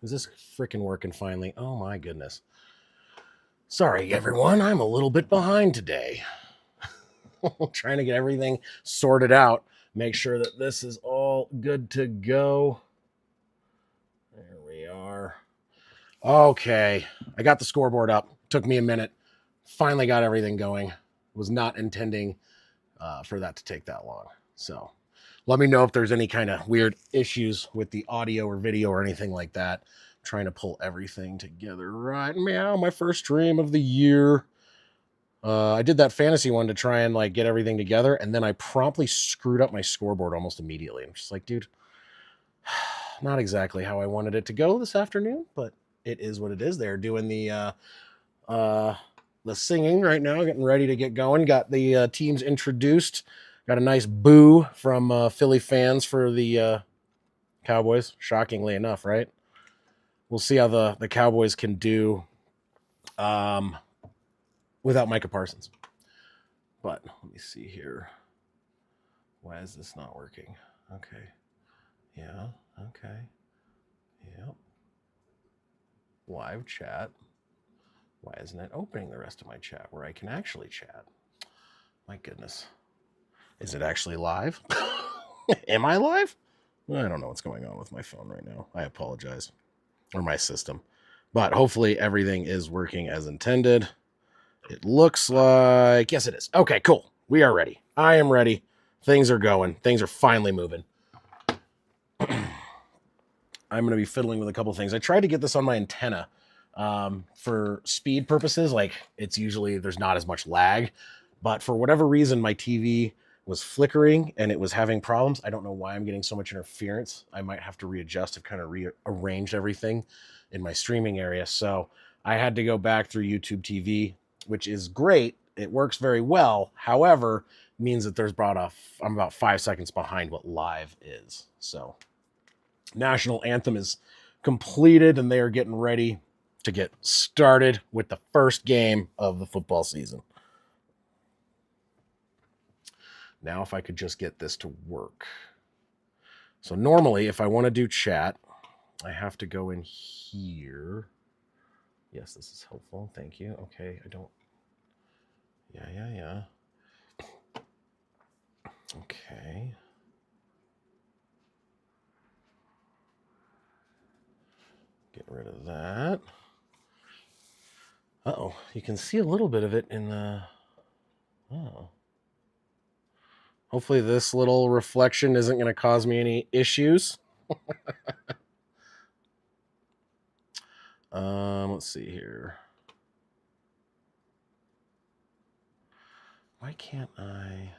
Is this freaking working finally? Oh my goodness. Sorry, everyone. I'm a little bit behind today. Trying to get everything sorted out. Make sure that this is all good to go. There we are. Okay. I got the scoreboard up. Took me a minute. Finally got everything going. Was not intending for that to take that long. So let me know if there's any kind of weird issues with the audio or video or anything like that. I'm trying to pull everything together right. Meow, my first stream of the year. I did that fantasy one to try and like get everything together, and then I promptly screwed up my scoreboard almost immediately. I'm just like, dude, not exactly how I wanted it to go this afternoon, but it is what it is. They're doing the singing right now, getting ready to get going. Got the teams introduced. Got a nice boo from Philly fans for the Cowboys. Shockingly enough, right? We'll see how the Cowboys can do without Micah Parsons. But let me see here. Why is this not working? Okay. Yeah. Okay. Yep. Live chat. Why isn't it opening the rest of my chat where I can actually chat? My goodness. Is it actually live? Am I live? I don't know what's going on with my phone right now. I apologize. Or my system. But hopefully everything is working as intended. It looks like... Yes, it is. Okay, cool. We are ready. I am ready. Things are going. Things are finally moving. I'm going to be fiddling with a couple things. I tried to get this on my antenna for speed purposes. Like, it's usually... There's not as much lag. But for whatever reason, my TV was flickering and it was having problems. I don't know why I'm getting so much interference. I might have to readjust. I've kind of rearranged everything in my streaming area. So I had to go back through YouTube TV, which is great. It works very well. However, means that I'm about 5 seconds behind what live is. So national anthem is completed and they are getting ready to get started with the first game of the football season. Now, if I could just get this to work. So normally, if I want to do chat, I have to go in here. Yes, this is helpful. Thank you. Okay, I don't... Yeah. Okay. Get rid of that. Uh-oh, you can see a little bit of it in the... Oh. Hopefully this little reflection isn't going to cause me any issues. Let's see here. Why can't I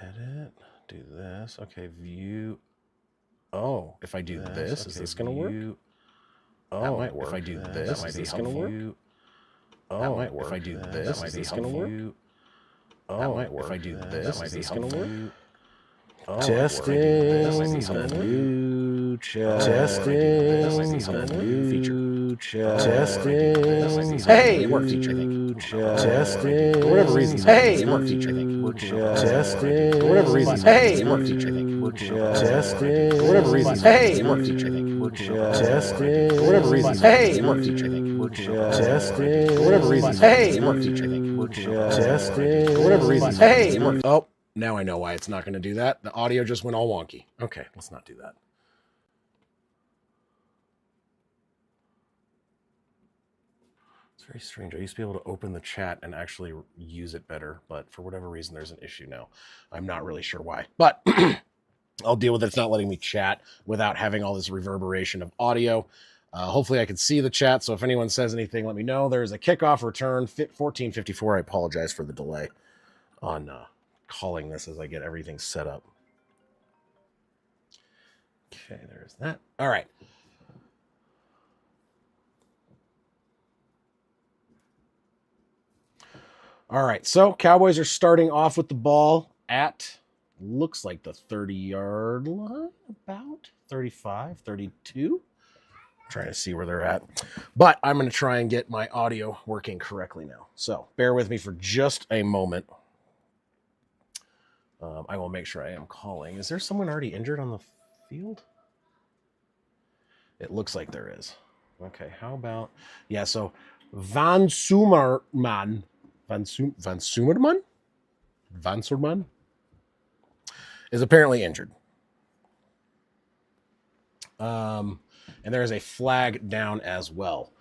edit? Do this. Okay, view. Oh, if I do this, okay, is this going to work? Oh, that might work. If I do this, is this going to work? Oh, that might work. If I do this, is this going to work? Oh, that might work. If I do this, is this going to work? Oh, testing the new chat. Testing the new feature. Testing. Hey, it worked, feature, I think. Testing. For whatever reason. Hey, it worked, feature, I think. Testing. For whatever reason. Hey, it worked, feature, I think. Testing. For whatever reason. Hey, it worked, feature, I think. Testing. For whatever reason. Hey, it worked, feature, I think. Testing. For whatever reason. Hey, it worked, feature, I think. Testing. For whatever reason. Hey, it worked. Oh. Now I know why it's not going to do that. The audio just went all wonky. Okay, let's not do that. It's very strange. I used to be able to open the chat and actually use it better, but for whatever reason, there's an issue now. I'm not really sure why, but I'll deal with it. It's not letting me chat without having all this reverberation of audio. Hopefully I can see the chat, so if anyone says anything, let me know. There's a kickoff return, 14:54. I apologize for the delay on... calling this as I get everything set up. Okay, there's that. All right. All right, so Cowboys are starting off with the ball at, looks like the 30-yard line, about 35, 32. Trying to see where they're at. But I'm going to try and get my audio working correctly now. So bear with me for just a moment. I will make sure I am calling. Is there someone already injured on the field? It looks like there is. Okay, how about... Yeah, so Van Sumerman. Van Sumerman? Van Sumerman? Is apparently injured. And there is a flag down as well.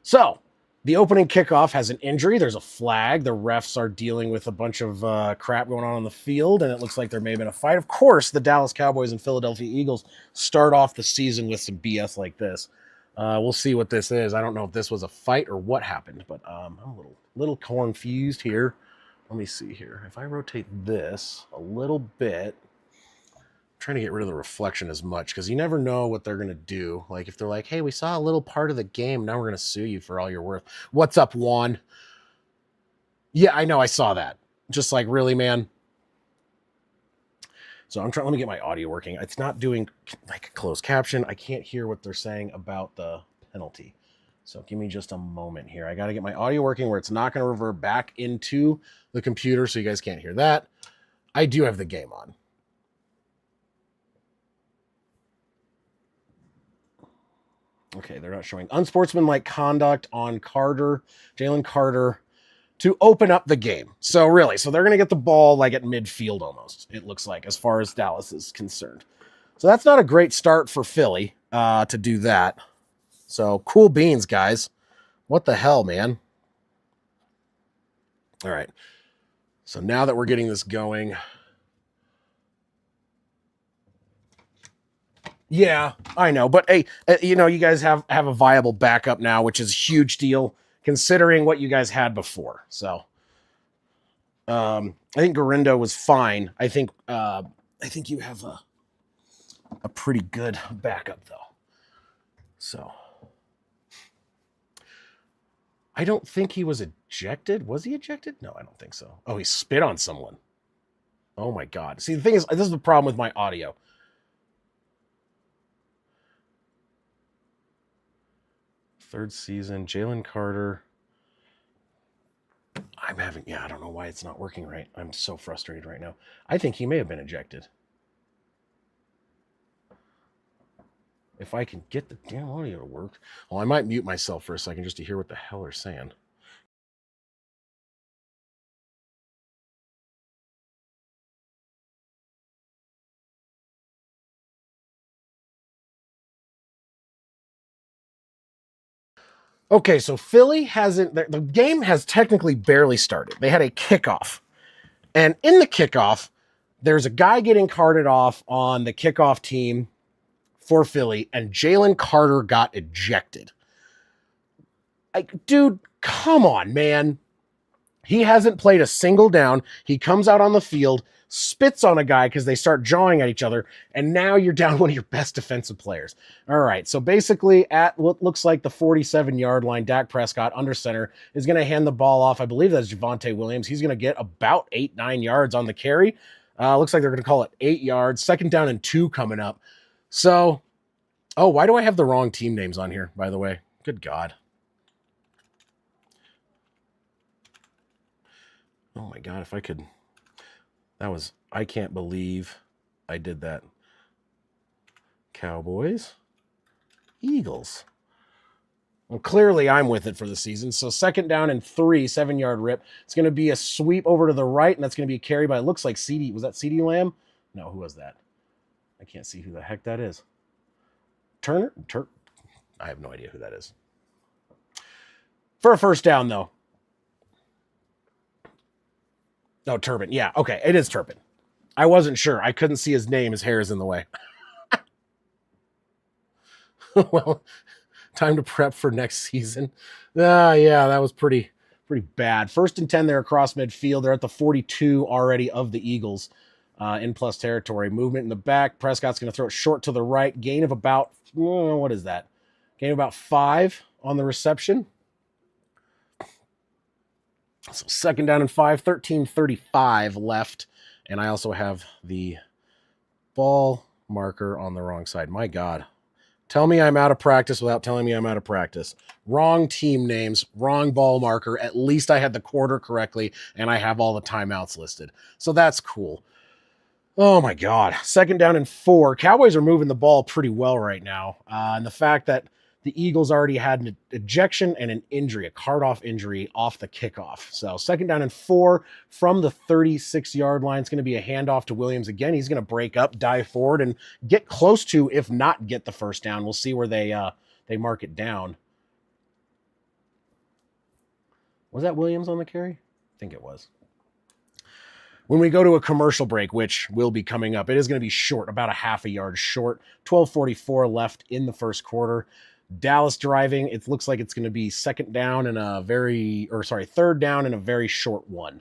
So, the opening kickoff has an injury. There's a flag. The refs are dealing with a bunch of crap going on the field, and it looks like there may have been a fight. Of course, the Dallas Cowboys and Philadelphia Eagles start off the season with some BS like this. We'll see what this is. I don't know if this was a fight or what happened, but I'm a little confused here. Let me see here. If I rotate this a little bit, trying to get rid of the reflection as much because you never know what they're going to do. Like if they're like, hey, we saw a little part of the game. Now we're going to sue you for all you're worth. What's up, Juan? Yeah, I know. I saw that. Just like, really, man? So I'm trying, let me get my audio working. It's not doing like a closed caption. I can't hear what they're saying about the penalty. So give me just a moment here. I got to get my audio working where it's not going to revert back into the computer so you guys can't hear that. I do have the game on. Okay, they're not showing unsportsmanlike conduct on Jalen Carter, to open up the game. So really, they're going to get the ball like at midfield almost, it looks like, as far as Dallas is concerned. So that's not a great start for Philly to do that. So cool beans, guys. What the hell, man? All right. So now that we're getting this going... Yeah, I know. But hey, you guys have a viable backup now, which is a huge deal considering what you guys had before. So I think Garindo was fine. I think you have a pretty good backup though. So I don't think he was ejected. Was he ejected? No, I don't think so. Oh, he spit on someone. Oh my God. See, the thing is, this is the problem with my audio. Third season, Jalen Carter. I don't know why it's not working right. I'm so frustrated right now. I think he may have been ejected. If I can get the damn audio to work. Well, I might mute myself for a second just to hear what the hell they're saying. Okay, so Philly the game has technically barely started. They had a kickoff. And in the kickoff, there's a guy getting carted off on the kickoff team for Philly, and Jalen Carter got ejected. Like, dude, come on, man. He hasn't played a single down. He comes out on the field, spits on a guy because they start jawing at each other, and now you're down one of your best defensive players. All right, so basically at what looks like the 47-yard line, Dak Prescott, under center, is going to hand the ball off. I believe that's Javonte Williams. He's going to get about 8-9 yards on the carry. Looks like they're going to call it 8 yards. 2nd down and 2 coming up. So, why do I have the wrong team names on here, by the way? Good God. Oh my God, if I could... I can't believe I did that. Cowboys. Eagles. Well, clearly I'm with it for the season. So 2nd down and 3, 7-yard rip. It's going to be a sweep over to the right, and that's going to be a carry by, it looks like CD. Was that CD Lamb? No, who was that? I can't see who the heck that is. Turner? I have no idea who that is. For a 1st down, though. No, Turpin. Yeah, okay. It is Turpin. I wasn't sure. I couldn't see his name. His hair is in the way. Well, time to prep for next season. Yeah, that was pretty bad. 1st and 10 there across midfield. They're at the 42 already of the Eagles in plus territory. Movement in the back. Prescott's going to throw it short to the right. Gain of about, what is that? Gain of about 5 on the reception. So 2nd down and 5, 13:35 left. And I also have the ball marker on the wrong side. My God. Tell me I'm out of practice without telling me I'm out of practice. Wrong team names, wrong ball marker. At least I had the quarter correctly, and I have all the timeouts listed. So that's cool. Oh my God. 2nd down and 4. Cowboys are moving the ball pretty well right now. And the fact that the Eagles already had an ejection and an injury, a card off injury off the kickoff. So 2nd down and 4 from the 36-yard line. It's going to be a handoff to Williams again. He's going to break up, dive forward, and get close to, if not get the first down. We'll see where they mark it down. Was that Williams on the carry? I think it was. When we go to a commercial break, which will be coming up, it is going to be short, about a half a yard short. 12:44 left in the first quarter. Dallas driving. It looks like it's going to be third down and a very short one.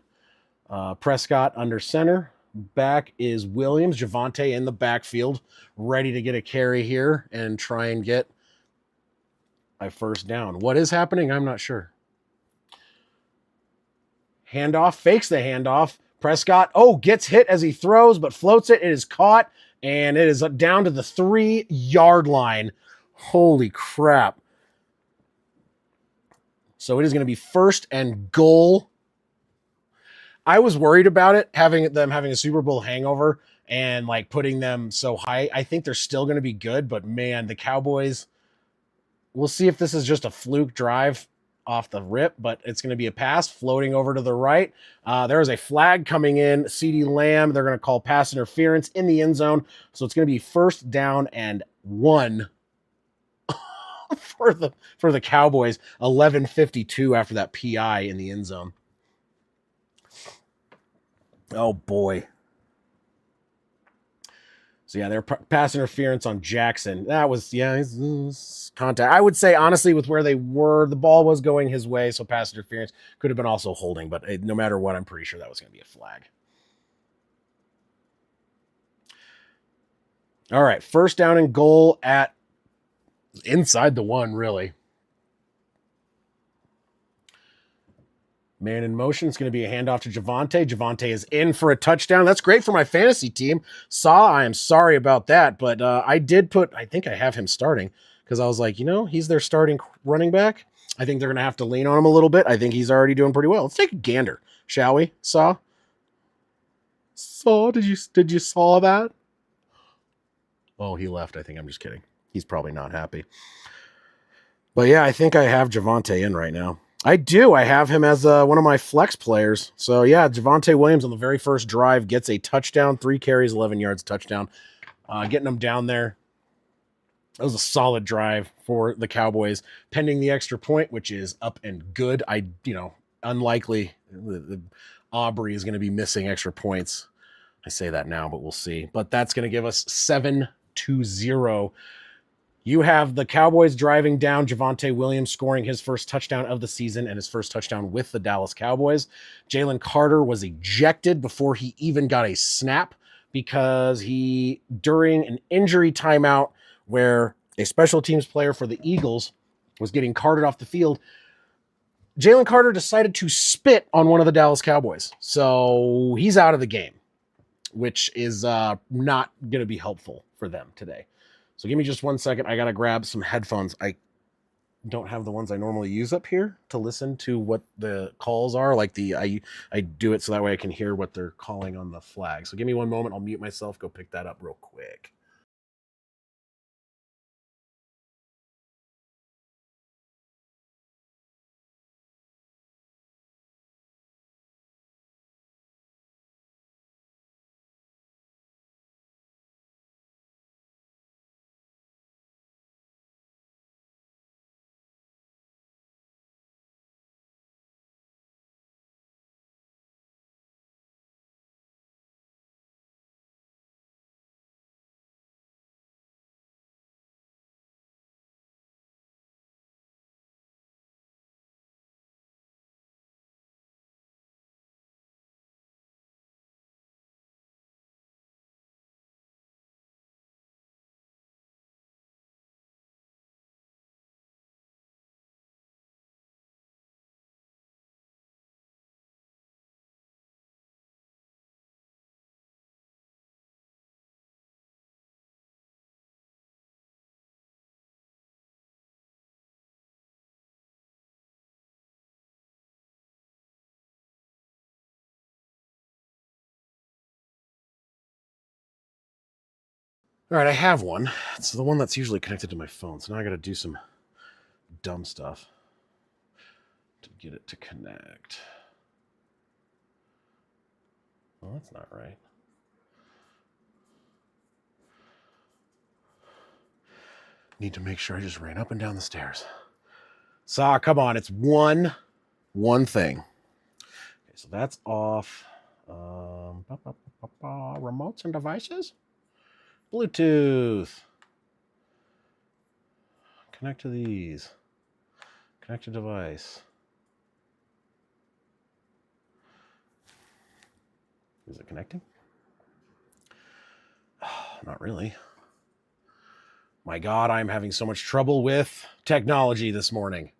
Prescott under center. Back is Williams. Javonte in the backfield, ready to get a carry here and try and get a first down. What is happening? I'm not sure. Handoff, fakes the handoff. Prescott, gets hit as he throws, but floats it. It is caught, and it is down to the 3-yard line. Holy crap. So it is going to be 1st and goal. I was worried about it, having a Super Bowl hangover and like putting them so high. I think they're still going to be good, but man, the Cowboys, we'll see if this is just a fluke drive off the rip, but it's going to be a pass floating over to the right. There is a flag coming in. CeeDee Lamb, they're going to call pass interference in the end zone. So it's going to be 1st down and 1 for the Cowboys. 11:52 after that PI in the end zone. Oh boy. So yeah, their pass interference on Jackson. That was contact. I would say honestly, with where they were, the ball was going his way, so pass interference could have been also holding. But no matter what, I'm pretty sure that was going to be a flag. All right, 1st down and goal at inside the 1, really. Man in motion. It's going to be a handoff to Javonte. Javonte is in for a touchdown. That's great for my fantasy team. I am sorry about that, but I think I have him starting because I was like, he's their starting running back. I think they're going to have to lean on him a little bit. I think he's already doing pretty well. Let's take a gander, shall we? Saw, did you saw that? Oh, he left. I think I'm just kidding. He's probably not happy. But yeah, I think I have Javonte in right now. I do. I have him as one of my flex players. So yeah, Javonte Williams on the very first drive gets a touchdown, 3 carries, 11 yards, touchdown, getting them down there. That was a solid drive for the Cowboys, pending the extra point, which is up and good. Unlikely the Aubrey is going to be missing extra points. I say that now, but we'll see. But that's going to give us 7-0. You have the Cowboys driving down, Javonte Williams scoring his first touchdown of the season and his first touchdown with the Dallas Cowboys. Jalen Carter was ejected before he even got a snap because during an injury timeout where a special teams player for the Eagles was getting carted off the field, Jalen Carter decided to spit on one of the Dallas Cowboys. So he's out of the game, which is not going to be helpful for them today. So give me just 1 second. I got to grab some headphones. I don't have the ones I normally use up here to listen to what the calls are. Like I do it so that way I can hear what they're calling on the flag. So give me 1 moment. I'll mute myself, go pick that up real quick. All right, I have one. It's the one that's usually connected to my phone, so now I got to do some dumb stuff to get it to connect. Well, that's not right. Need to make sure I just ran up and down the stairs. So, come on, it's one thing. Okay, so that's off. Remotes and devices. Bluetooth. Connect to these. Connect to device. Is it connecting? Oh, not really. My God, I'm having so much trouble with technology this morning.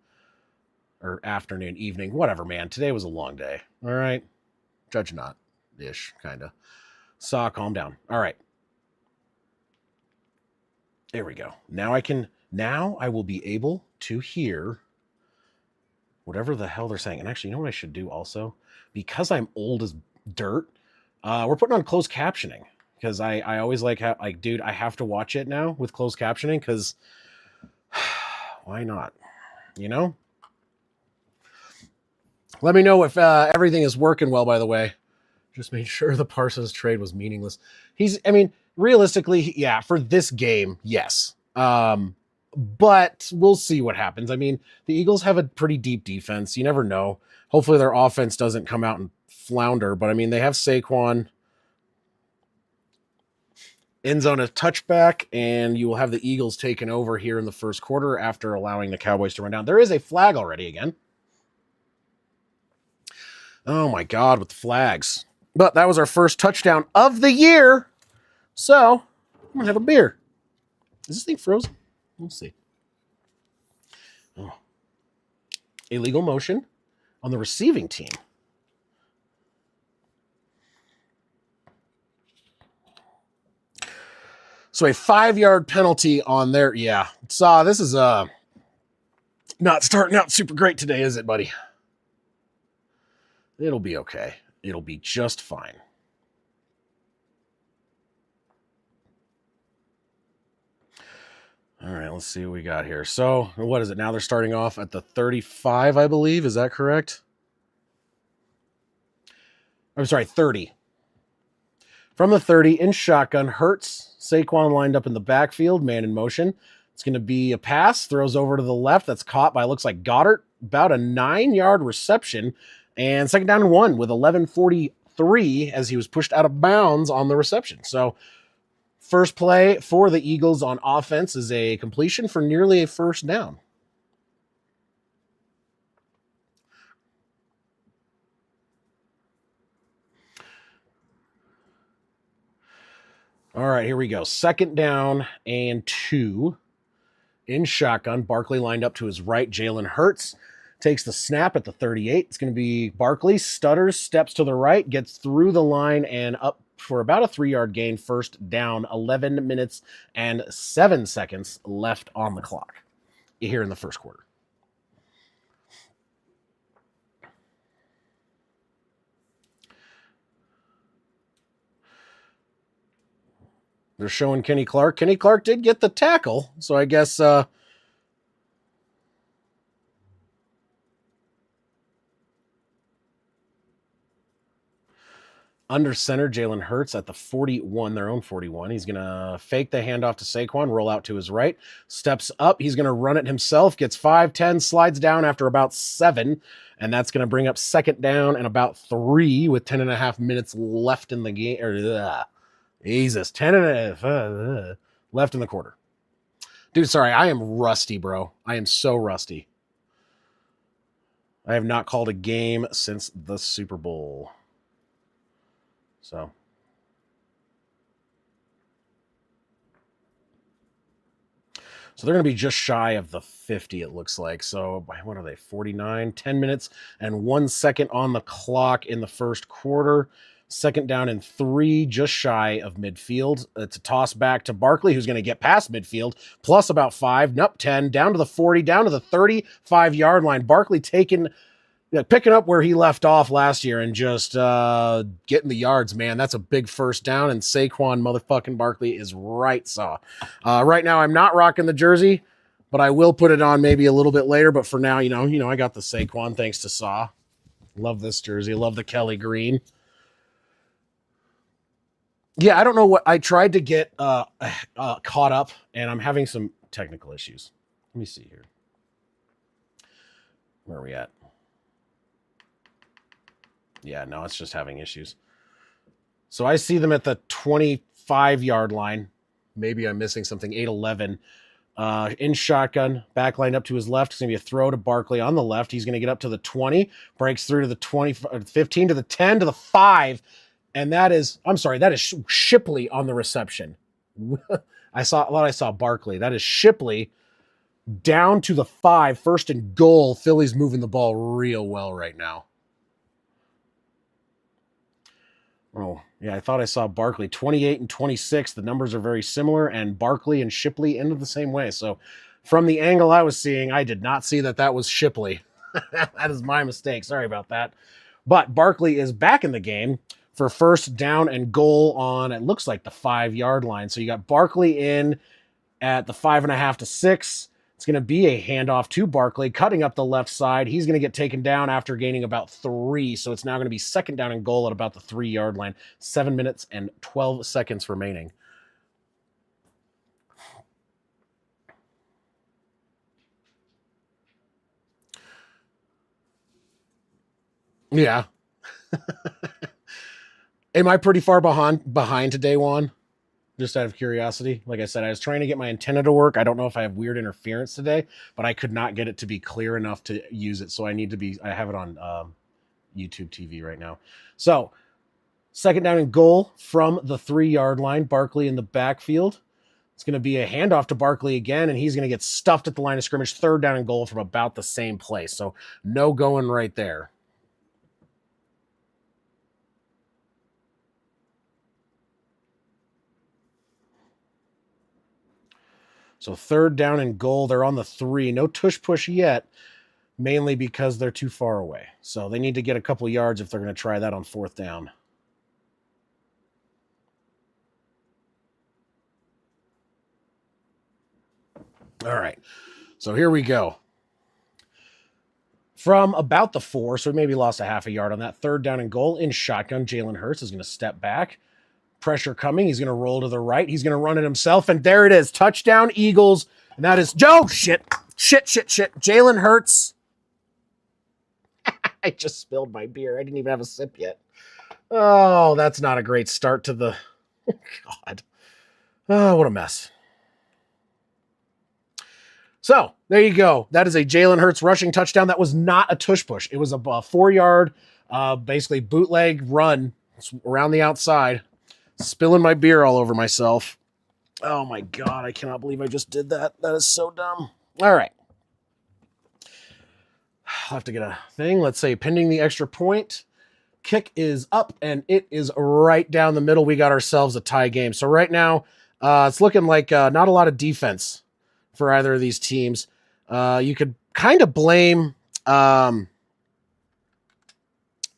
Or afternoon, evening, whatever, man. Today was a long day. All right. Judge not. Ish, kind of. Saw, calm down. All right. There we go. Now I will be able to hear whatever the hell they're saying. And actually, you know what I should do also? Because I'm old as dirt, we're putting on closed captioning. Because I always dude, I have to watch it now with closed captioning because why not? You know? Let me know if everything is working well, by the way. Just made sure the Parsons trade was meaningless. Realistically, yeah, for this game, yes. But we'll see what happens. I mean, the Eagles have a pretty deep defense. You never know. Hopefully their offense doesn't come out and flounder. But, I mean, they have Saquon. End zone a touchback, and you will have the Eagles taken over here in the first quarter after allowing the Cowboys to run down. There is a flag already again. Oh, my God, with the flags. But that was our first touchdown of the year. So, I'm going to have a beer. Is this thing frozen? We'll see. Oh. Illegal motion on the receiving team. So a 5-yard penalty on there. Yeah. So this is not starting out super great today, is it, buddy? It'll be okay. It'll be just fine. All right, let's see what we got here. So, what is it? Now they're starting off at the 35, I believe. Is that correct? I'm sorry, 30. From the 30 in shotgun, Hurts, Saquon lined up in the backfield, man in motion. It's going to be a pass, throws over to the left. That's caught by, looks like Goddard. About a 9-yard reception. And second down and 1 with 11:43 as he was pushed out of bounds on the reception. So, first play for the Eagles on offense is a completion for nearly a first down. All right, here we go. Second down and 2 in shotgun. Barkley lined up to his right. Jalen Hurts takes the snap at the 38. It's going to be Barkley, stutters, steps to the right, gets through the line and up for about a 3-yard gain. First down, 11 minutes and 7 seconds left on the clock here in the first quarter. They're showing Kenny Clark. Kenny Clark did get the tackle, so I guess under center, Jalen Hurts at the 41, their own 41. He's going to fake the handoff to Saquon, roll out to his right, steps up. He's going to run it himself, gets 5, 10, slides down after about 7, and that's going to bring up second down and about 3 with 10 and a half minutes left in the game. Jesus, 10 and a half left in the quarter. Dude, sorry, I am rusty, bro. I am so rusty. I have not called a game since the Super Bowl. So they're going to be just shy of the 50, it looks like. So what are they, 49? 10 minutes and 1 second on the clock in the first quarter. Second down and 3, just shy of midfield. It's a toss back to Barkley, who's going to get past midfield, plus about 5, 10, down to the 40, down to the 35-yard line. Barkley taken Yeah, picking up where he left off last year and just getting the yards, man. That's a big first down, and Saquon motherfucking Barkley is right, Saw. Right now, I'm not rocking the jersey, but I will put it on maybe a little bit later. But for now, I got the Saquon thanks to Saw. Love this jersey. Love the Kelly green. Yeah, I don't know what I tried to get caught up, and I'm having some technical issues. Let me see here. Where are we at? Yeah, no, it's just having issues. So I see them at the 25-yard line. Maybe I'm missing something. 8-11. In shotgun, back line up to his left. It's going to be a throw to Barkley on the left. He's going to get up to the 20, breaks through to the 20, 15 to the 10 to the 5. And that is Shipley on the reception. I saw Barkley. That is Shipley down to the 5, first and goal. Philly's moving the ball real well right now. Oh, yeah, I thought I saw Barkley. 28 and 26. The numbers are very similar, and Barkley and Shipley ended the same way. So from the angle I was seeing, I did not see that was Shipley. That is my mistake. Sorry about that. But Barkley is back in the game for first down and goal on, it looks like, the 5-yard line. So you got Barkley in at the 5.5 to 6. It's going to be a handoff to Barkley, cutting up the left side. He's going to get taken down after gaining about 3. So it's now going to be second down and goal at about the 3-yard line. 7 minutes and 12 seconds remaining. Yeah. Am I pretty far behind today, Juan? Just out of curiosity. Like I said, I was trying to get my antenna to work. I don't know if I have weird interference today, but I could not get it to be clear enough to use it. So I have it on YouTube TV right now. So second down and goal from the 3-yard line. Barkley in the backfield. It's going to be a handoff to Barkley again, and he's going to get stuffed at the line of scrimmage. Third down and goal from about the same place. So no going right there. So third down and goal. They're on the 3. No tush push yet, mainly because they're too far away. So they need to get a couple yards if they're going to try that on fourth down. All right. So here we go. From about the 4, so we maybe lost a half a yard on that. Third down and goal in shotgun. Jalen Hurts is going to step back. Pressure coming. He's going to roll to the right. He's going to run it himself. And there it is. Touchdown, Eagles. And that is Joe. Shit. Jalen Hurts. I just spilled my beer. I didn't even have a sip yet. Oh, that's not a great start to the... God. Oh, what a mess. So, there you go. That is a Jalen Hurts rushing touchdown. That was not a tush push. It was a 4-yard, basically bootleg run around the outside. Spilling my beer all over myself. Oh my God, I cannot believe I just did that. That is so dumb. All right. I'll have to get a thing. Let's say pending the extra point. Kick is up, and it is right down the middle. We got ourselves a tie game. So right now, it's looking like not a lot of defense for either of these teams. You could kind of blame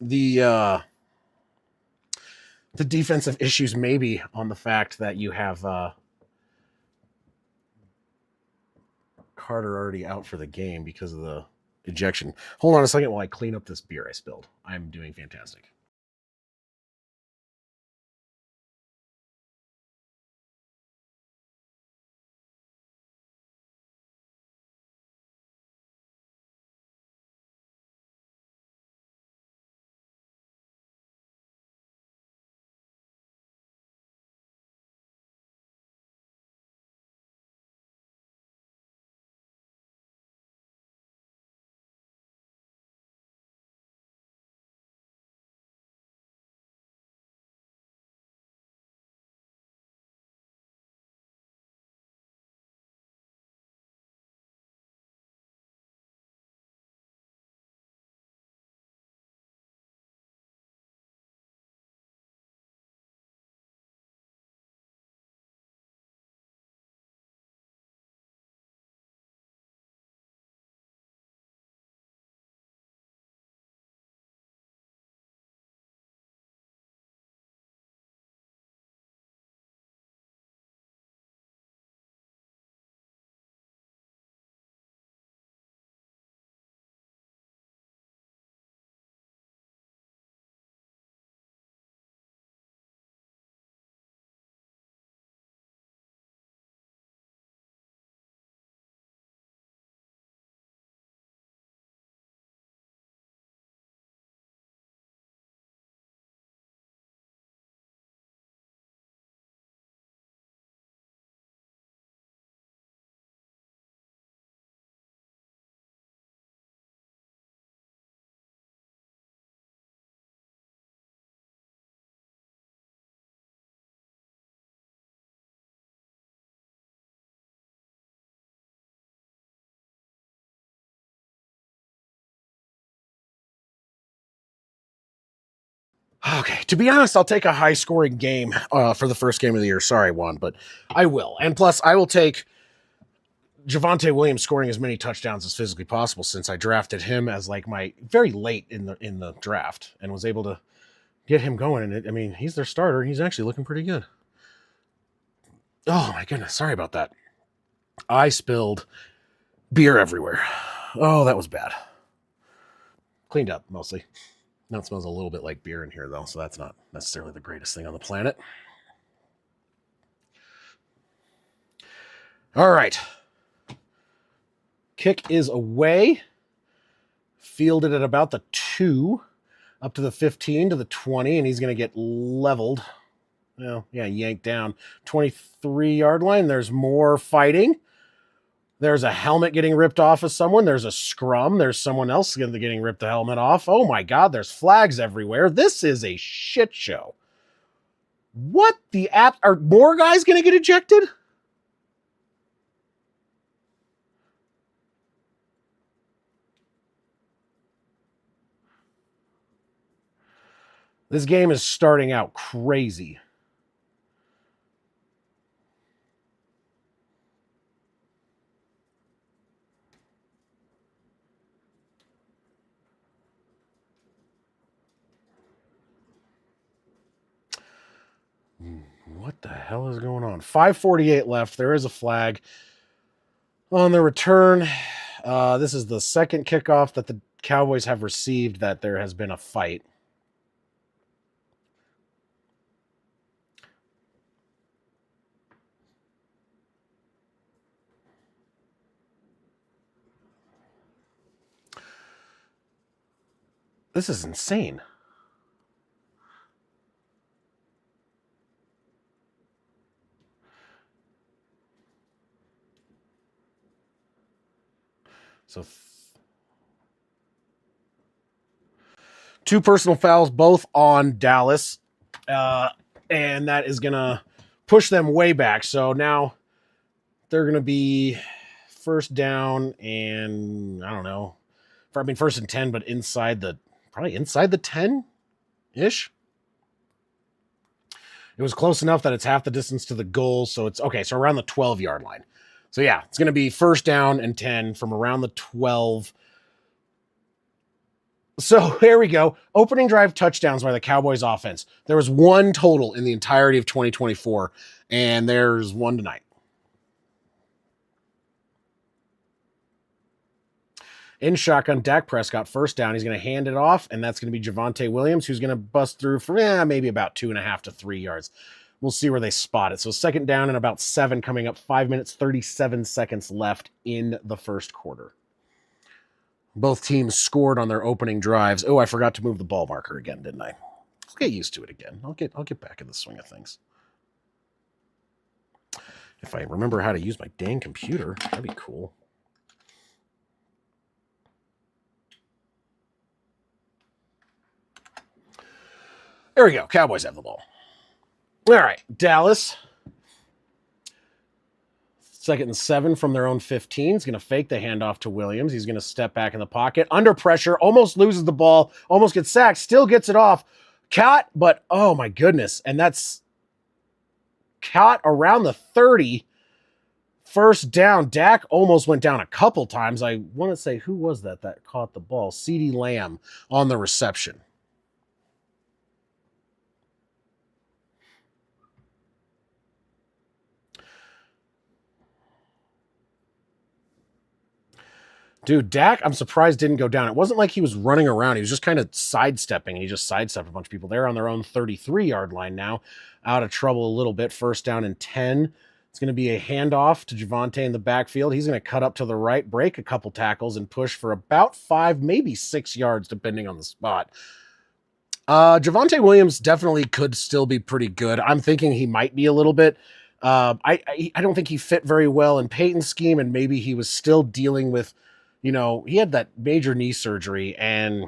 the defensive issues maybe on the fact that you have Carter already out for the game because of the ejection. Hold on a second while I clean up this beer I spilled. I'm doing fantastic. Okay, to be honest, I'll take a high-scoring game for the first game of the year. Sorry, Juan, but I will. And plus, I will take Javonte Williams scoring as many touchdowns as physically possible since I drafted him as like my very late in the draft and was able to get him going. And I mean, he's their starter. And he's actually looking pretty good. Oh my goodness, sorry about that. I spilled beer everywhere. Oh, that was bad. Cleaned up mostly. Now it smells a little bit like beer in here, though, so that's not necessarily the greatest thing on the planet. All right. Kick is away. Fielded at about the 2, up to the 15, to the 20, and he's going to get leveled. Well, yeah, yanked down. 23-yard line. There's more fighting. There's a helmet getting ripped off of someone. There's a scrum. There's someone else getting ripped the helmet off. Oh my God, there's flags everywhere. This is a shit show. What the app? Are more guys going to get ejected? This game is starting out crazy. What the hell is going on? 5:48 left. There is a flag on the return. This is the second kickoff that the Cowboys have received that there has been a fight. This is insane. So 2 personal fouls, both on Dallas. And that is going to push them way back. So now they're going to be first down and I don't know. First and 10, but probably inside the 10-ish. It was close enough that it's half the distance to the goal. So it's okay. So around the 12-yard line. So yeah, it's going to be first down and 10 from around the 12. So here we go. Opening drive touchdowns by the Cowboys offense. There was 1 total in the entirety of 2024, and there's 1 tonight. In shotgun, Dak Prescott, first down. He's going to hand it off, and that's going to be Javonte Williams, who's going to bust through for maybe about 2.5 to 3 yards. We'll see where they spot it. So second down and about 7 coming up, 5 minutes, 37 seconds left in the first quarter. Both teams scored on their opening drives. Oh, I forgot to move the ball marker again, didn't I? I'll get used to it again. I'll get back in the swing of things. If I remember how to use my dang computer, that'd be cool. There we go. Cowboys have the ball. All right, Dallas. 2nd and 7 from their own 15. He's going to fake the handoff to Williams. He's going to step back in the pocket. Under pressure, almost loses the ball, almost gets sacked, still gets it off. Caught, but oh my goodness. And that's caught around the 30. First down. Dak almost went down a couple times. I want to say, who was that caught the ball? CeeDee Lamb on the reception. Dude, Dak, I'm surprised didn't go down. It wasn't like he was running around. He was just kind of sidestepping. He just sidestepped a bunch of people. They're on their own 33-yard line now. Out of trouble a little bit. First down and 10. It's going to be a handoff to Javonte in the backfield. He's going to cut up to the right, break a couple tackles, and push for about 5, maybe 6 yards, depending on the spot. Javonte Williams definitely could still be pretty good. I'm thinking he might be a little bit. I don't think he fit very well in Peyton's scheme, and maybe he was still dealing with, he had that major knee surgery, and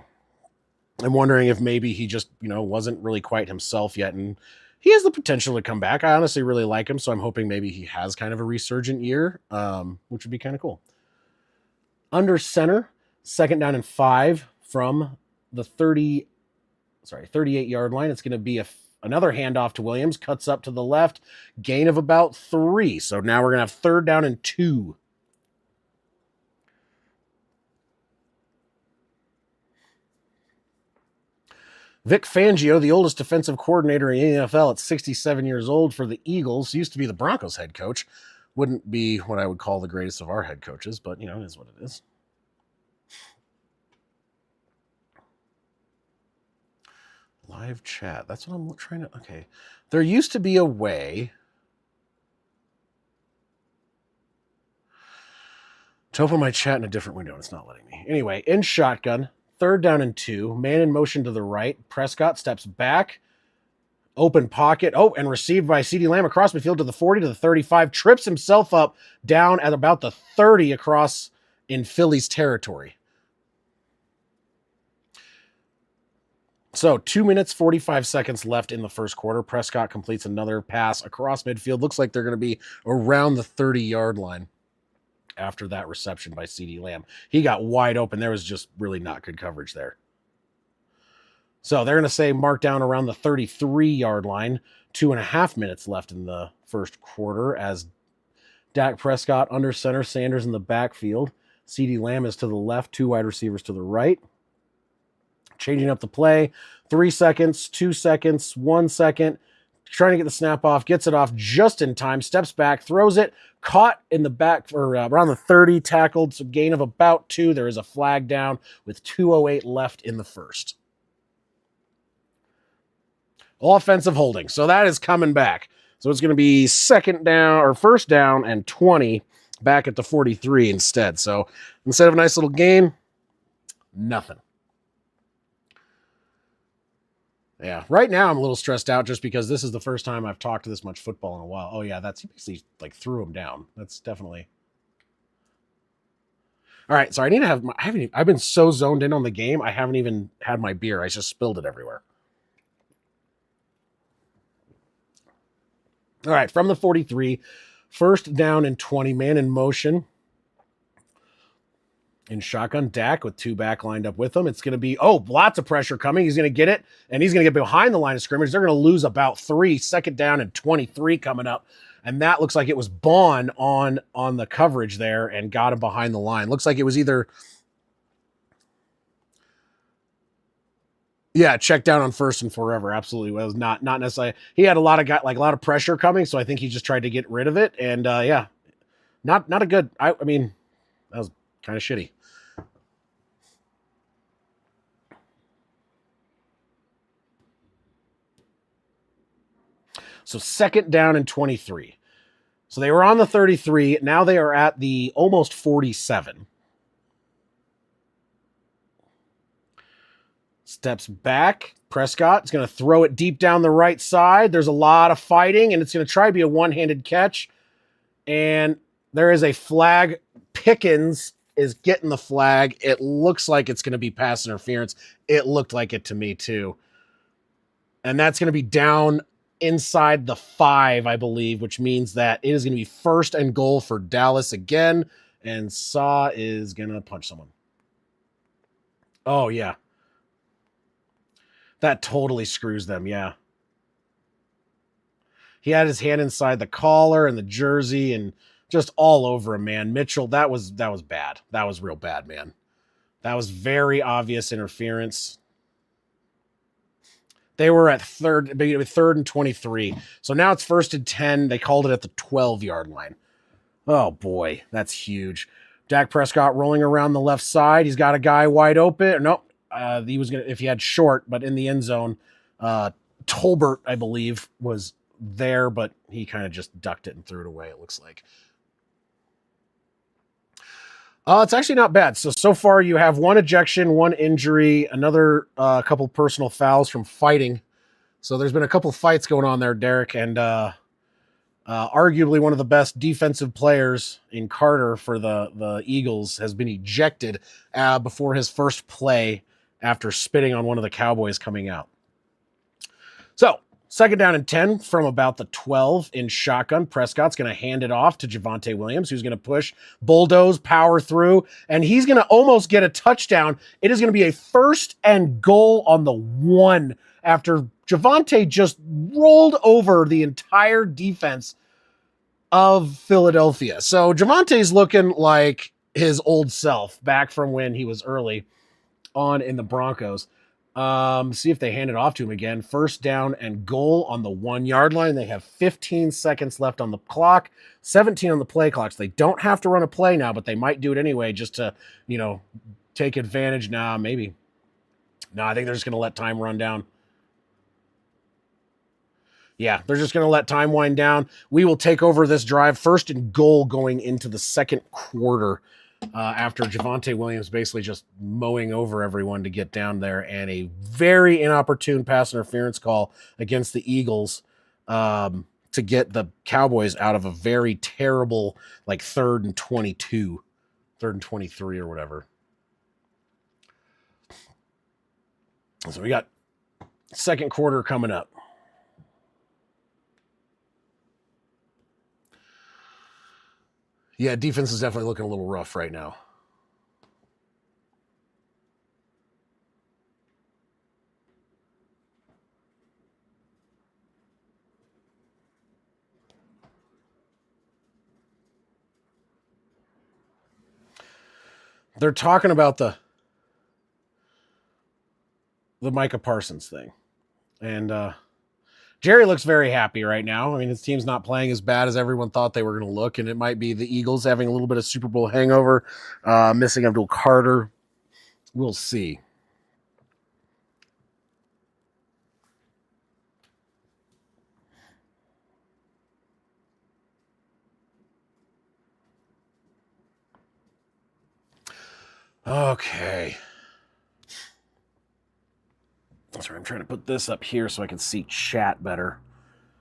I'm wondering if maybe he just, wasn't really quite himself yet, and he has the potential to come back. I honestly really like him, so I'm hoping maybe he has kind of a resurgent year, which would be kind of cool. Under center, 2nd down and 5 from the 37. 38-yard line. It's going to be another handoff to Williams, cuts up to the left, gain of about 3. So now we're going to have 3rd down and 2. Vic Fangio, the oldest defensive coordinator in the NFL at 67 years old for the Eagles, used to be the Broncos head coach. Wouldn't be what I would call the greatest of our head coaches, but, it is what it is. Live chat. That's what I'm trying to... Okay. There used to be a way to open my chat in a different window. It's not letting me. Anyway, in shotgun, 3rd down and 2. Man in motion to the right. Prescott steps back. Open pocket. Oh, and received by CeeDee Lamb across midfield to the 40 to the 35. Trips himself up down at about the 30 across in Philly's territory. So 2 minutes, 45 seconds left in the first quarter. Prescott completes another pass across midfield. Looks like they're going to be around the 30-yard line after that reception by CeeDee Lamb. He got wide open. There was just really not good coverage there. So they're going to say mark down around the 33-yard line. 2.5 minutes left in the first quarter as Dak Prescott under center, Sanders in the backfield. CeeDee Lamb is to the left, 2 wide receivers to the right. Changing up the play, 3 seconds, 2 seconds, 1 second, trying to get the snap off, gets it off just in time, steps back, throws it, caught in the back or around the 30, tackled, so gain of about 2. There is a flag down with 2:08 left in the first. Offensive holding, so that is coming back. So it's going to be 1st down and 20 back at the 43 instead. So instead of a nice little gain, nothing. Yeah, right now I'm a little stressed out just because this is the first time I've talked to this much football in a while. Oh yeah, that's basically like threw him down. That's definitely. All right, so I need to have I've been so zoned in on the game, I haven't even had my beer. I just spilled it everywhere. All right, from the 43, 1st down and 20, man in motion. In shotgun, Dak with 2 back lined up with him. It's going to be, lots of pressure coming. He's going to get it, and he's going to get behind the line of scrimmage. They're going to lose about 3. 2nd down and 23 coming up. And that looks like it was Bond on the coverage there and got him behind the line. Looks like it was either... Yeah, check down on 1st and forever. Absolutely. Well, it was not necessarily... He had a lot of pressure coming, so I think he just tried to get rid of it. And, not a good... I mean, that was kind of shitty. So 2nd down and 23. So they were on the 33. Now they are at the almost 47. Steps back. Prescott is going to throw it deep down the right side. There's a lot of fighting, and it's going to try to be a one-handed catch. And there is a flag. Pickens is getting the flag. It looks like it's going to be pass interference. It looked like it to me, too. And that's going to be down inside the 5, I believe, which means that it is going to be 1st and goal for Dallas again, and Saw is going to punch someone. Oh, yeah. That totally screws them, yeah. He had his hand inside the collar and the jersey and just all over him, man. Mitchell, that was bad. That was real bad, man. That was very obvious interference. They were at 3rd and 23. So now it's 1st and 10. They called it at the 12-yard line. Oh, boy. That's huge. Dak Prescott rolling around the left side. He's got a guy wide open. Nope. He was going to, if he had short, but in the end zone, Tolbert, I believe, was there, but he kind of just ducked it and threw it away, it looks like. It's actually not bad. So far you have 1 ejection, 1 injury, another couple personal fouls from fighting. So there's been a couple fights going on there, Derek, and arguably one of the best defensive players in Carter for the Eagles has been ejected before his first play after spitting on one of the Cowboys coming out. So Second down and 10 from about the 12 in shotgun. Prescott's going to hand it off to Javonte Williams, who's going to push, bulldoze, power through, and he's going to almost get a touchdown. It is going to be a first and goal on the 1 after Javonte just rolled over the entire defense of Philadelphia. So Javonte's looking like his old self back from when he was early on in the Broncos. See if they hand it off to him again. First down and goal on the 1 yard line. They have 15 seconds left on the clock, 17 on the play clock. So they don't have to run a play now, but they might do it anyway just to, take advantage. Maybe. I think they're just going to let time run down. Yeah, they're just going to let time wind down. We will take over this drive. First and goal going into the second quarter. After Javonte Williams basically just mowing over everyone to get down there, and a very inopportune pass interference call against the Eagles to get the Cowboys out of a very terrible, 3rd and 22, 3rd and 23 or whatever. So we got second quarter coming up. Yeah, defense is definitely looking a little rough right now. They're talking about the Micah Parsons thing. And Jerry looks very happy right now. I mean, his team's not playing as bad as everyone thought they were going to look, and it might be the Eagles having a little bit of Super Bowl hangover, missing Abdul Carter. We'll see. Okay. Sorry, I'm trying to put this up here so I can see chat better.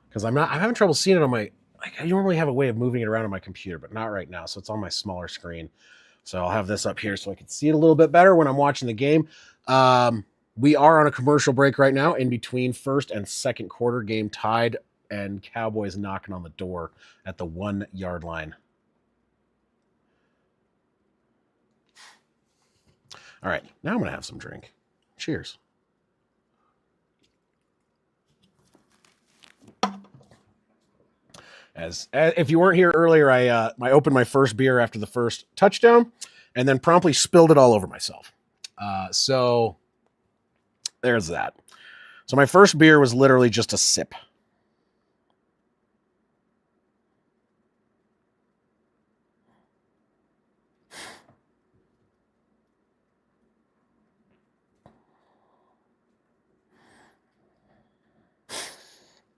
Because I'm having trouble seeing it on my, I normally have a way of moving it around on my computer, but not right now. So it's on my smaller screen. So I'll have this up here so I can see it a little bit better when I'm watching the game. We are on a commercial break right now in between first and second quarter, game tied, and Cowboys knocking on the door at the 1 yard line. All right, now I'm going to have some drink. Cheers. As if you weren't here earlier, I opened my first beer after the first touchdown and then promptly spilled it all over myself. So there's that. So my first beer was literally just a sip.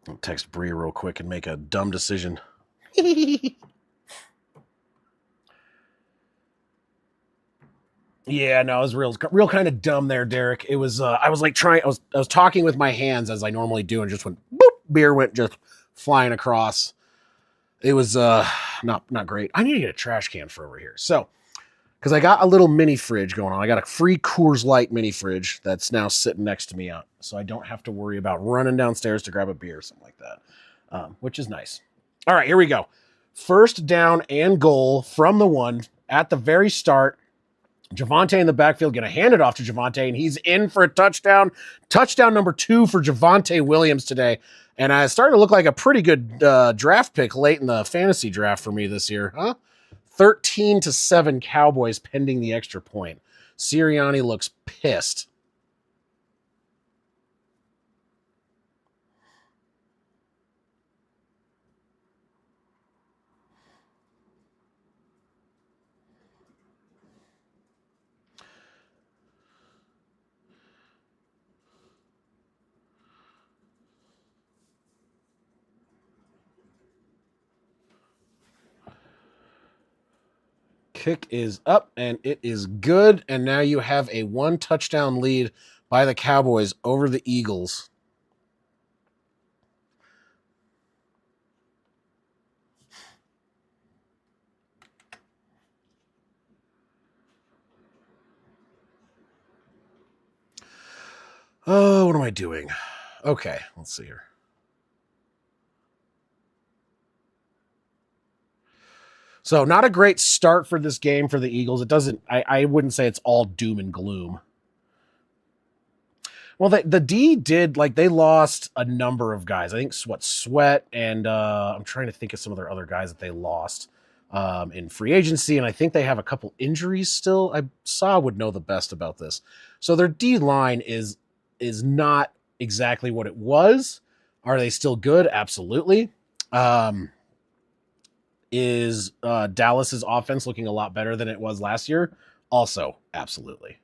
I'll text Bree real quick and make a dumb decision. Yeah, no, it was real kind of dumb there, Derek. It was I was talking with my hands as I normally do, and just went boop, beer went just flying across. It was not great. I need to get a trash can for over here. So, because I got a little mini fridge going on. I got a free Coors Light mini fridge that's now sitting next to me out, so I don't have to worry about running downstairs to grab a beer or something like that, which is nice. All right, here we go. First down and goal from the 1 at the very start. Javonte in the backfield, going to hand it off to Javonte, and he's in for a touchdown. Touchdown number 2 for Javonte Williams today. And it's starting to look like a pretty good draft pick late in the fantasy draft for me this year, huh? 13-7 Cowboys pending the extra point. Sirianni looks pissed. Kick is up, and it is good. And now you have a 1 touchdown lead by the Cowboys over the Eagles. Oh, what am I doing? Okay, let's see here. So not a great start for this game for the Eagles. It doesn't. I wouldn't say it's all doom and gloom. Well, the D did, like, they lost a number of guys. I think Sweat and I'm trying to think of some of their other guys that they lost in free agency, and I think they have a couple injuries still. I saw would know the best about this. So their D line is not exactly what it was. Are they still good? Absolutely. Is Dallas's offense looking a lot better than it was last year? Also, absolutely.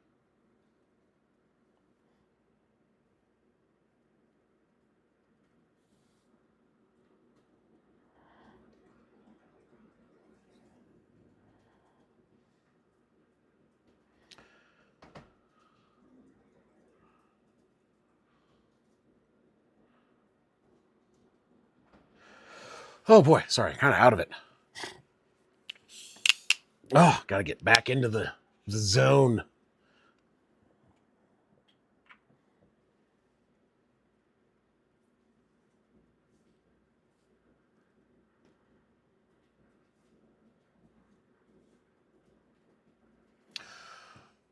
Oh boy, sorry, kind of out of it. Oh, got to get back into the zone.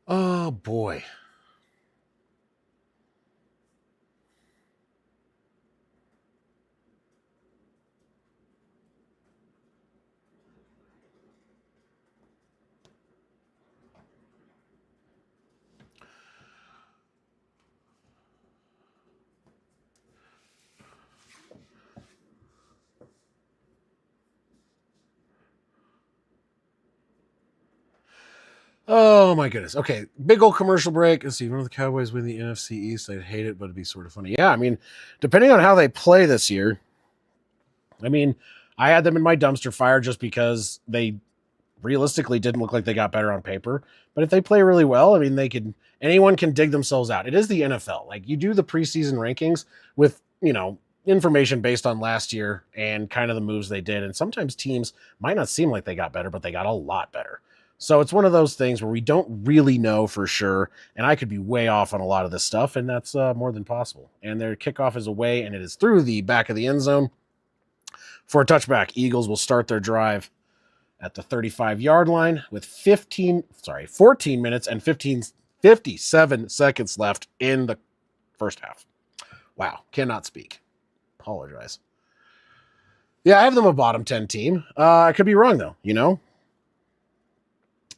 Oh boy. Oh my goodness. Okay, big old commercial break. Let's see. One of the Cowboys win the NFC East. I'd hate it, but it'd be sort of funny. Yeah, I mean, depending on how they play this year, I mean, I had them in my dumpster fire just because they realistically didn't look like they got better on paper. But if they play really well, I mean, anyone can dig themselves out. It is the NFL. Like, you do the preseason rankings with, information based on last year and kind of the moves they did. And sometimes teams might not seem like they got better, but they got a lot better. So it's one of those things where we don't really know for sure. And I could be way off on a lot of this stuff, and that's more than possible. And their kickoff is away, and it is through the back of the end zone for a touchback. Eagles will start their drive at the 35-yard line with 14 minutes and 57 seconds left in the first half. Wow, cannot speak. Apologize. Yeah, I have them a bottom 10 team. I could be wrong, though,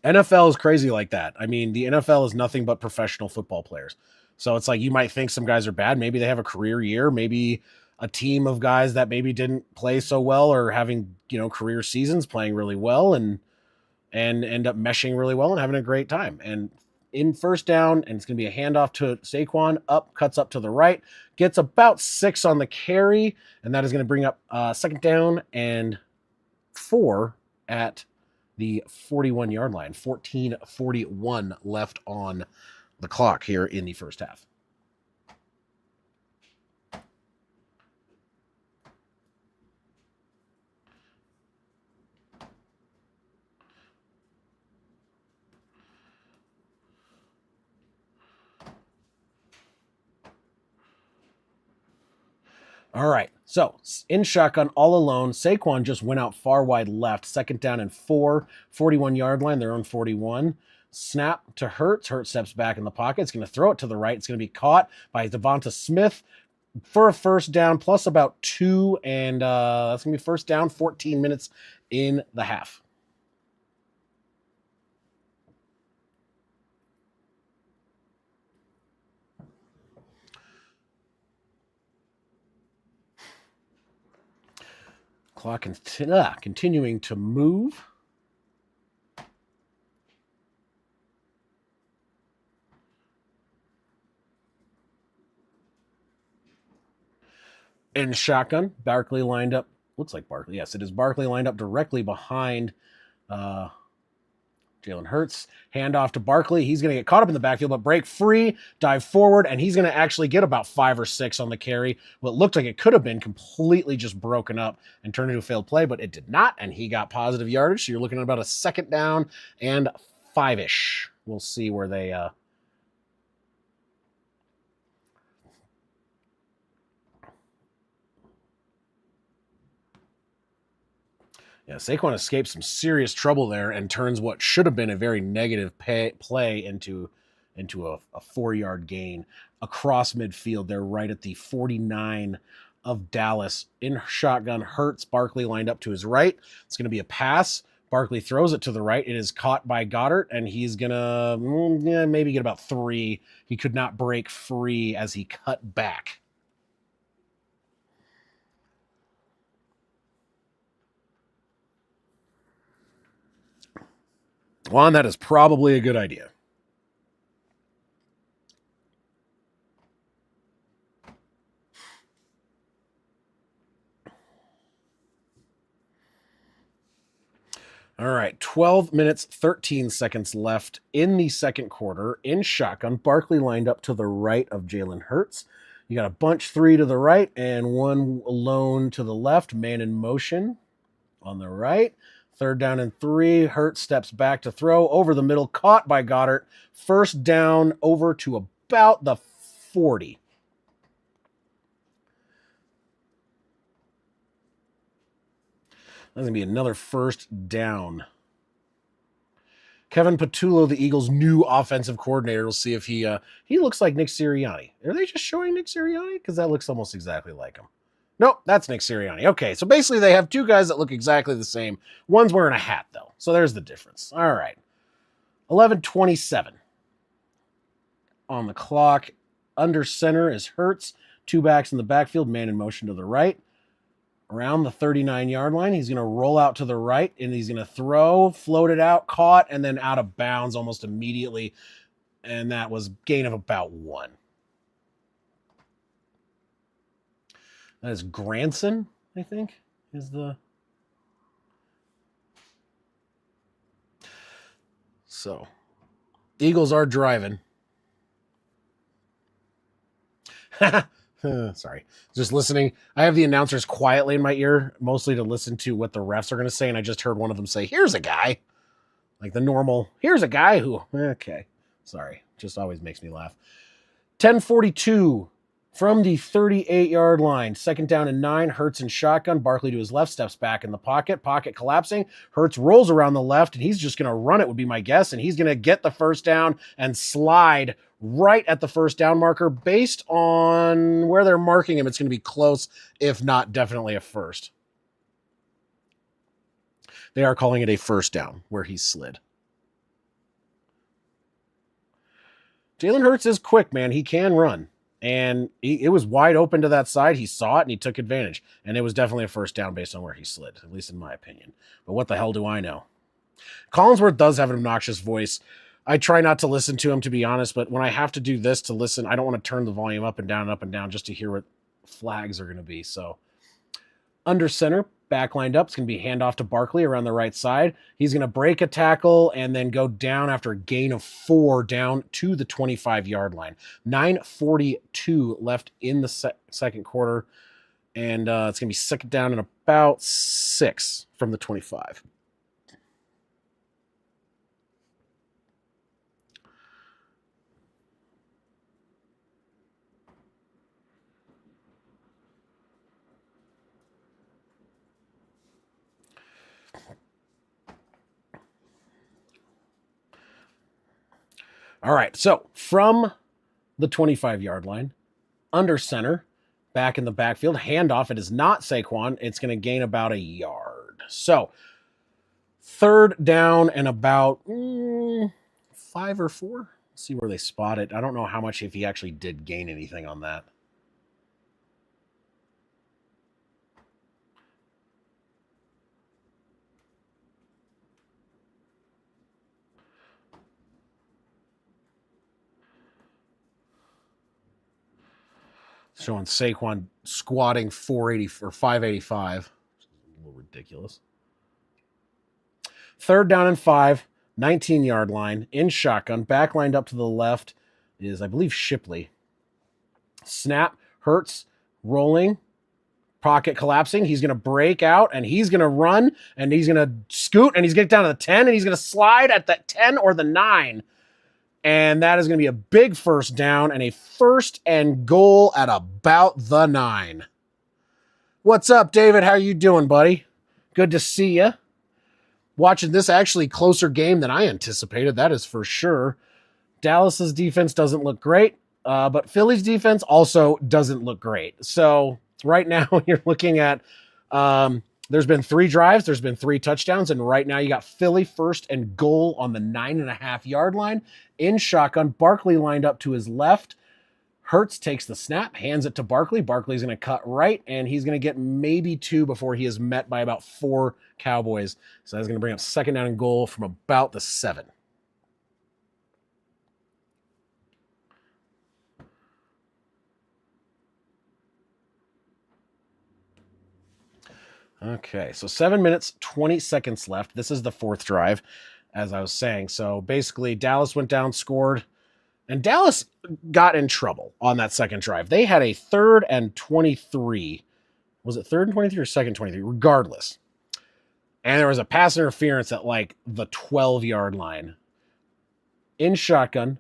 NFL is crazy like that. I mean, the NFL is nothing but professional football players. So it's like, you might think some guys are bad. Maybe they have a career year. Maybe a team of guys that maybe didn't play so well or having, career seasons playing really well and end up meshing really well and having a great time. And in first down, and it's going to be a handoff to Saquon, cuts up to the right, gets about 6 on the carry, and that is going to bring up second down and 4 at the 41-yard line. 14:41 left on the clock here in the first half. All right, so in shotgun, all alone, Saquon just went out far wide left, second down and 4, 41-yard line, their own 41. Snap to Hurts. Hurts steps back in the pocket. It's going to throw it to the right. It's going to be caught by Devonta Smith for a first down, plus about 2, and that's going to be first down, 14 minutes in the half. Clock continuing to move. In shotgun, Barkley lined up. Looks like Barkley. Yes, it is Barkley lined up directly behind Jalen Hurts. Handoff to Barkley. He's going to get caught up in the backfield, but break free, dive forward, and he's going to actually get about 5 or 6 on the carry. What looked like it could have been completely just broken up and turned into a failed play, but it did not, and he got positive yardage. So you're looking at about a second down and 5-ish. We'll see where they Yeah, Saquon escapes some serious trouble there and turns what should have been a very negative play into a 4-yard gain across midfield. They're right at the 49 of Dallas. In shotgun, Hurts, Barkley lined up to his right. It's going to be a pass. Barkley throws it to the right. It is caught by Goddard, and he's going to maybe get about 3. He could not break free as he cut back. Juan, that is probably a good idea. All right, 12 minutes, 13 seconds left in the second quarter. In shotgun, Barkley lined up to the right of Jalen Hurts. You got a bunch 3 to the right and 1 alone to the left. Man in motion on the right. 3rd down and 3. Hurts steps back to throw over the middle, caught by Goddard. 1st down over to about the 40. That's going to be another 1st down. Kevin Patullo, the Eagles' new offensive coordinator, will see if he looks like Nick Sirianni. Are they just showing Nick Sirianni? Because that looks almost exactly like him. Nope, that's Nick Sirianni. Okay, so basically they have 2 guys that look exactly the same. One's wearing a hat, though. So there's the difference. All right. 11:27 on the clock. Under center is Hurts. 2 backs in the backfield, man in motion to the right. Around the 39-yard line, he's going to roll out to the right, and he's going to throw, float it out, caught, and then out of bounds almost immediately. And that was gain of about 1. That is Granson, I think, is the... So, Eagles are driving. Sorry. Just listening. I have the announcers quietly in my ear, mostly to listen to what the refs are going to say, and I just heard one of them say, here's a guy. Like the normal, here's a guy who... Okay. Sorry. Just always makes me laugh. 10:42 from the 38-yard line. 2nd down and 9. Hurts in shotgun. Barkley to his left, steps back in the pocket. Pocket collapsing. Hurts rolls around the left, and he's just going to run it, would be my guess, and he's going to get the 1st down and slide right at the 1st down marker. Based on where they're marking him, it's going to be close, if not definitely a 1st. They are calling it a 1st down where he slid. Jalen Hurts is quick, man. He can run. And it was wide open to that side. He saw it, and he took advantage. And it was definitely a 1st down based on where he slid, at least in my opinion. But what the hell do I know? Collinsworth does have an obnoxious voice. I try not to listen to him, to be honest, but when I have to do this to listen, I don't want to turn the volume up and down just to hear what flags are going to be. So under center, back lined up. It's going to be handoff to Barkley around the right side. He's going to break a tackle and then go down after a gain of 4 down to the 25-yard line. 9:42 left in the second quarter, and it's going to be 2nd down and about 6 from the 25. All right, so from the 25-yard line, under center, back in the backfield, handoff. It is not Saquon. It's going to gain about a yard. So 3rd down and about 5 or 4. Let's see where they spot it. I don't know how much, if he actually did gain anything on that. Showing Saquon squatting 480 or 585. A little ridiculous. 3rd down and 5, 19-yard line, in shotgun. Back lined up to the left is, I believe, Shipley. Snap, Hurts, rolling, pocket collapsing. He's going to break out, and he's going to run, and he's going to scoot, and he's going to get down to the 10, and he's going to slide at the 10 or the 9. And that is going to be a big 1st down and a 1st and goal at about the 9. What's up, David? How you doing, buddy? Good to see you. Watching this actually closer game than I anticipated, that is for sure. Dallas's defense doesn't look great, but Philly's defense also doesn't look great. So right now you're looking at there's been 3 drives, there's been 3 touchdowns, and right now you got Philly first and goal on the 9.5-yard line in shotgun. Barkley lined up to his left. Hurts takes the snap, hands it to Barkley. Barkley's going to cut right, and he's going to get maybe 2 before he is met by about 4 Cowboys. So that's going to bring up second down and goal from about the 7. Okay, so 7 minutes, 20 seconds left. This is the 4th drive, as I was saying. So basically, Dallas went down, scored, and Dallas got in trouble on that second drive. They had a 3rd and 23. Was it 3rd and 23 or 2nd 23? Regardless. And there was a pass interference at like the 12-yard line. In shotgun,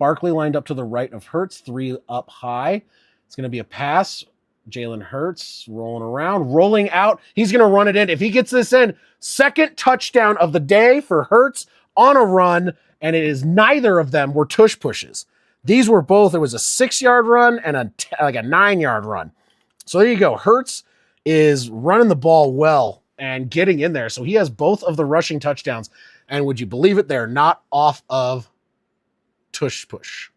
Barkley lined up to the right of Hurts, 3 up high. It's going to be a pass. Jalen Hurts rolling around, rolling out. He's going to run it in. If he gets this in, second touchdown of the day for Hurts on a run, and it is neither of them were tush pushes. These were both, it was a 6-yard run and a 9-yard run. So there you go. Hurts is running the ball well and getting in there. So he has both of the rushing touchdowns. And would you believe it? They're not off of tush push.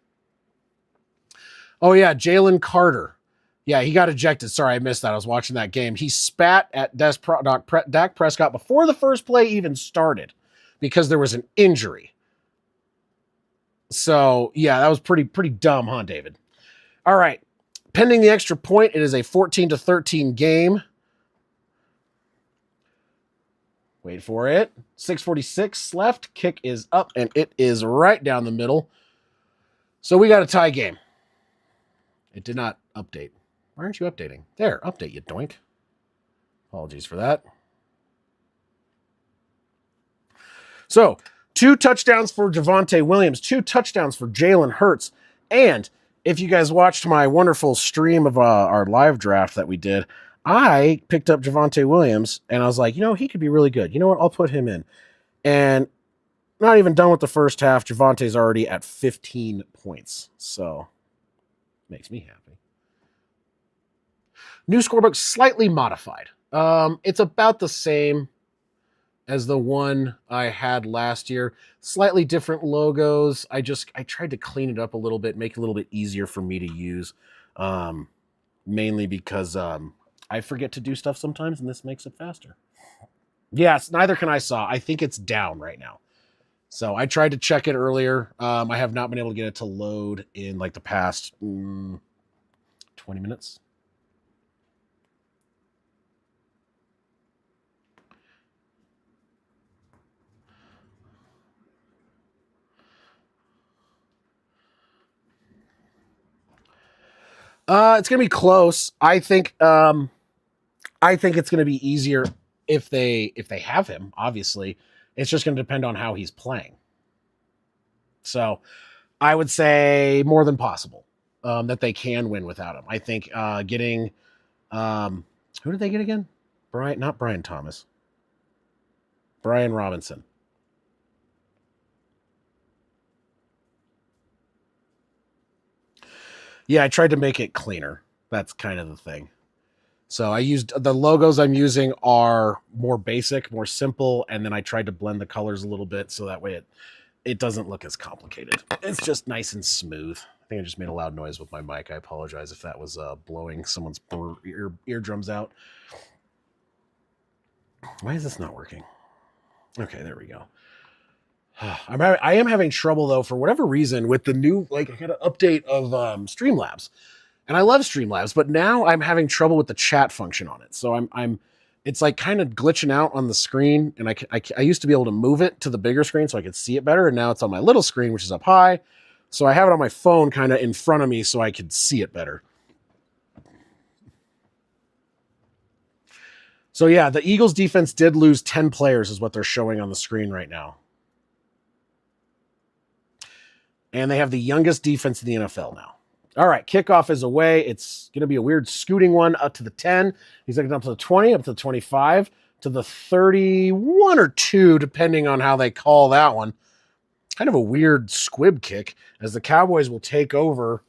Oh yeah, Jalen Carter. Yeah, he got ejected. Sorry, I missed that. I was watching that game. He spat at Dak Prescott before the first play even started because there was an injury. So, yeah, that was pretty dumb, huh, David? All right. Pending the extra point, it is a 14-13 game. Wait for it. 6:46 left. Kick is up, and it is right down the middle. So we got a tie game. It did not update. Why aren't you updating? There, update, you doink. Apologies for that. So, 2 touchdowns for Javonte Williams, 2 touchdowns for Jalen Hurts. And if you guys watched my wonderful stream of our live draft that we did, I picked up Javonte Williams, and I was like, he could be really good. You know what? I'll put him in. And not even done with the first half, Javonte's already at 15 points. So, makes me happy. New scorebook, slightly modified. It's about the same as the one I had last year. Slightly different logos. I tried to clean it up a little bit, make it a little bit easier for me to use. Mainly because I forget to do stuff sometimes, and this makes it faster. Yes, neither can I saw. I think it's down right now. So I tried to check it earlier. I have not been able to get it to load in like the past 20 minutes. It's gonna be close. I think it's gonna be easier if they have him. Obviously, it's just gonna depend on how he's playing. So, I would say more than possible that they can win without him. I think getting who did they get again? Not Brian Thomas. Brian Robinson. Yeah, I tried to make it cleaner. That's kind of the thing. So I used the logos I'm using are more basic, more simple, and then I tried to blend the colors a little bit so that way it doesn't look as complicated. It's just nice and smooth. I think I just made a loud noise with my mic. I apologize if that was blowing someone's eardrums out. Why is this not working? Okay, there we go. I am having trouble though, for whatever reason, with the new, I got an update of Streamlabs, and I love Streamlabs, but now I'm having trouble with the chat function on it. So it's like kind of glitching out on the screen, and I used to be able to move it to the bigger screen so I could see it better, and now it's on my little screen, which is up high. So I have it on my phone kind of in front of me so I could see it better. So yeah, the Eagles defense did lose 10 players is what they're showing on the screen right now. And they have the youngest defense in the NFL now. All right, kickoff is away. It's going to be a weird scooting one up to the 10. He's looking up to the 20, up to the 25. to the 31 or 2, depending on how they call that one. Kind of a weird squib kick as the Cowboys will take over.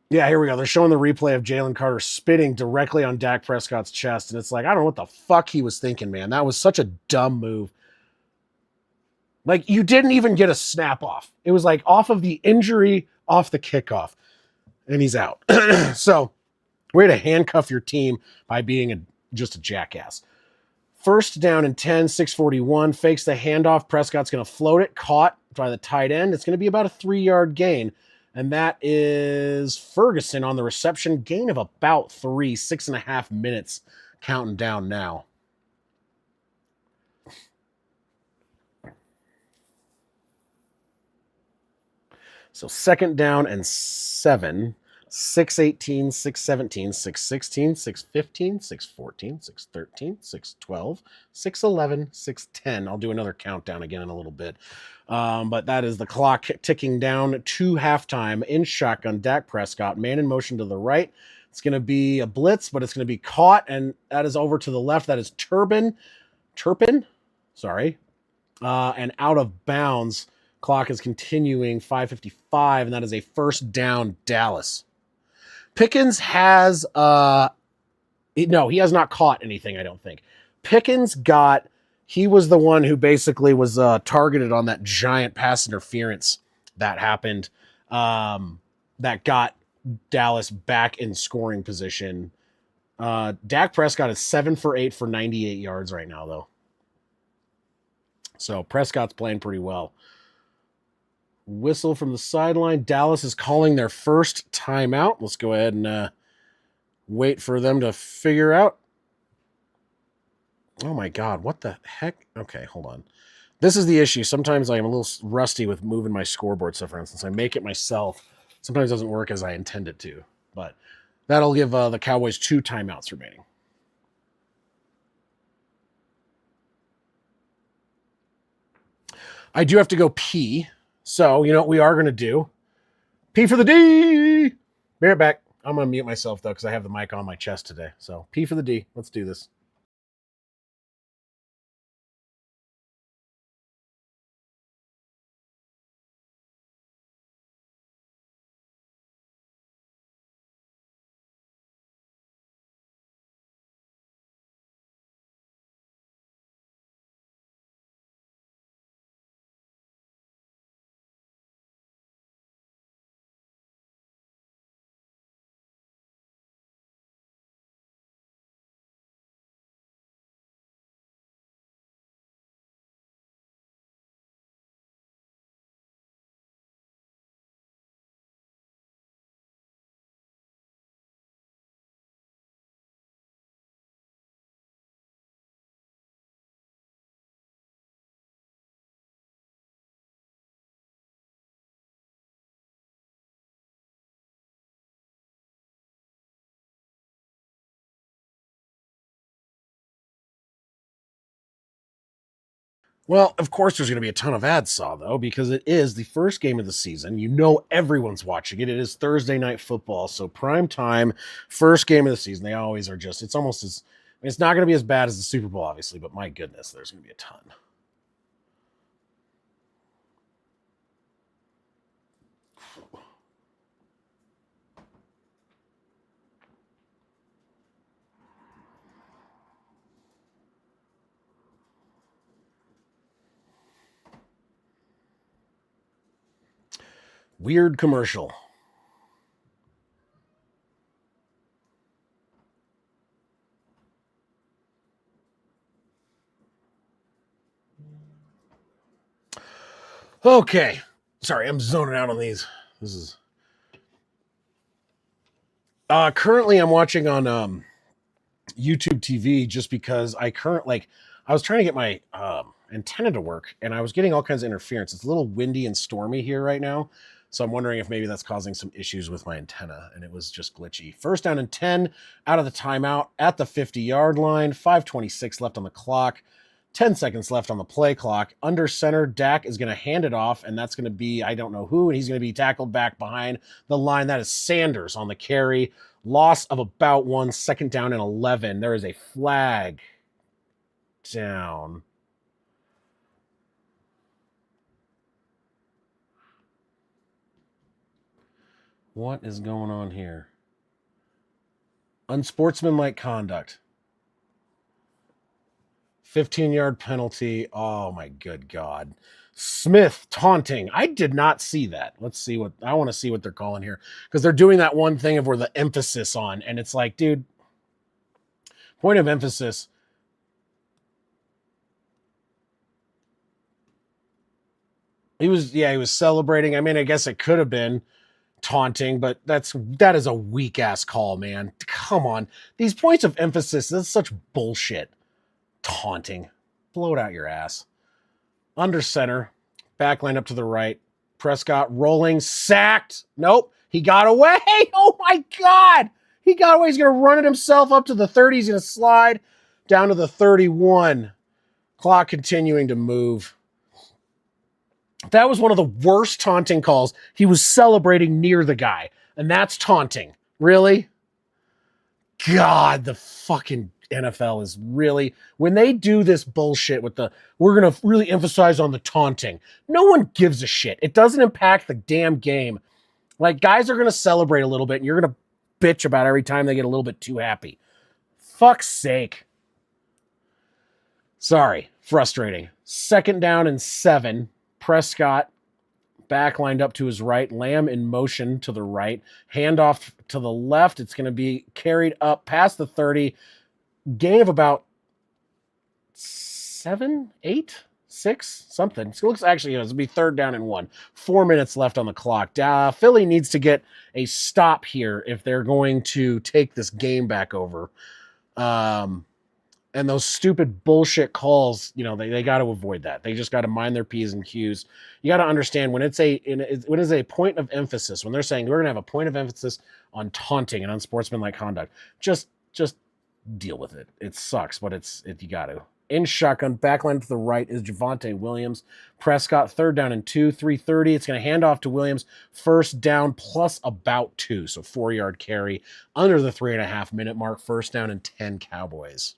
Yeah, here we go. They're showing the replay of Jalen Carter spitting directly on Dak Prescott's chest. And it's like, I don't know what the fuck he was thinking, man. That was such a dumb move. Like, you didn't even get a snap off. It was like off of the injury, off the kickoff. And he's out. So, way to handcuff your team by being just a jackass. First down and 10, 641. Fakes the handoff. Prescott's going to float it. Caught by the tight end. It's going to be about a 3-yard gain. And that is Ferguson on the reception. Gain of about 3, 6.5 minutes. Counting down now. So second down and 7. 618, 617, 616, 615, 614, 613, 612, 611, 610. I'll do another countdown again in a little bit. But that is the clock ticking down to halftime in shotgun. Dak Prescott, man in motion to the right. It's going to be a blitz, but it's going to be caught, and that is over to the left. That is Turpin, sorry, and out of bounds. Clock is continuing, 5:55, and that is a first down, Dallas. Pickens has, no, he has not caught anything, I don't think. Pickens he was the one who basically was targeted on that giant pass interference that happened that got Dallas back in scoring position. Dak Prescott is 7 for 8 for 98 yards right now, though. So Prescott's playing pretty well. Whistle from the sideline. Dallas is calling their first timeout. Let's go ahead and wait for them to figure out. Oh my God, what the heck? Okay, hold on. This is the issue. Sometimes I'm a little rusty with moving my scoreboard. So for instance, I make it myself. Sometimes it doesn't work as I intend it to. But that'll give the Cowboys 2 timeouts remaining. I do have to go pee. So, you know what we are going to do? P for the D! Be right back. I'm going to mute myself, though, because I have the mic on my chest today. So, P for the D. Let's do this. Well, of course, there's going to be a ton of ads, though, because it is the first game of the season. You know everyone's watching it. It is Thursday Night Football, so prime time, first game of the season. They always are just, it's almost as, I mean, it's not going to be as bad as the Super Bowl, obviously, but my goodness, there's going to be a ton. Weird commercial. Okay. Sorry, I'm zoning out on these. This is currently I'm watching on YouTube TV just because I was trying to get my antenna to work and I was getting all kinds of interference. It's a little windy and stormy here right now. So I'm wondering if maybe that's causing some issues with my antenna, and it was just glitchy. First down and 10 out of the timeout at the 50-yard line, 5:26 left on the clock. 10 seconds left on the play clock. Under center, Dak is going to hand it off, and that's going to be, I don't know who, and he's going to be tackled back behind the line. That is Sanders on the carry. Loss of about 1, second down and 11. There is a flag down. What is going on here? Unsportsmanlike conduct. 15-yard penalty. Oh, my good God. Smith taunting. I did not see that. Let's see what, I want to see what they're calling here. Because they're doing that one thing of where the emphasis on, and it's like, dude, point of emphasis. He was celebrating. I mean, I guess it could have been taunting, but that is a weak ass call, man. Come on. These points of emphasis, that's such bullshit. Taunting. Blow it out your ass. Under center. Back line up to the right. Prescott rolling. Sacked. Nope. He got away. Oh my God. He got away. He's going to run it himself up to the 30. He's going to slide down to the 31. Clock continuing to move. That was one of the worst taunting calls. He was celebrating near the guy, and that's taunting. Really? God, the fucking NFL is really, when they do this bullshit with we're going to really emphasize on the taunting. No one gives a shit. It doesn't impact the damn game. Like, guys are going to celebrate a little bit, and you're going to bitch about every time they get a little bit too happy. Fuck's sake. Sorry. Frustrating. Second down and 7. Prescott back lined up to his right. Lamb in motion to the right. Handoff to the left. It's going to be carried up past the 30. Gain of about 7, 8, 6, something. So it looks actually, it'll be third down and 1. 4 minutes left on the clock. Philly needs to get a stop here if they're going to take this game back over. And those stupid bullshit calls, they got to avoid that. They just got to mind their P's and Q's. You got to understand when it's a point of emphasis, when they're saying we're going to have a point of emphasis on taunting and unsportsmanlike conduct, just deal with it. It sucks, but you got to. In shotgun, backline to the right is Javonte Williams. Prescott, third down and 2, 3:30. It's going to hand off to Williams. First down plus about 2, so 4-yard carry under the 3.5 minute mark. First down and 10 Cowboys.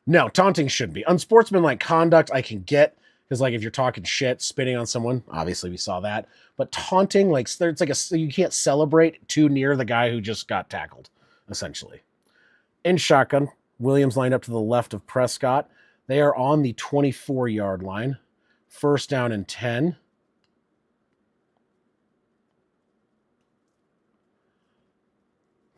No, taunting shouldn't be. Unsportsmanlike conduct I can get, because like if you're talking shit, spitting on someone, obviously we saw that. But taunting, like it's like you can't celebrate too near the guy who just got tackled, essentially. In shotgun, Williams lined up to the left of Prescott. They are on the 24-yard line. First down and 10.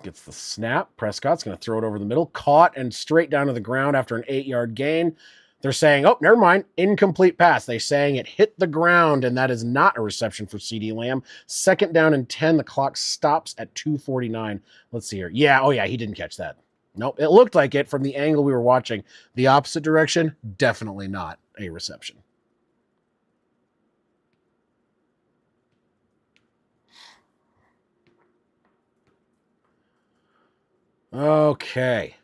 Gets the snap. Prescott's going to throw it over the middle. Caught and straight down to the ground after an 8-yard gain. They're saying, oh, never mind. Incomplete pass. They're saying it hit the ground, and that is not a reception for CeeDee Lamb. Second down and 10. The clock stops at 2:49. Let's see here. Yeah, oh yeah, he didn't catch that. Nope, it looked like it from the angle we were watching. The opposite direction, definitely not a reception. Okay.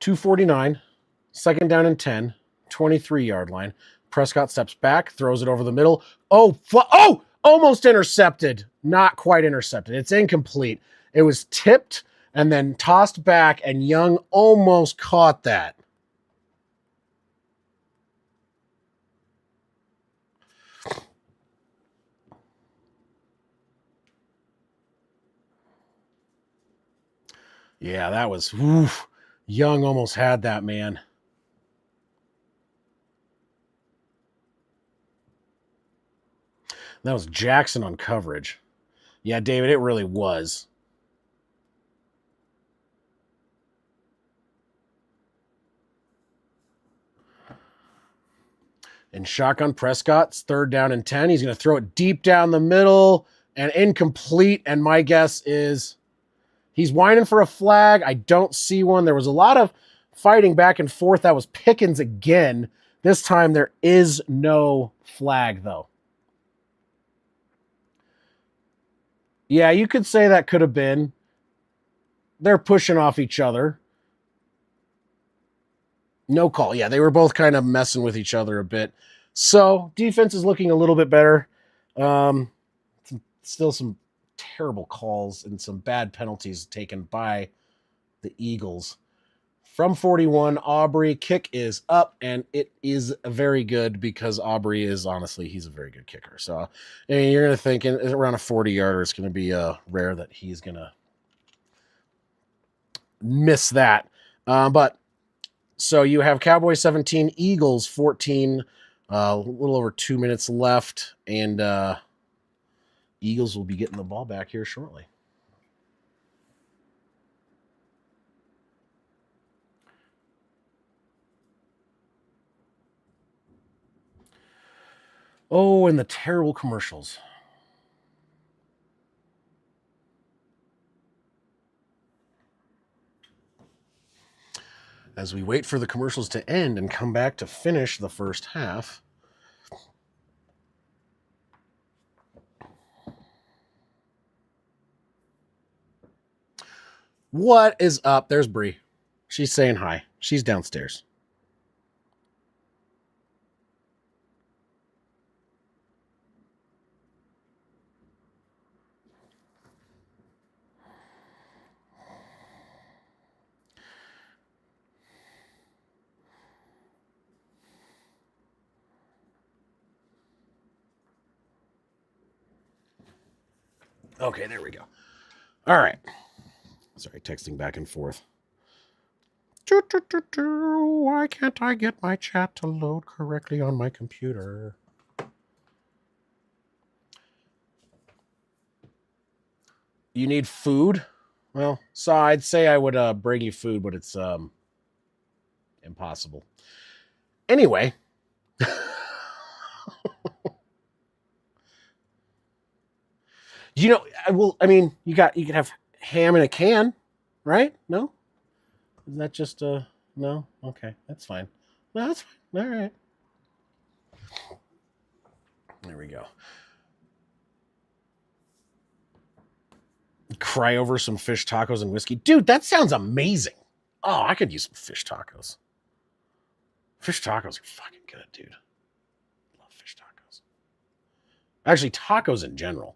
$2.49, second down and 10, 23-yard line. Prescott steps back, throws it over the middle. Oh, almost intercepted. Not quite intercepted. It's incomplete. It was tipped and then tossed back, and Young almost caught that. Yeah, that was, oof. Young almost had that, man. That was Jackson on coverage. Yeah, David, it really was. And shotgun, Prescott's third down and 10. He's going to throw it deep down the middle and incomplete. And my guess is he's whining for a flag. I don't see one. There was a lot of fighting back and forth. That was Pickens again. This time there is no flag, though. Yeah, you could say that could have been. They're pushing off each other. No call. Yeah, they were both kind of messing with each other a bit. So defense is looking a little bit better. Um, Still some terrible calls and some bad penalties taken by the Eagles. From 41, Aubrey kick is up, and it is very good because Aubrey is honestly, he's a very good kicker. So you're going to think around a 40-yarder, it's going to be rare that he's going to miss that. But so you have Cowboys 17, Eagles 14, a little over 2 minutes left, and Eagles will be getting the ball back here shortly. Oh, and the terrible commercials. As we wait for the commercials to end and come back to finish the first half. What is up? There's Bree. She's saying hi. She's downstairs. Okay, there we go. All right. Sorry, texting back and forth. Why can't I get my chat to load correctly on my computer? You need food? Well, so I'd say I would bring you food, but it's impossible. Anyway. I mean, you can have ham in a can, right? No? Is that just no? Okay, that's fine. No, that's fine. All right. There we go. Cry over some fish tacos and whiskey. Dude, that sounds amazing. Oh, I could use some fish tacos. Fish tacos are fucking good, dude. Love fish tacos. Actually, tacos in general.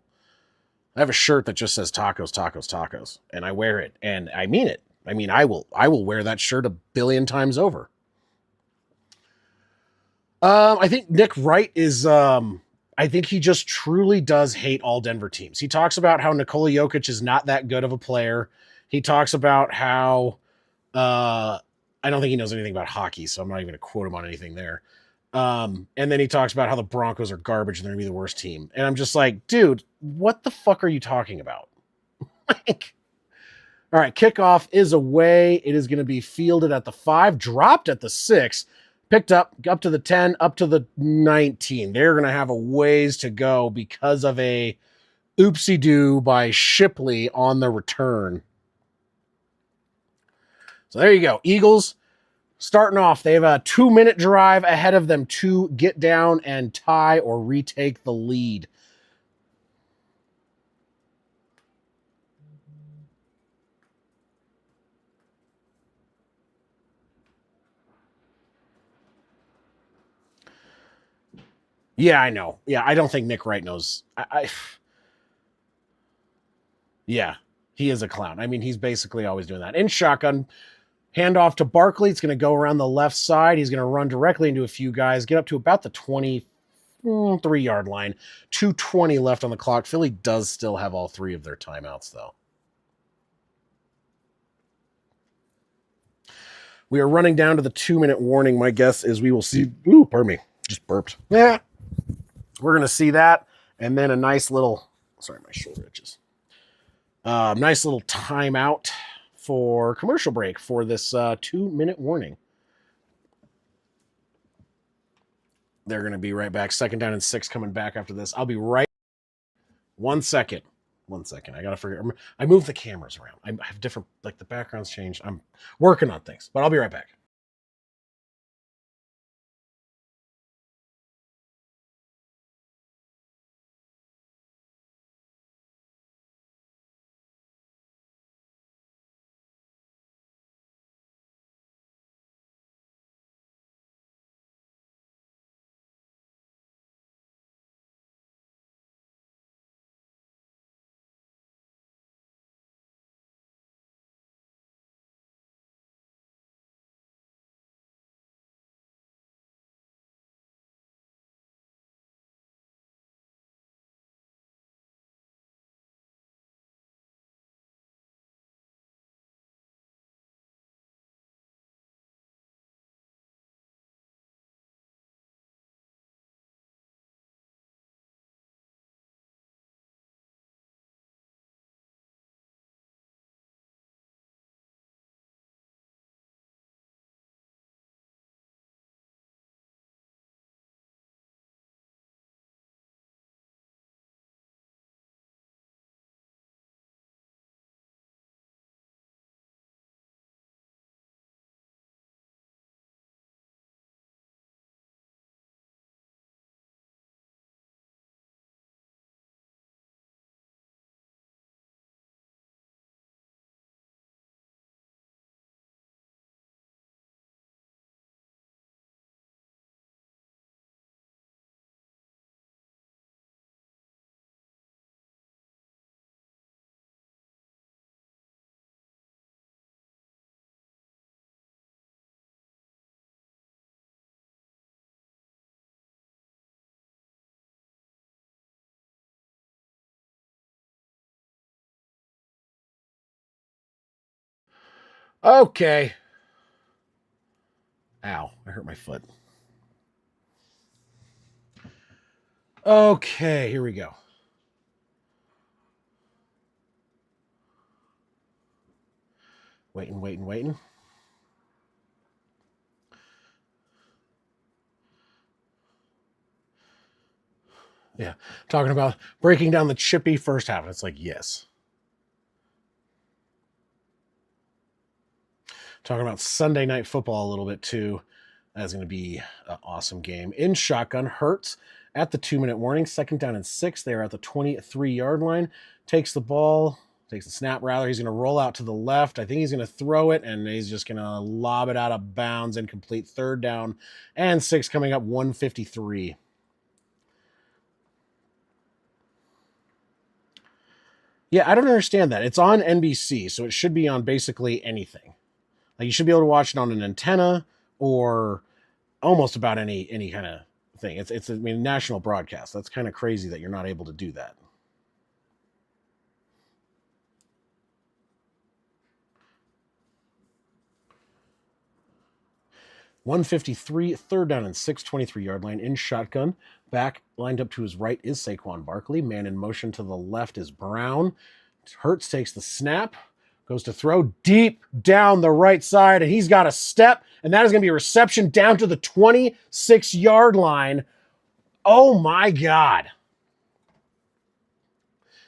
I have a shirt that just says tacos, tacos, tacos, and I wear it, and I mean it. I mean, I will wear that shirt a billion times over. I think Nick Wright is. I think he just truly does hate all Denver teams. He talks about how Nikola Jokic is not that good of a player. He talks about how I don't think he knows anything about hockey, so I'm not even going to quote him on anything there. And then he talks about how the Broncos are garbage and they're going to be the worst team. And I'm just like, dude, what the fuck are you talking about? Like, all right, kickoff is away. It is going to be fielded at the 5, dropped at the 6, picked up to the 10, up to the 19. They're going to have a ways to go because of a oopsie-doo by Shipley on the return. So there you go. Eagles starting off. They have a 2-minute drive ahead of them to get down and tie or retake the lead. Yeah, I know. Yeah, I don't think Nick Wright knows. Yeah, he is a clown. I mean, he's basically always doing that. In shotgun, handoff to Barkley. It's going to go around the left side. He's going to run directly into a few guys, get up to about the 23-yard line. 2:20 left on the clock. Philly does still have all 3 of their timeouts, though. We are running down to the 2-minute warning. My guess is we will see. Ooh, pardon me. Just burped. Yeah. We're going to see that. And then a nice little. Sorry, my shoulder itches. Nice little timeout for commercial break for this 2-minute warning. They're going to be right back. 2nd down and 6 coming back after this. I'll be right. 1 second. 1 second. I got to figure. I moved the cameras around. I have different, like the background's changed. I'm working on things, but I'll be right back. Okay. Ow, I hurt my foot. Okay, here we go. Waiting. Yeah, talking about breaking down the chippy first half. It's like, yes. Talking about Sunday Night Football a little bit too. That's going to be an awesome game. In shotgun, Hurts at the 2-minute warning, 2nd down and 6. They are at the 23-yard line. Takes the ball, takes the snap rather. He's going to roll out to the left. I think he's going to throw it, and he's just going to lob it out of bounds. Incomplete. 3rd down and 6 coming up, 1:53. Yeah, I don't understand that. It's on NBC, so it should be on basically anything. Like you should be able to watch it on an antenna or almost about any kind of thing. It's I mean national broadcast. That's kind of crazy that you're not able to do that. 153, 3rd down and 6, 23-yard line in shotgun. Back lined up to his right is Saquon Barkley. Man in motion to the left is Brown. Hurts takes the snap, goes to throw deep down the right side, and he's got a step, and that is going to be a reception down to the 26-yard line. Oh my God.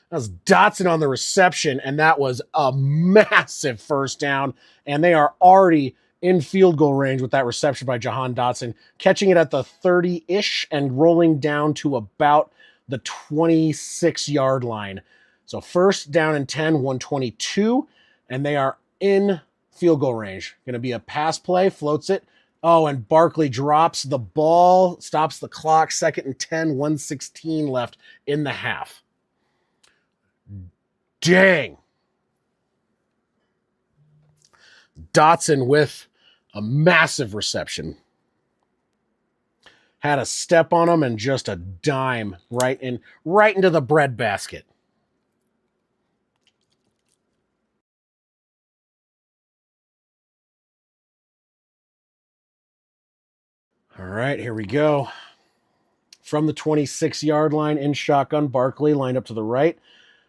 That was Dotson on the reception, and that was a massive 1st down, and they are already in field goal range with that reception by Jahan Dotson, catching it at the 30-ish and rolling down to about the 26-yard line. So 1st down and 10, 122, and they are in field goal range. Going to be a pass play, floats it. Oh, and Barkley drops the ball, stops the clock, 2nd and 10, 116 left in the half. Dang. Dotson with a massive reception. Had a step on him and just a dime right into the breadbasket. All right, here we go. From the 26-yard line in shotgun, Barkley lined up to the right.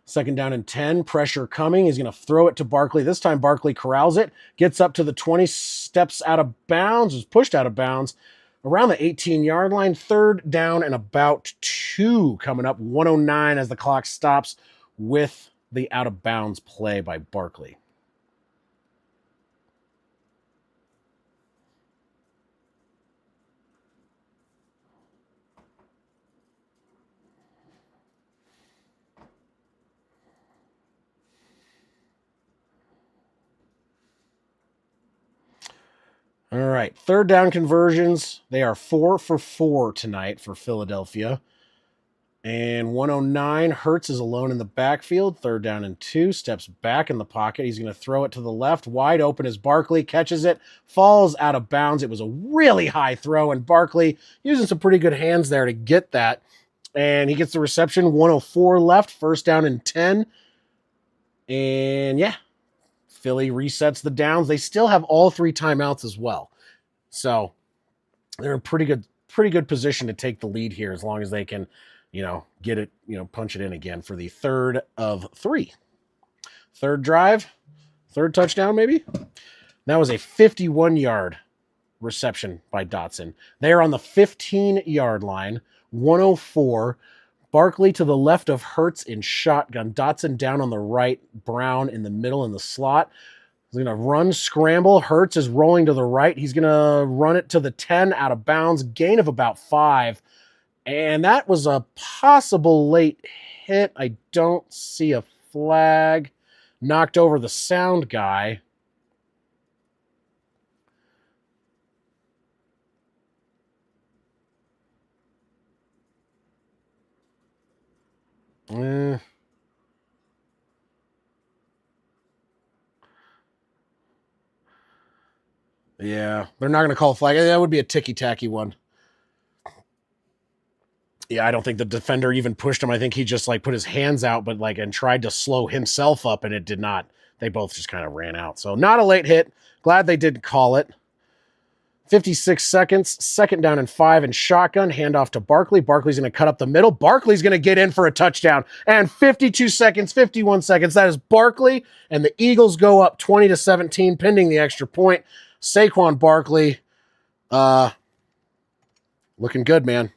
2nd down and 10, pressure coming. He's going to throw it to Barkley. This time Barkley corrals it, gets up to the 20, steps out of bounds, is pushed out of bounds around the 18-yard line. 3rd down and about 2 coming up, 109 as the clock stops with the out of bounds play by Barkley. All right, 3rd down conversions. They are 4 for 4 tonight for Philadelphia. And 109, Hurts is alone in the backfield. 3rd down and 2, steps back in the pocket. He's going to throw it to the left. Wide open as Barkley catches it, falls out of bounds. It was a really high throw, and Barkley using some pretty good hands there to get that. And he gets the reception. 104 left, 1st down and 10. And yeah, Philly resets the downs. They still have all 3 timeouts as well. So they're in pretty good position to take the lead here as long as they can, get it, punch it in again for the 3rd of 3. 3rd drive, 3rd touchdown maybe. That was a 51-yard reception by Dotson. They are on the 15-yard line, 104. Barkley to the left of Hurts in shotgun. Dotson down on the right. Brown in the middle in the slot. He's going to run, scramble. Hurts is rolling to the right. He's going to run it to the 10 out of bounds. Gain of about 5. And that was a possible late hit. I don't see a flag. Knocked over the sound guy. Yeah, they're not going to call a flag. That would be a ticky-tacky one. Yeah, I don't think the defender even pushed him. I think he just put his hands out, but and tried to slow himself up, and it did not they both just kind of ran out. So not a late hit. Glad they didn't call it. 56 seconds, 2nd down and 5 and shotgun, handoff to Barkley. Barkley's going to cut up the middle. Barkley's going to get in for a touchdown. And 52 seconds, 51 seconds. That is Barkley, and the Eagles go up 20-17, pending the extra point. Saquon Barkley, looking good, man.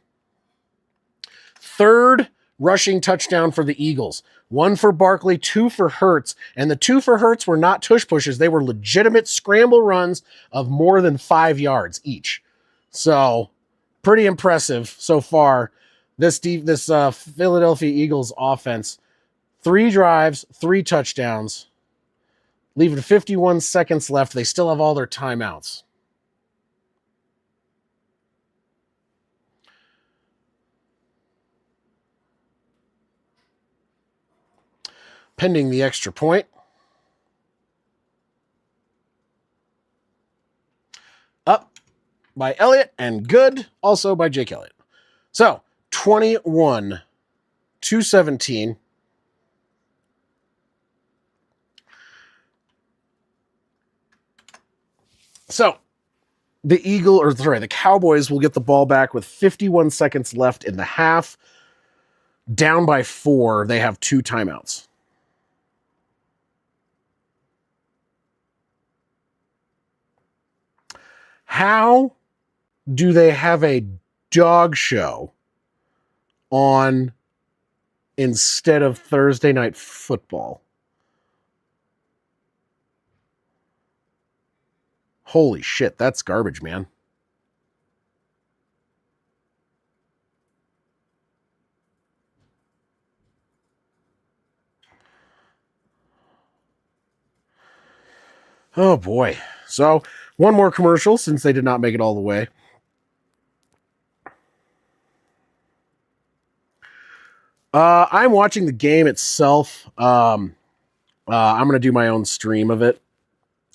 3rd rushing touchdown for the Eagles. 1 for Barkley, 2 for Hurts. And the 2 for Hurts were not tush pushes. They were legitimate scramble runs of more than 5 yards each. So pretty impressive so far. This Philadelphia Eagles offense, 3 drives, 3 touchdowns, leaving 51 seconds left. They still have all their timeouts. Pending the extra point. Up by Elliott and good also by Jake Elliott. So 21-17. So the Cowboys will get the ball back with 51 seconds left in the half. Down by 4. They have 2 timeouts. How do they have a dog show on instead of Thursday Night Football? Holy shit, that's garbage, man. Oh boy. So, one more commercial since they did not make it all the way. I'm watching the game itself. I'm going to do my own stream of it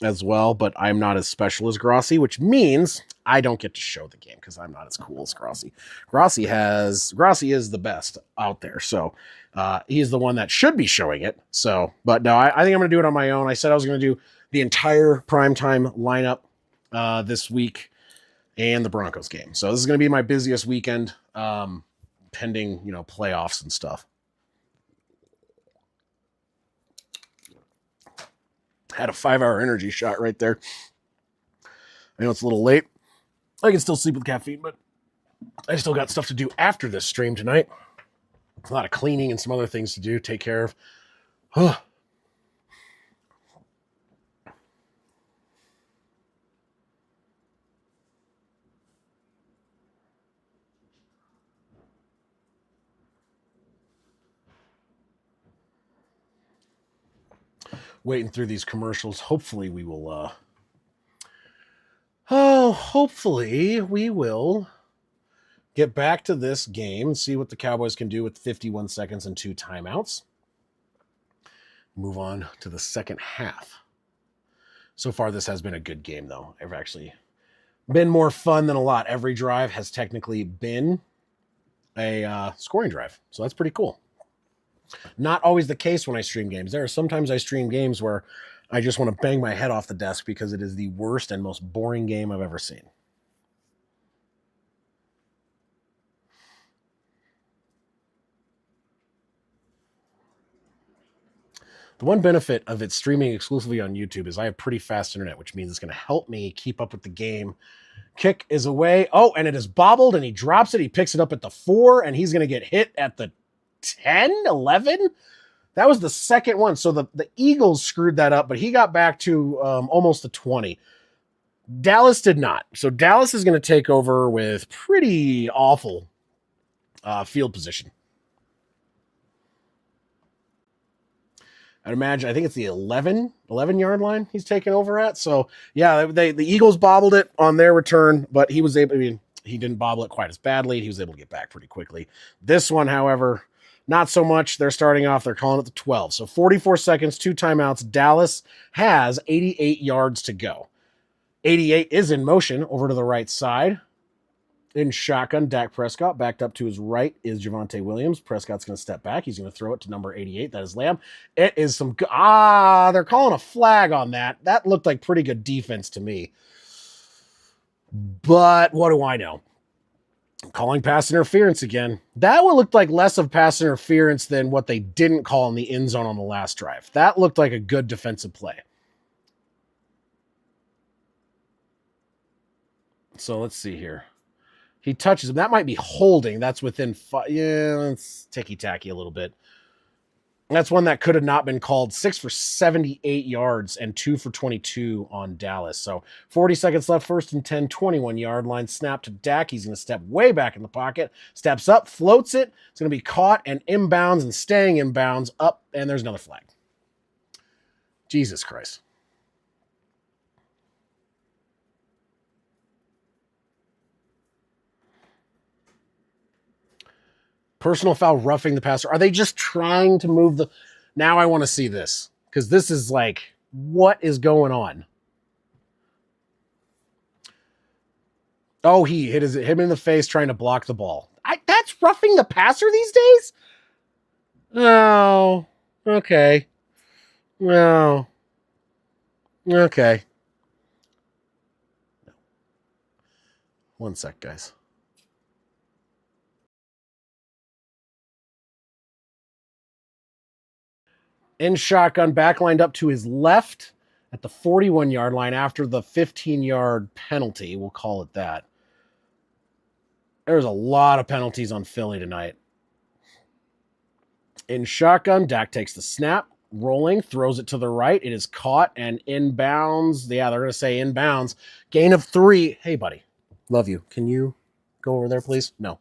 as well, but I'm not as special as Grossi, which means I don't get to show the game because I'm not as cool as Grossi. Grossi is the best out there, so he's the one that should be showing it. So, but no, I think I'm going to do it on my own. I said I was going to do the entire primetime lineup this week and the Broncos game. So this is going to be my busiest weekend, pending, playoffs and stuff. Had a 5-hour energy shot right there. I know it's a little late. I can still sleep with caffeine, but I still got stuff to do after this stream tonight. A lot of cleaning and some other things to do, take care of. Waiting through these commercials. Hopefully we will get back to this game, see what the Cowboys can do with 51 seconds and 2 timeouts. Move on to the second half. So far, this has been a good game, though. I've actually been more fun than a lot. Every drive has technically been a scoring drive, so that's pretty cool. Not always the case when I stream games. There are sometimes I stream games where I just want to bang my head off the desk because it is the worst and most boring game I've ever seen. The one benefit of it streaming exclusively on YouTube is I have pretty fast internet, which means it's going to help me keep up with the game. Kick is away. Oh, and it is bobbled, and he drops it. He picks it up at the 4, and he's going to get hit at the 10, 11. That was the second one. So the Eagles screwed that up, but he got back to almost the 20. Dallas did not. So Dallas is going to take over with pretty awful field position. I'd imagine, I think it's the 11-yard line he's taking over at. So, yeah, the Eagles bobbled it on their return, but he was able, he didn't bobble it quite as badly. He was able to get back pretty quickly. This one, however, not so much. They're starting off, they're calling it the 12. So 44 seconds, 2 timeouts. Dallas has 88 yards to go. 88 is in motion over to the right side. In shotgun, Dak Prescott. Backed up to his right is Javonte Williams. Prescott's going to step back. He's going to throw it to number 88. That is Lamb. It is some... they're calling a flag on that. That looked like pretty good defense to me. But what do I know? Calling pass interference again. That one looked like less of pass interference than what they didn't call in the end zone on the last drive. That looked like a good defensive play. So let's see here. He touches him. That might be holding. That's within 5. Yeah, it's ticky-tacky a little bit. That's one that could have not been called. 6 for 78 yards and 2 for 22 on Dallas. So 40 seconds left, first and 10, 21-yard line. Snap to Dak. He's going to step way back in the pocket. Steps up, floats it. It's going to be caught and inbounds and staying inbounds up, and there's another flag. Jesus Christ. Personal foul, roughing the passer. Are they just trying to move the... Now I want to see this. Because this is like, what is going on? Oh, he hit him in the face trying to block the ball. That's roughing the passer these days? Oh, okay. No. Okay. One sec, guys. In shotgun, back lined up to his left at the 41-yard line after the 15-yard penalty. We'll call it that. There's a lot of penalties on Philly tonight. In shotgun, Dak takes the snap, rolling, throws it to the right. It is caught and inbounds. Yeah, they're going to say inbounds. Gain of 3. Hey, buddy. Love you. Can you go over there, please? No.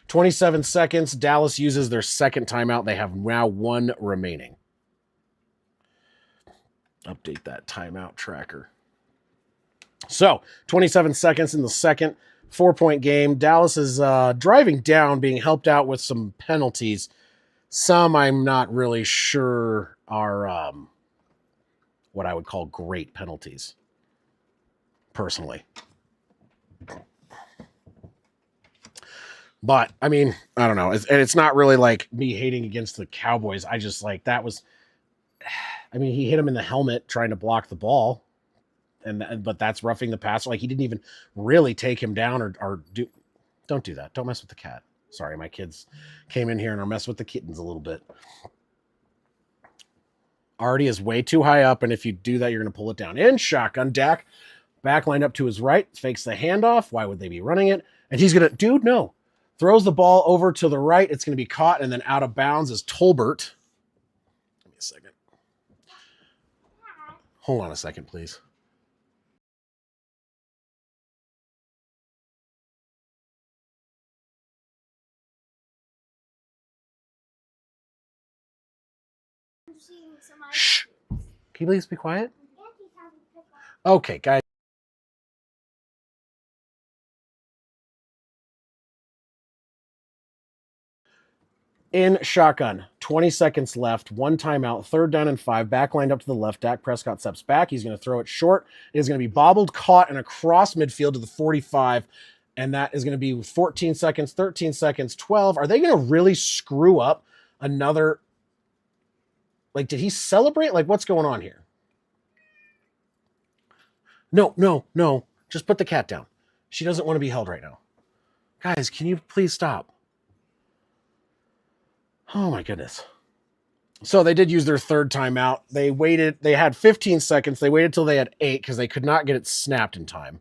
27 seconds. Dallas uses their second timeout. They have now 1 remaining. Update that timeout tracker. So, 27 seconds in the second. 4-point game. Dallas is driving down, being helped out with some penalties. Some I'm not really sure are what I would call great penalties, personally. But, I mean, I don't know. It's not really like me hating against the Cowboys. I just like, that was... I mean, he hit him in the helmet trying to block the ball. But that's roughing the passer. Like, he didn't even really take him down or do... Don't do that. Don't mess with the cat. Sorry, my kids came in here and are messing with the kittens a little bit. Artie is way too high up, and if you do that, you're going to pull it down. In shotgun, Dak back lined up to his right, fakes the handoff. Why would they be running it? And he's going to... Dude, no. Throws the ball over to the right. It's going to be caught, and then out of bounds is Tolbert. Give me a second. Hold on a second, please. Shh. Can you please be quiet? Okay, guys. In shotgun, 20 seconds left, 1 timeout, 3rd down and 5, back lined up to the left. Dak Prescott steps back. He's going to throw it short. It is going to be bobbled, caught, and across midfield to the 45. And that is going to be 14 seconds, 13 seconds, 12. Are they going to really screw up another? Like, did he celebrate? Like, what's going on here? No. Just put the cat down. She doesn't want to be held right now. Guys, can you please stop? Oh, my goodness. So they did use their 3rd timeout. They waited. They had 15 seconds. They waited till they had 8 because they could not get it snapped in time.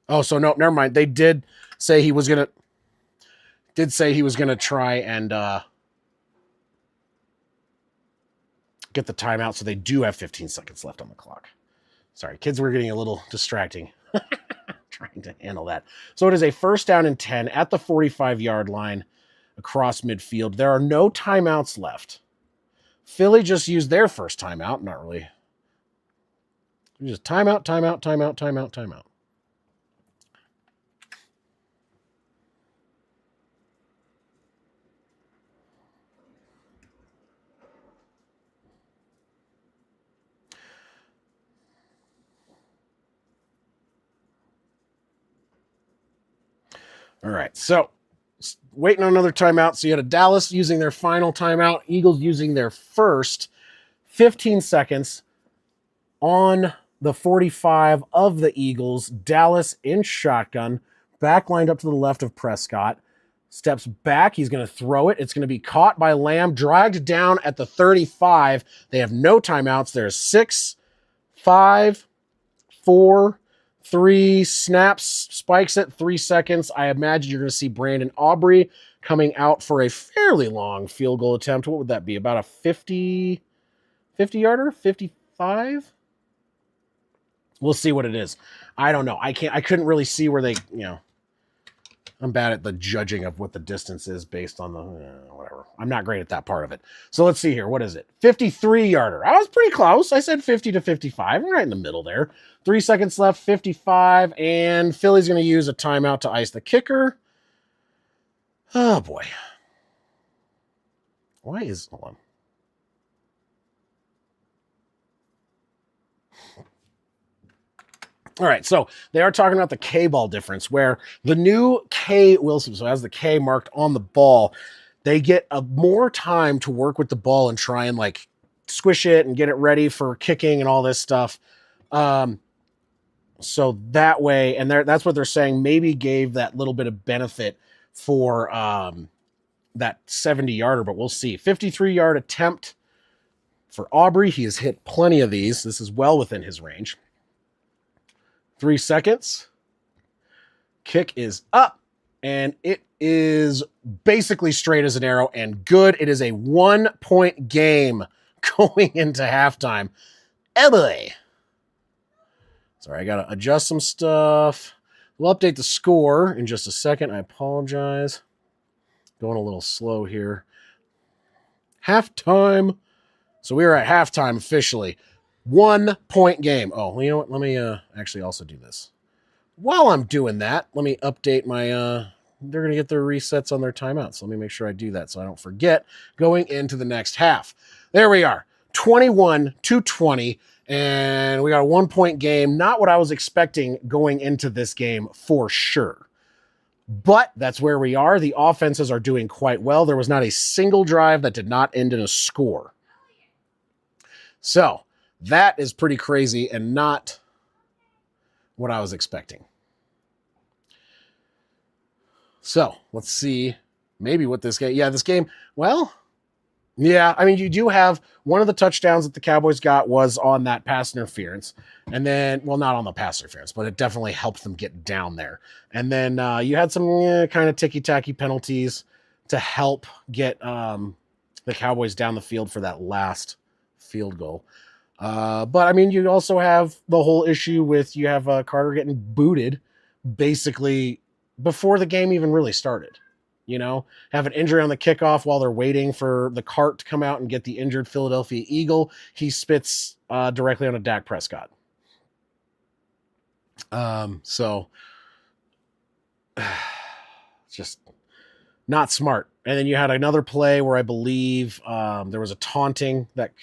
Oh, so no, never mind. They did say he was going to try and get the timeout, so they do have 15 seconds left on the clock. Sorry, kids were getting a little distracting. Trying to handle that. So it is a 1st down and 10 at the 45-yard line across midfield. There are no timeouts left. Philly just used their first timeout. Not really. Just timeout. All right, so waiting on another timeout. So you had a Dallas using their final timeout, Eagles using their first. 15 seconds on the 45 of the Eagles. Dallas in shotgun, back lined up to the left of Prescott. Steps back. He's going to throw it. It's going to be caught by Lamb, dragged down at the 35. They have no timeouts. There's 6, 5, 4, 3, snaps, spikes it, 3 seconds. I imagine you're going to see Brandon Aubrey coming out for a fairly long field goal attempt. What would that be? About a 50 yarder? 55? We'll see what it is. I don't know. I couldn't really see where they, I'm bad at the judging of what the distance is based on the whatever. I'm not great at that part of it. So let's see here. What is it? 53 yarder. I was pretty close. I said 50 to 55. I'm right in the middle there. 3 seconds left, 55, and Philly's going to use a timeout to ice the kicker. Oh boy. Hold on. All right, so they are talking about the K-ball difference, where the new K Wilson, so has the K marked on the ball, they get more time to work with the ball and try and like squish it and get it ready for kicking and all this stuff. So that way, and that's what they're saying, maybe gave that little bit of benefit for that 70-yarder, but we'll see. 53-yard attempt for Aubrey. He has hit plenty of these. This is well within his range. 3 seconds. Kick is up, and it is basically straight as an arrow and good. It is a 1-point game going into halftime. Oh boy. Sorry, I got to adjust some stuff. We'll update the score in just a second. I apologize. Going a little slow here. Halftime. So we are at halftime officially. 1-point game. Oh, well, you know what? Let me actually also do this. While I'm doing that, let me update my... they're going to get their resets on their timeouts. So let me make sure I do that so I don't forget going into the next half. There we are. 21-20. And we got a 1-point game. Not what I was expecting going into this game for sure. But that's where we are. The offenses are doing quite well. There was not a single drive that did not end in a score. So that is pretty crazy and not what I was expecting. So let's see maybe what this game, this game, well, yeah, I mean, you do have one of the touchdowns that the Cowboys got was on that pass interference. And then, well, not on the pass interference, but it definitely helped them get down there. And then you had some kind of ticky-tacky penalties to help get the Cowboys down the field for that last field goal. But, I mean, you also have the whole issue with you have Carter getting booted basically before the game even really started. Have an injury on the kickoff while they're waiting for the cart to come out and get the injured Philadelphia Eagle. He spits directly on a Dak Prescott. So just not smart. And then you had another play where I believe there was a taunting that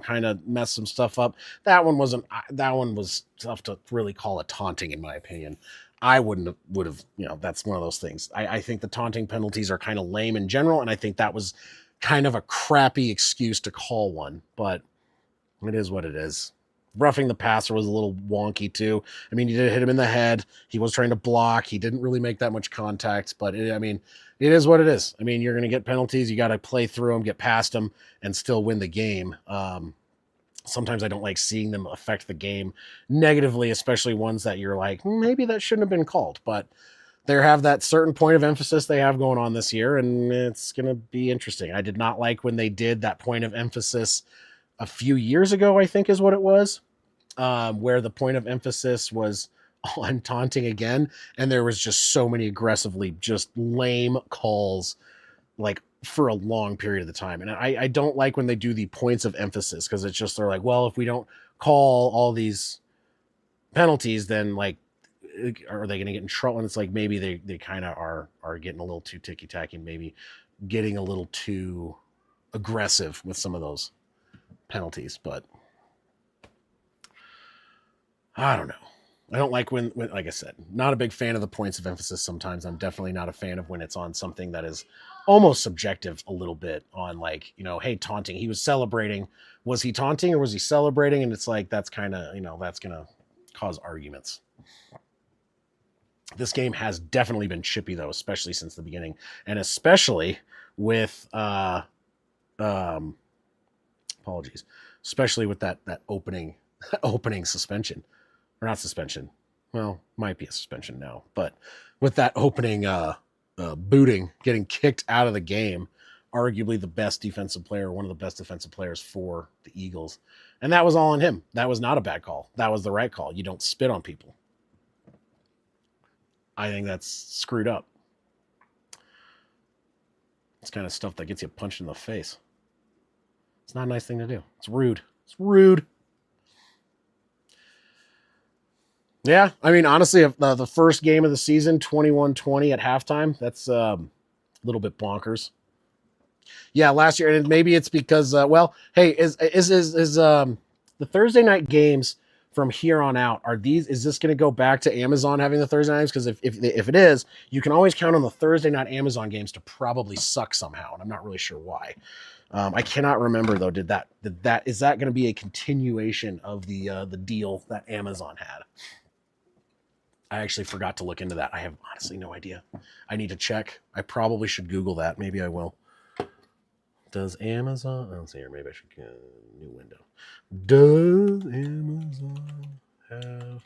kind of messed some stuff up. That one was tough to really call a taunting in my opinion. I would have, that's one of those things. I think the taunting penalties are kind of lame in general, and I think that was kind of a crappy excuse to call one, but it is what it is. Roughing the passer was a little wonky too. I mean, you did hit him in the head. He was trying to block. He didn't really make that much contact, but it is what it is. I mean, you're going to get penalties. You got to play through them, get past them, and still win the game. Sometimes I don't like seeing them affect the game negatively, especially ones that you're like, maybe that shouldn't have been called. But they have that certain point of emphasis they have going on this year, and it's going to be interesting. I did not like when they did that point of emphasis a few years ago, I think is what it was, where the point of emphasis was on taunting again, and there was just so many aggressively just lame calls, like for a long period of the time. And I don't like when they do the points of emphasis, because it's just, they're like, well, if we don't call all these penalties, then like, are they going to get in trouble? And it's like, maybe they kind of are getting a little too ticky-tacky, and maybe getting a little too aggressive with some of those penalties. But I don't know. I don't like when, like I said, not a big fan of the points of emphasis sometimes. I'm definitely not a fan of when it's on something that is almost subjective a little bit on, like, hey, taunting. He was celebrating. Was he taunting or was he celebrating? And it's like, that's kind of, that's going to cause arguments. This game has definitely been chippy, though, especially since the beginning, and especially with apologies, especially with that opening opening suspension, or not suspension. Well, might be a suspension now, but with that opening booting, getting kicked out of the game, arguably the best defensive player, one of the best defensive players for the Eagles, and that was all on him. That was not a bad call. That was the right call. You don't spit on people. I think that's screwed up. It's kind of stuff that gets you punched in the face. It's not a nice thing to do. It's rude. It's rude. Yeah, I mean, honestly, if the first game of the season, 21-20 at halftime, that's a little bit bonkers. Yeah, last year, and maybe it's because, well, hey, is the Thursday night games from here on out, is this going to go back to Amazon having the Thursday nights? Because if it is, you can always count on the Thursday night Amazon games to probably suck somehow, and I'm not really sure why. I cannot remember though. Is that going to be a continuation of the deal that Amazon had? I actually forgot to look into that. I have honestly no idea. I need to check. I probably should Google that. Maybe I will. Does Amazon? Let's see here. Maybe I should get a new window. Does Amazon have?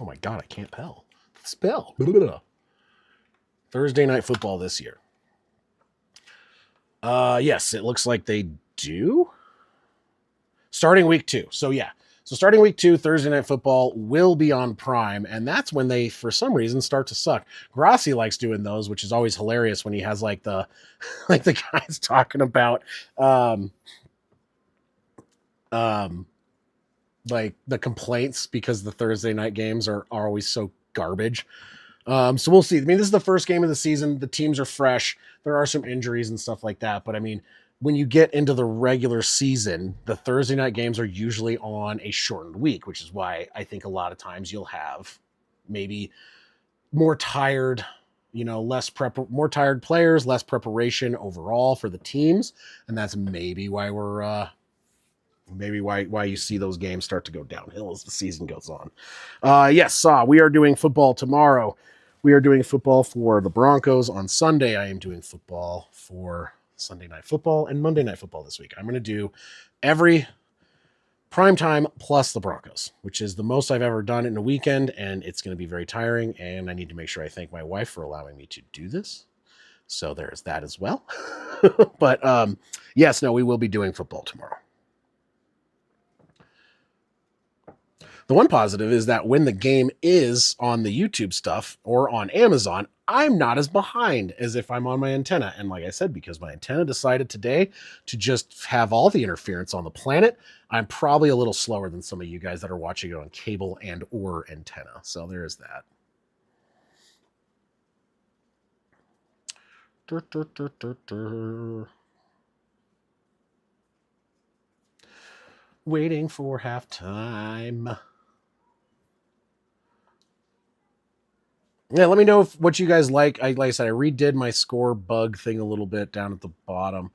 Oh my God, I can't spell. Thursday night football this year. Yes, it looks like they do. Starting week 2. So yeah. So starting week 2, Thursday night football will be on Prime, and that's when they, for some reason, start to suck. Grassi likes doing those, which is always hilarious when he has like the guys talking about like the complaints because the Thursday night games are always so garbage. So we'll see. I mean, this is the first game of the season. The teams are fresh. There are some injuries and stuff like that, but I mean, when you get into the regular season, the Thursday night games are usually on a shortened week, which is why I think a lot of times you'll have maybe more tired, more tired players, less preparation overall for the teams. And that's maybe why why you see those games start to go downhill as the season goes on. Yes, we are doing football tomorrow. We are doing football for the Broncos on Sunday. I am doing football for Sunday night football and Monday night football this week. I'm going to do every primetime plus the Broncos, which is the most I've ever done in a weekend, and it's going to be very tiring, and I need to make sure I thank my wife for allowing me to do this. So there's that as well. But yes, no, we will be doing football tomorrow. The one positive is that when the game is on the YouTube stuff or on Amazon, I'm not as behind as if I'm on my antenna. And like I said, because my antenna decided today to just have all the interference on the planet, I'm probably a little slower than some of you guys that are watching it on cable and or antenna. So there is that. Waiting for halftime. Yeah, let me know what you guys like. Like I said, I redid my score bug thing a little bit down at the bottom.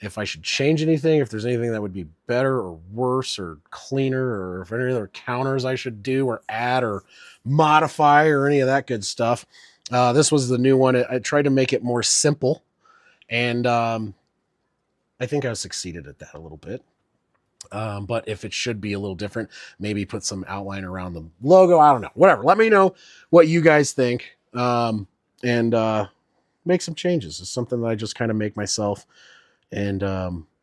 If I should change anything, if there's anything that would be better or worse or cleaner, or if any other counters I should do or add or modify or any of that good stuff. This was the new one. I tried to make it more simple, and I think I succeeded at that a little bit. But if it should be a little different, maybe put some outline around the logo. I don't know. Whatever. Let me know what you guys think, and make some changes. It's something that I just kind of make myself and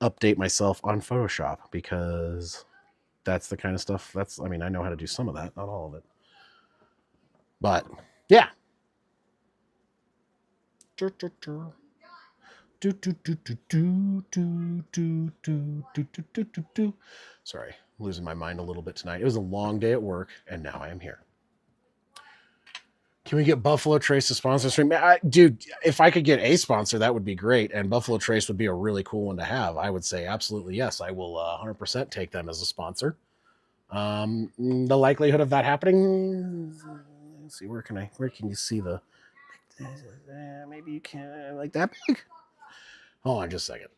update myself on Photoshop, because that's the kind of stuff I know how to do some of that, not all of it. But yeah. Sorry, I'm losing my mind a little bit tonight. It was a long day at work, and now I am here. Can we get Buffalo Trace to sponsor stream? Dude, if I could get a sponsor, that would be great. And Buffalo Trace would be a really cool one to have. I would say absolutely yes. I will 100% take them as a sponsor. The likelihood of that happening. Let's see, where can you see the? Maybe you can like that big. Hold on, just a second.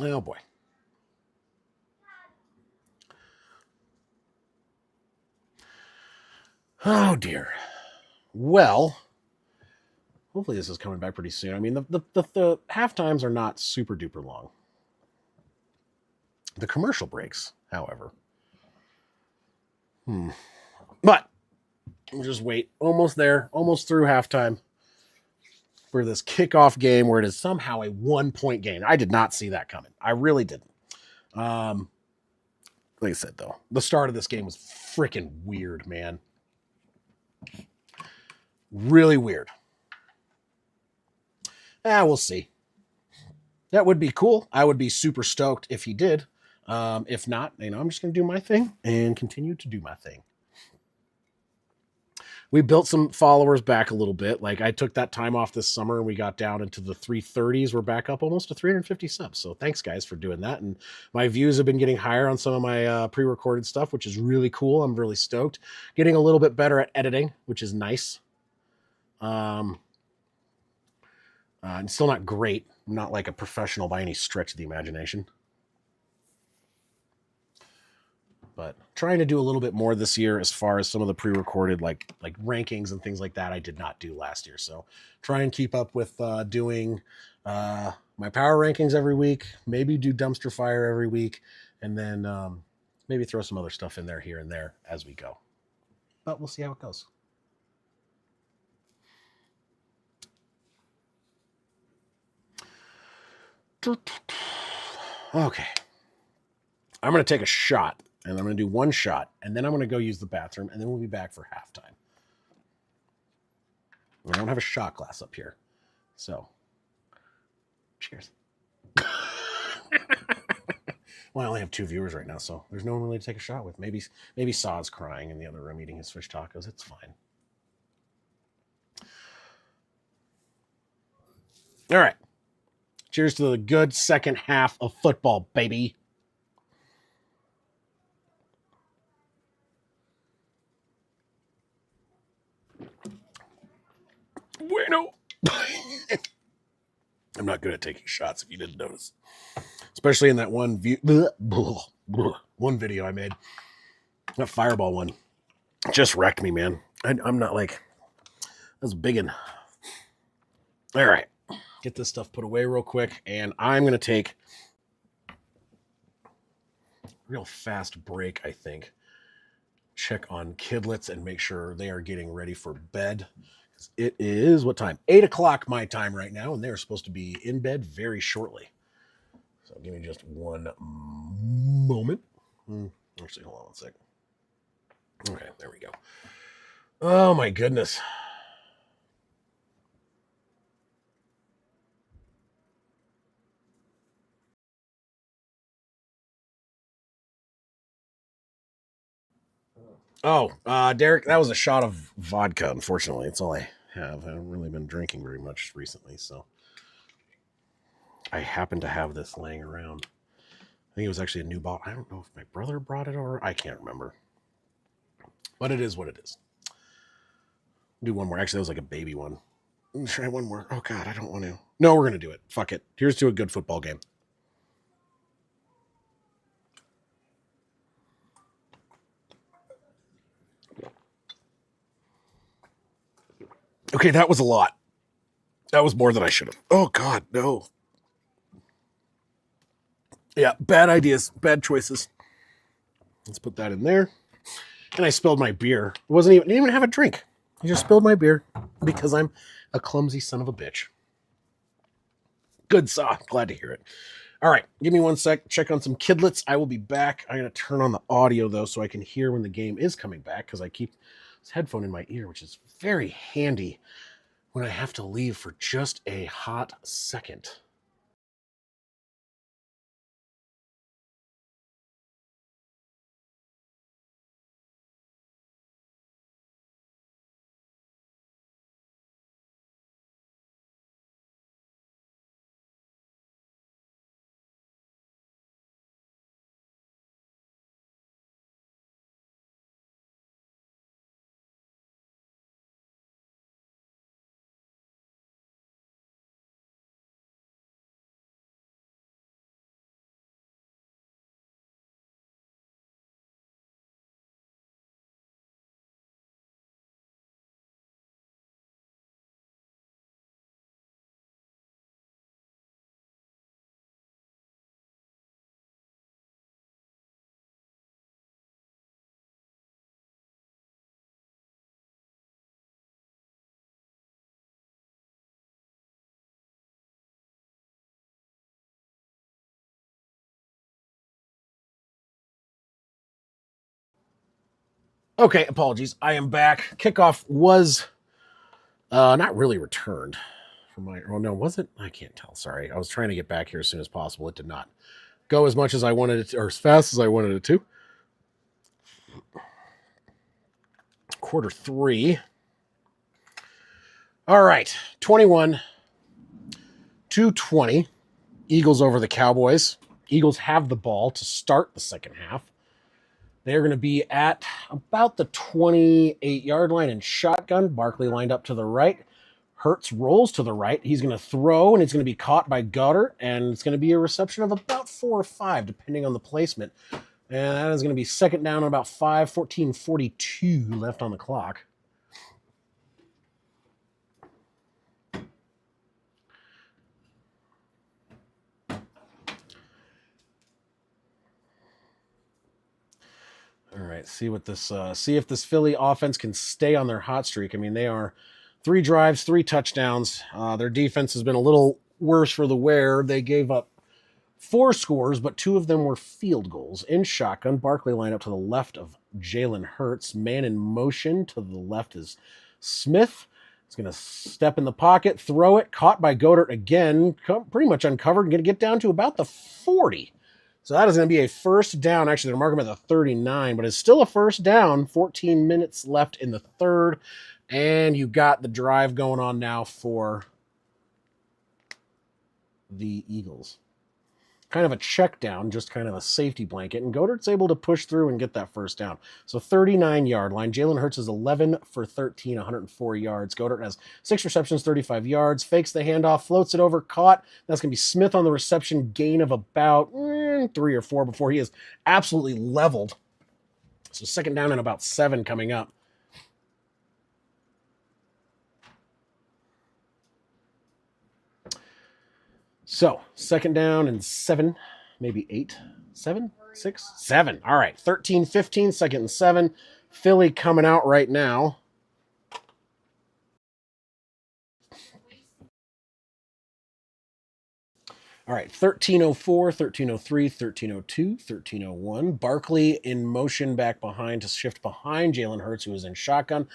Oh boy. Oh dear. Well, hopefully this is coming back pretty soon. I mean, the half times are not super duper long. The commercial breaks, however. But we'll just wait. Almost there. Almost through halftime for this kickoff game where it is somehow a 1-point game. I did not see that coming. I really didn't. Like I said, though, the start of this game was freaking weird, man. Really weird. We'll see. That would be cool. I would be super stoked if he did. If not, I'm just going to do my thing and continue to do my thing. We built some followers back a little bit. Like I took that time off this summer and we got down into the 330s. We're back up almost to 350 subs. So thanks guys for doing that. And my views have been getting higher on some of my pre-recorded stuff, which is really cool. I'm really stoked. Getting a little bit better at editing, which is nice. And still not great. I'm not like a professional by any stretch of the imagination. But trying to do a little bit more this year as far as some of the pre-recorded like rankings and things like that I did not do last year. So try and keep up with doing my power rankings every week, maybe do dumpster fire every week, and then maybe throw some other stuff in there here and there as we go. But we'll see how it goes. Okay. I'm going to take a shot. And I'm going to do one shot, and then I'm going to go use the bathroom, and then we'll be back for halftime. I don't have a shot glass up here. So, cheers. Well, I only have 2 viewers right now, so there's no one really to take a shot with. Maybe Saw's crying in the other room eating his fish tacos. It's fine. All right. Cheers to the good second half of football, baby. Bueno. I'm not good at taking shots if you didn't notice. Especially in that one one video I made. That fireball one. Just wrecked me, man. I'm not like... That's big one. All right. Get this stuff put away real quick. And I'm going to take a real fast break, I think. Check on kidlets and make sure they are getting ready for bed. It is, what time? 8 o'clock my time right now, and they're supposed to be in bed very shortly. So give me just one moment. Actually, hold on one second. Okay, there we go. Oh, my goodness. Oh, Derek, that was a shot of vodka, unfortunately. It's all I have. I haven't really been drinking very much recently, so I happen to have this laying around. I think it was actually a new bottle. I don't know if my brother brought it or I can't remember. But it is what it is. Do one more. Actually, that was like a baby one. Try one more. Oh, God, I don't want to. No, we're going to do it. Fuck it. Here's to a good football game. Okay, that was a lot. That was more than I should have. Oh, God, no. Yeah, bad ideas, bad choices. Let's put that in there. And I spilled my beer. It didn't even have a drink. I just spilled my beer because I'm a clumsy son of a bitch. Good Saw. Glad to hear it. All right, give me 1 sec. Check on some kidlets. I will be back. I'm going to turn on the audio, though, so I can hear when the game is coming back, because I keep this headphone in my ear, which is very handy when I have to leave for just a hot second. Okay, apologies. I am back. Kickoff was not really returned from my. Oh no, was it? I can't tell. Sorry, I was trying to get back here as soon as possible. It did not go as much as I wanted it to, or as fast as I wanted it to. Quarter 3. All right, 21-20. Eagles over the Cowboys. Eagles have the ball to start the second half. They're going to be at about the 28-yard line in shotgun. Barkley lined up to the right. Hurts rolls to the right. He's going to throw, and it's going to be caught by Goddard, and it's going to be a reception of about 4 or 5, depending on the placement. And that is going to be second down on about 5, 14:42 left on the clock. All right, see if this Philly offense can stay on their hot streak. I mean, they are 3 drives, 3 touchdowns. Their defense has been a little worse for the wear. They gave up 4 scores, but 2 of them were field goals. In shotgun, Barkley lined up to the left of Jalen Hurts. Man in motion to the left is Smith. He's going to step in the pocket, throw it, caught by Goddard again, pretty much uncovered, going to get down to about the 40. So that is going to be a first down. Actually, they're marking him at the 39, but it's still a first down. 14 minutes left in the third. And you got the drive going on now for the Eagles. Kind of a check down, just kind of a safety blanket. And Goddard's able to push through and get that first down. So 39-yard line. Jalen Hurts is 11 for 13, 104 yards. Goddard has 6 receptions, 35 yards. Fakes the handoff, floats it over, caught. That's going to be Smith on the reception, gain of about 3 or 4 before he is absolutely leveled. So second down and about 7 coming up. So, second down and 7, maybe 8, 7, 6, 7. All right, 13-15, second and 7. Philly coming out right now. All right, 13:04, 13:03, 13:02, 13:01. Barkley in motion back behind to shift behind Jalen Hurts, who is in shotgun.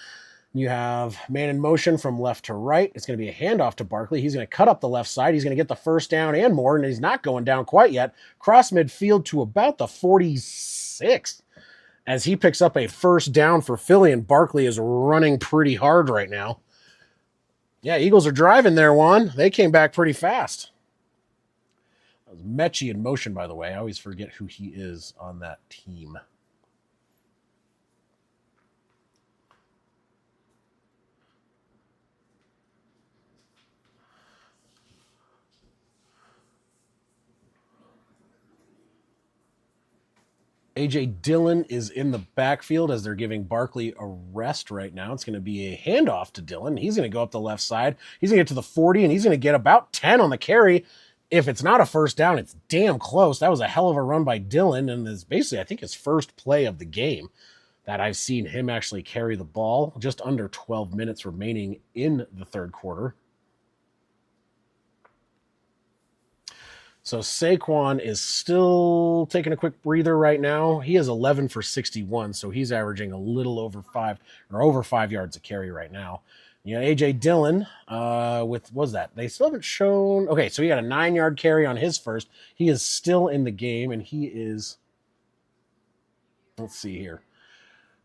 You have man in motion from left to right. It's going to be a handoff to Barkley. He's going to cut up the left side. He's going to get the first down and more, and he's not going down quite yet. Cross midfield to about the 46 as he picks up a first down for Philly, and Barkley is running pretty hard right now. Yeah, Eagles are driving there, Juan. They came back pretty fast. That was Mechie in motion, by the way. I always forget who he is on that team. A.J. Dillon is in the backfield as they're giving Barkley a rest right now. It's going to be a handoff to Dillon. He's going to go up the left side. He's going to get to the 40, and he's going to get about 10 on the carry. If it's not a first down, it's damn close. That was a hell of a run by Dillon, and is basically, I think, his first play of the game that I've seen him actually carry the ball. Just under 12 minutes remaining in the third quarter. So Saquon is still taking a quick breather right now. He is 11 for 61, so he's averaging a little over 5 yards a carry right now. You know, AJ Dillon with what was that? They still haven't shown. Okay, so he got a 9-yard carry on his first. He is still in the game, and he is. Let's see here.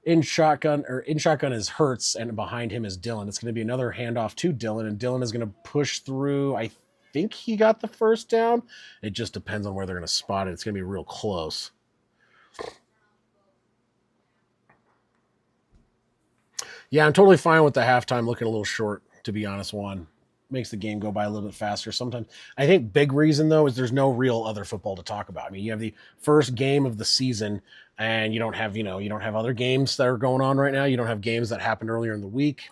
In shotgun is Hurts, and behind him is Dillon. It's going to be another handoff to Dillon, and Dillon is going to push through. I think he got the first down. It just depends on where they're going to spot it. It's going to be real close. Yeah, I'm totally fine with the halftime looking a little short, to be honest, Juan. Makes the game go by a little bit faster sometimes. I think big reason, though, is there's no real other football to talk about. I mean, you have the first game of the season, and you don't have other games that are going on right now. You don't have games that happened earlier in the week.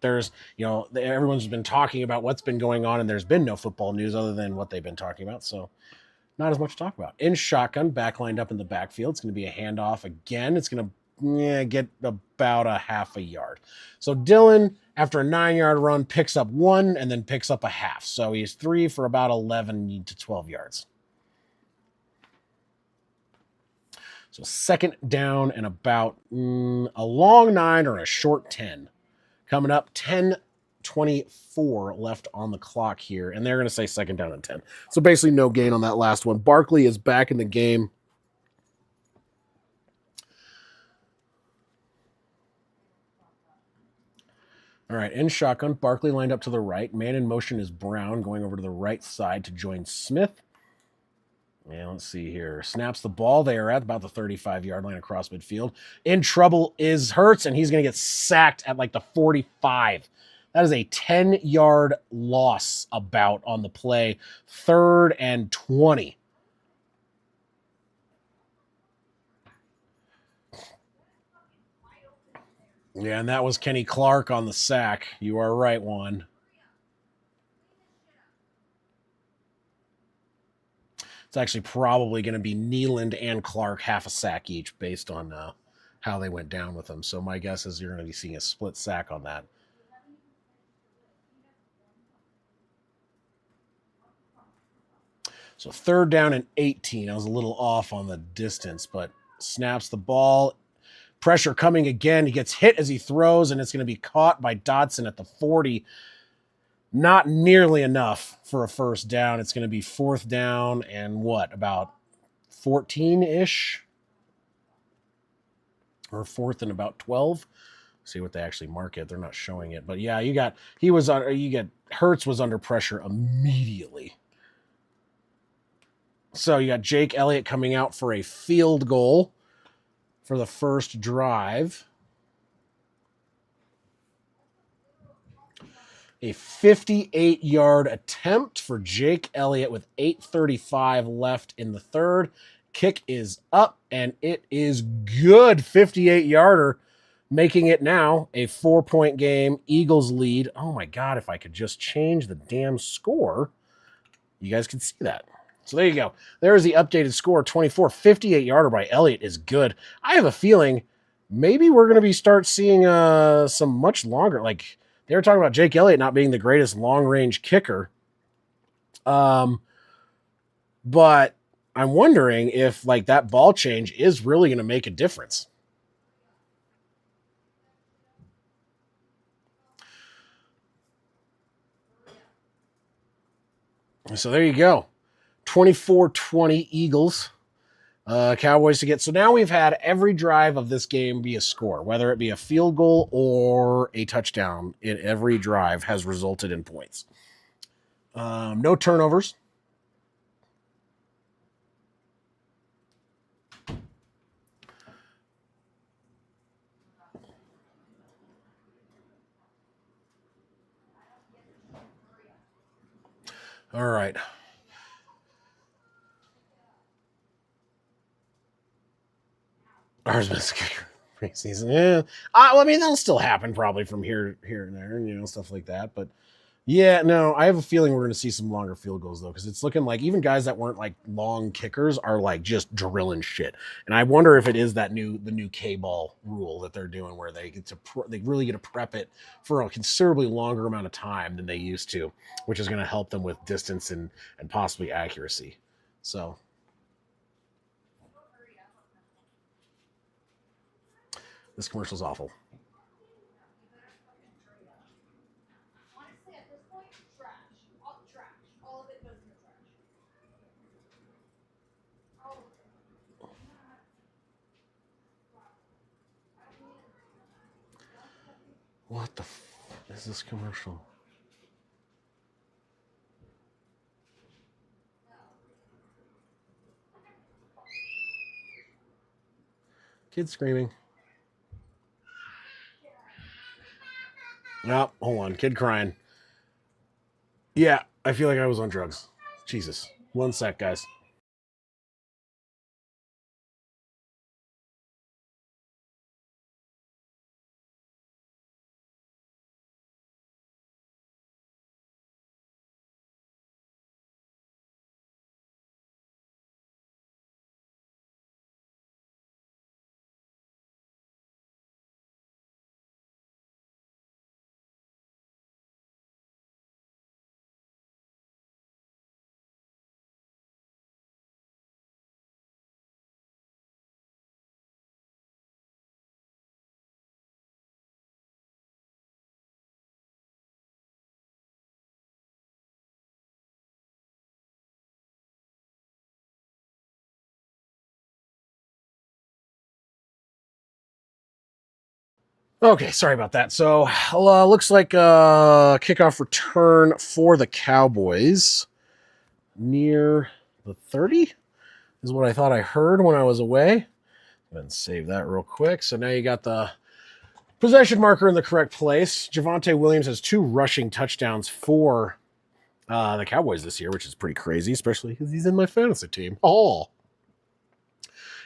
There's, everyone's been talking about what's been going on, and there's been no football news other than what they've been talking about. So not as much to talk about. In shotgun, back lined up in the backfield. It's going to be a handoff again. It's going to get about a half a yard. So Dillon, after a 9-yard run, picks up 1 and then picks up a half. So he's 3 for about 11 to 12 yards. So second down and about a long 9 or a short 10. Coming up, 10:24 left on the clock here, and they're going to say second down and 10. So basically no gain on that last one. Barkley is back in the game. All right, in shotgun, Barkley lined up to the right. Man in motion is Brown, going over to the right side to join Smith. And let's see here. Snaps the ball. They are at about the 35-yard line across midfield. In trouble is Hurts, and he's going to get sacked at like the 45. That is a 10-yard loss about on the play. 3rd and 20. Yeah, and that was Kenny Clark on the sack. You are right, Juan. It's actually probably going to be Nealand and Clark half a sack each based on how they went down with them. So my guess is you're going to be seeing a split sack on that. So 3rd down and 18. I was a little off on the distance, but snaps the ball. Pressure coming again. He gets hit as he throws, and it's going to be caught by Dotson at the 40. Not nearly enough for a first down. It's going to be 4th down and about 14-ish? Or 4th and about 12. See what they actually mark it. They're not showing it. But yeah, Hurts was under pressure immediately. So you got Jake Elliott coming out for a field goal for the first drive. A 58-yard attempt for Jake Elliott with 8:35 left in the third. Kick is up, and it is good. 58-yarder, making it now a 4-point game. Eagles lead. Oh, my God, if I could just change the damn score, you guys can see that. So there you go. There's the updated score, 24. 58-yarder by Elliott is good. I have a feeling maybe we're going to start seeing some much longer, like they were talking about Jake Elliott not being the greatest long-range kicker. But I'm wondering if like that ball change is really going to make a difference. So there you go. 24-20 Eagles. Cowboys to get. So now we've had every drive of this game be a score, whether it be a field goal or a touchdown. In every drive has resulted in points. No turnovers. All right. Ours was preseason. Yeah. Well, I mean, that'll still happen probably from here and there, stuff like that. But Yeah, no, I have a feeling we're going to see some longer field goals though, because it's looking like even guys that weren't like long kickers are like just drilling shit. And I wonder if it is the new K-ball rule that they're doing, where they get to they really get to prep it for a considerably longer amount of time than they used to, which is going to help them with distance and possibly accuracy. So this commercial's awful. What the is this commercial? Kid screaming. Oh, hold on. Kid crying. Yeah, I feel like I was on drugs. Jesus. One sec, guys. Okay, sorry about that. So, looks like kickoff return for the Cowboys near the 30 is what I thought I heard when I was away. Go ahead and save that real quick. So now you got the possession marker in the correct place. Javonte Williams has 2 rushing touchdowns for the Cowboys this year, which is pretty crazy, especially because he's in my fantasy team. Oh,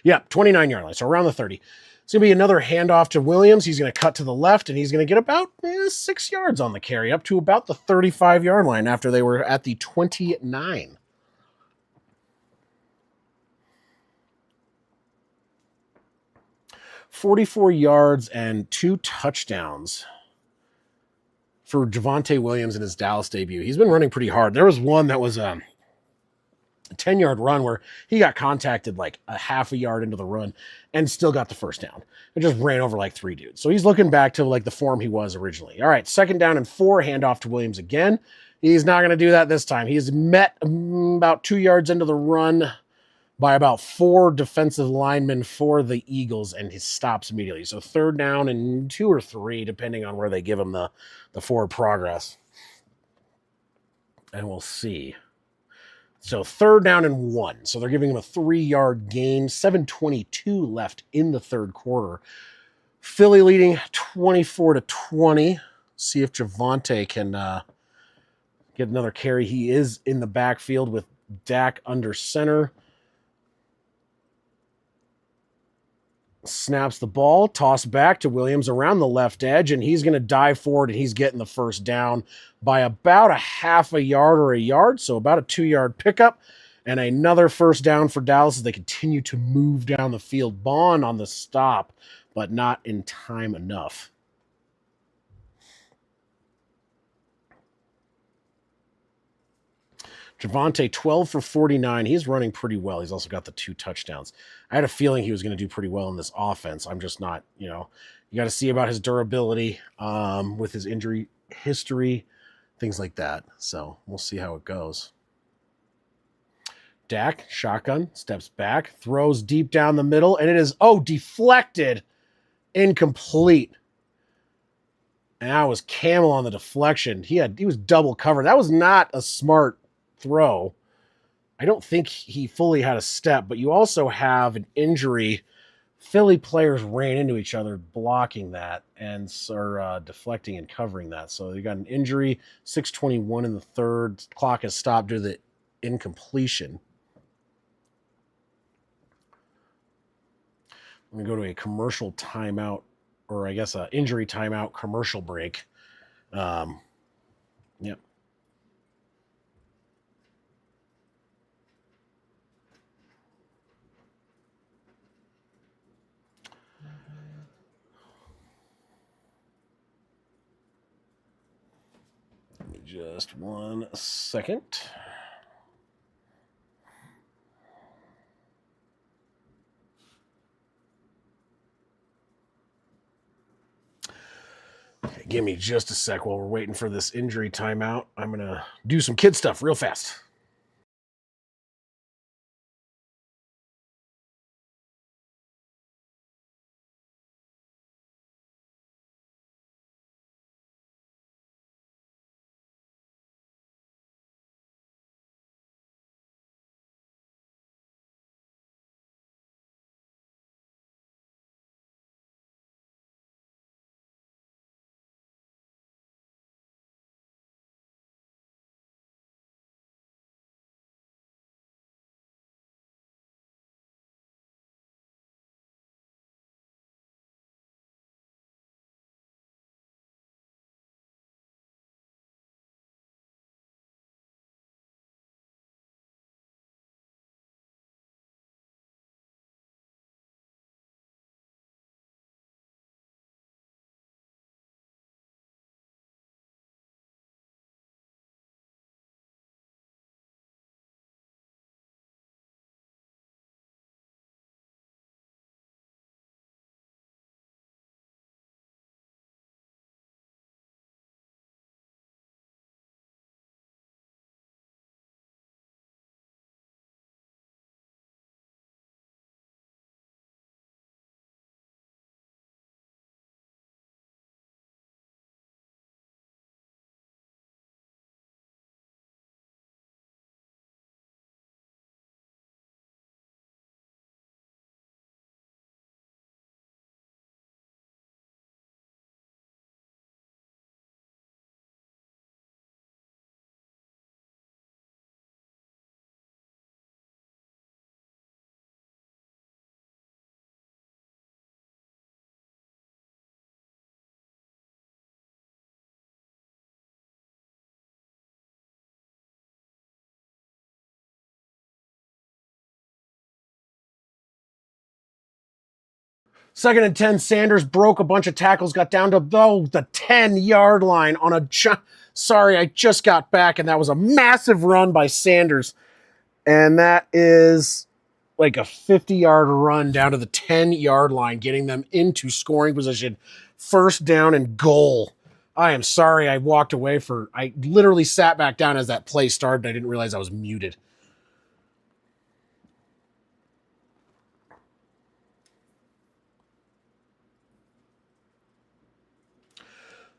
yeah, 29-yard line, so around the 30. It's going to be another handoff to Williams. He's going to cut to the left, and he's going to get about 6 yards on the carry, up to about the 35-yard line after they were at the 29. $44 yards and 2 touchdowns for Javonte Williams in his Dallas debut. He's been running pretty hard. There was one that was a 10-yard run where he got contacted like a half a yard into the run and still got the first down. It just ran over like 3 dudes. So he's looking back to like the form he was originally. All right, 2nd down and 4, handoff to Williams again. He's not going to do that this time. He's met about 2 yards into the run by about 4 defensive linemen for the Eagles, and he stops immediately. So 3rd down and 2 or 3, depending on where they give him the forward progress. And we'll see. So 3rd down and 1. So they're giving him a 3-yard gain. 7:22 left in the 3rd quarter. Philly leading 24-20. See if Javonte can get another carry. He is in the backfield with Dak under center. Snaps the ball, toss back to Williams around the left edge, and he's going to dive forward, and he's getting the first down by about a half a yard or a yard, so about a 2-yard pickup, and another first down for Dallas as they continue to move down the field. Bond on the stop, but not in time enough. Javonte, 12 for 49. He's running pretty well. He's also got the 2 touchdowns. I had a feeling he was going to do pretty well in this offense. I'm just not, you got to see about his durability with his injury history, things like that. So we'll see how it goes. Dak, shotgun, steps back, throws deep down the middle, and it is, deflected, incomplete. And that was Camel on the deflection. He was double covered. That was not a smart throw. I don't think he fully had a step, but you also have an injury. Philly players ran into each other blocking that and are deflecting and covering that. So you got an injury, 6:21 in the 3rd. Clock has stopped due to the incompletion. I'm going to go to a commercial timeout, or I guess an injury timeout commercial break. Yep. Just 1 second. Okay, give me just a sec while we're waiting for this injury timeout. I'm going to do some kid stuff real fast. Second and 10, Sanders broke a bunch of tackles, got down to the 10-yard line on a... Sorry, I just got back, and that was a massive run by Sanders. And that is like a 50-yard run down to the 10-yard line, getting them into scoring position. First down and goal. I am sorry I walked away I literally sat back down as that play started. I didn't realize I was muted.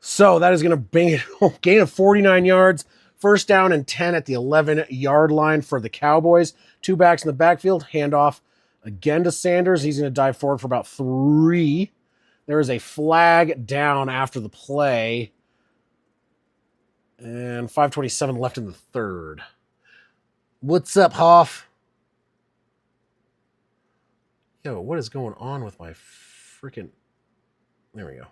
So that is going to bring it home. Gain of 49 yards. First down and 10 at the 11-yard line for the Cowboys. Two backs in the backfield. Handoff again to Sanders. He's going to dive forward for about 3. There is a flag down after the play. And 5:27 left in the third. What's up, Hoff? Yo, what is going on with my freaking... There we go.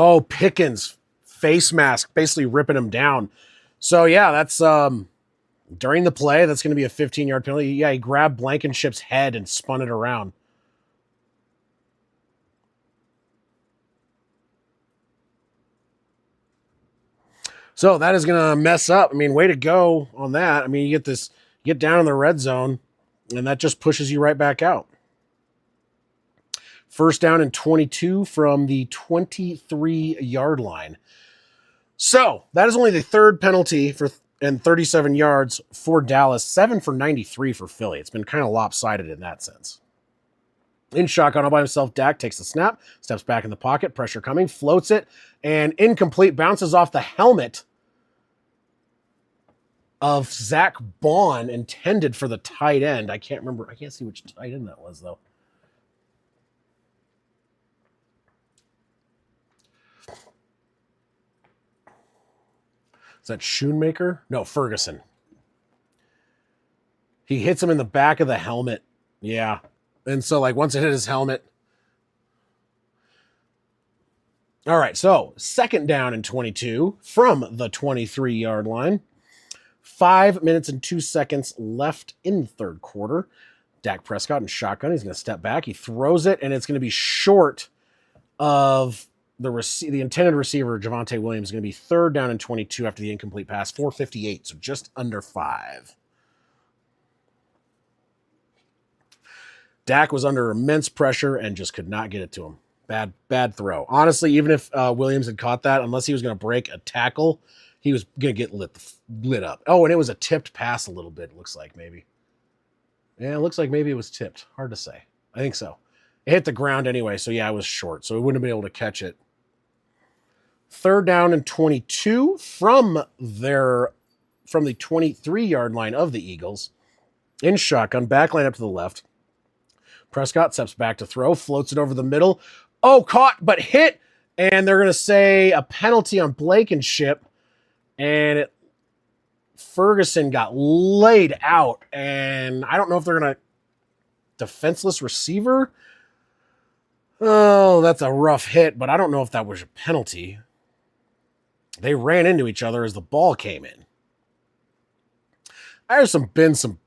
Oh, Pickens face mask, basically ripping him down. So yeah, that's during the play. That's going to be a 15-yard penalty. Yeah, he grabbed Blankenship's head and spun it around. So that is going to mess up. I mean, way to go on that. I mean, you get down in the red zone, and that just pushes you right back out. First down and 22 from the 23-yard line. So that is only the third penalty and 37 yards for Dallas, 7 for 93 for Philly. It's been kind of lopsided in that sense. In shotgun all by himself, Dak takes the snap, steps back in the pocket, pressure coming, floats it, and incomplete, bounces off the helmet of Zach Bond, intended for the tight end. I can't see which tight end that was, though. Is that Schoonmaker? No, Ferguson. He hits him in the back of the helmet. Yeah. And so, like, once it hit his helmet, All right, so 2nd down and 22 from the 23-yard line. 5 minutes and 2 seconds left in the third quarter. Dak Prescott in shotgun. He's going to step back. He throws it, and it's going to be short of the intended receiver, Javonte Williams. Is going to be 3rd down and 22 after the incomplete pass. 4:58, so just under 5. Dak was under immense pressure and just could not get it to him. Bad throw. Honestly, even if Williams had caught that, unless he was going to break a tackle, he was going to get lit up. Oh, and it was a tipped pass a little bit, it looks like maybe. Yeah, it looks like maybe it was tipped. Hard to say. I think so. It hit the ground anyway, so yeah, it was short, so he wouldn't have been able to catch it. 3rd down and 22 from the 23-yard line of the Eagles. In shotgun, back line up to the left. Prescott steps back to throw, floats it over the middle. Oh, caught, but hit. And they're going to say a penalty on Blankenship. And Ferguson got laid out. And I don't know if they're going to defenseless receiver. Oh, that's a rough hit, but I don't know if that was a penalty. They ran into each other as the ball came in. There's been some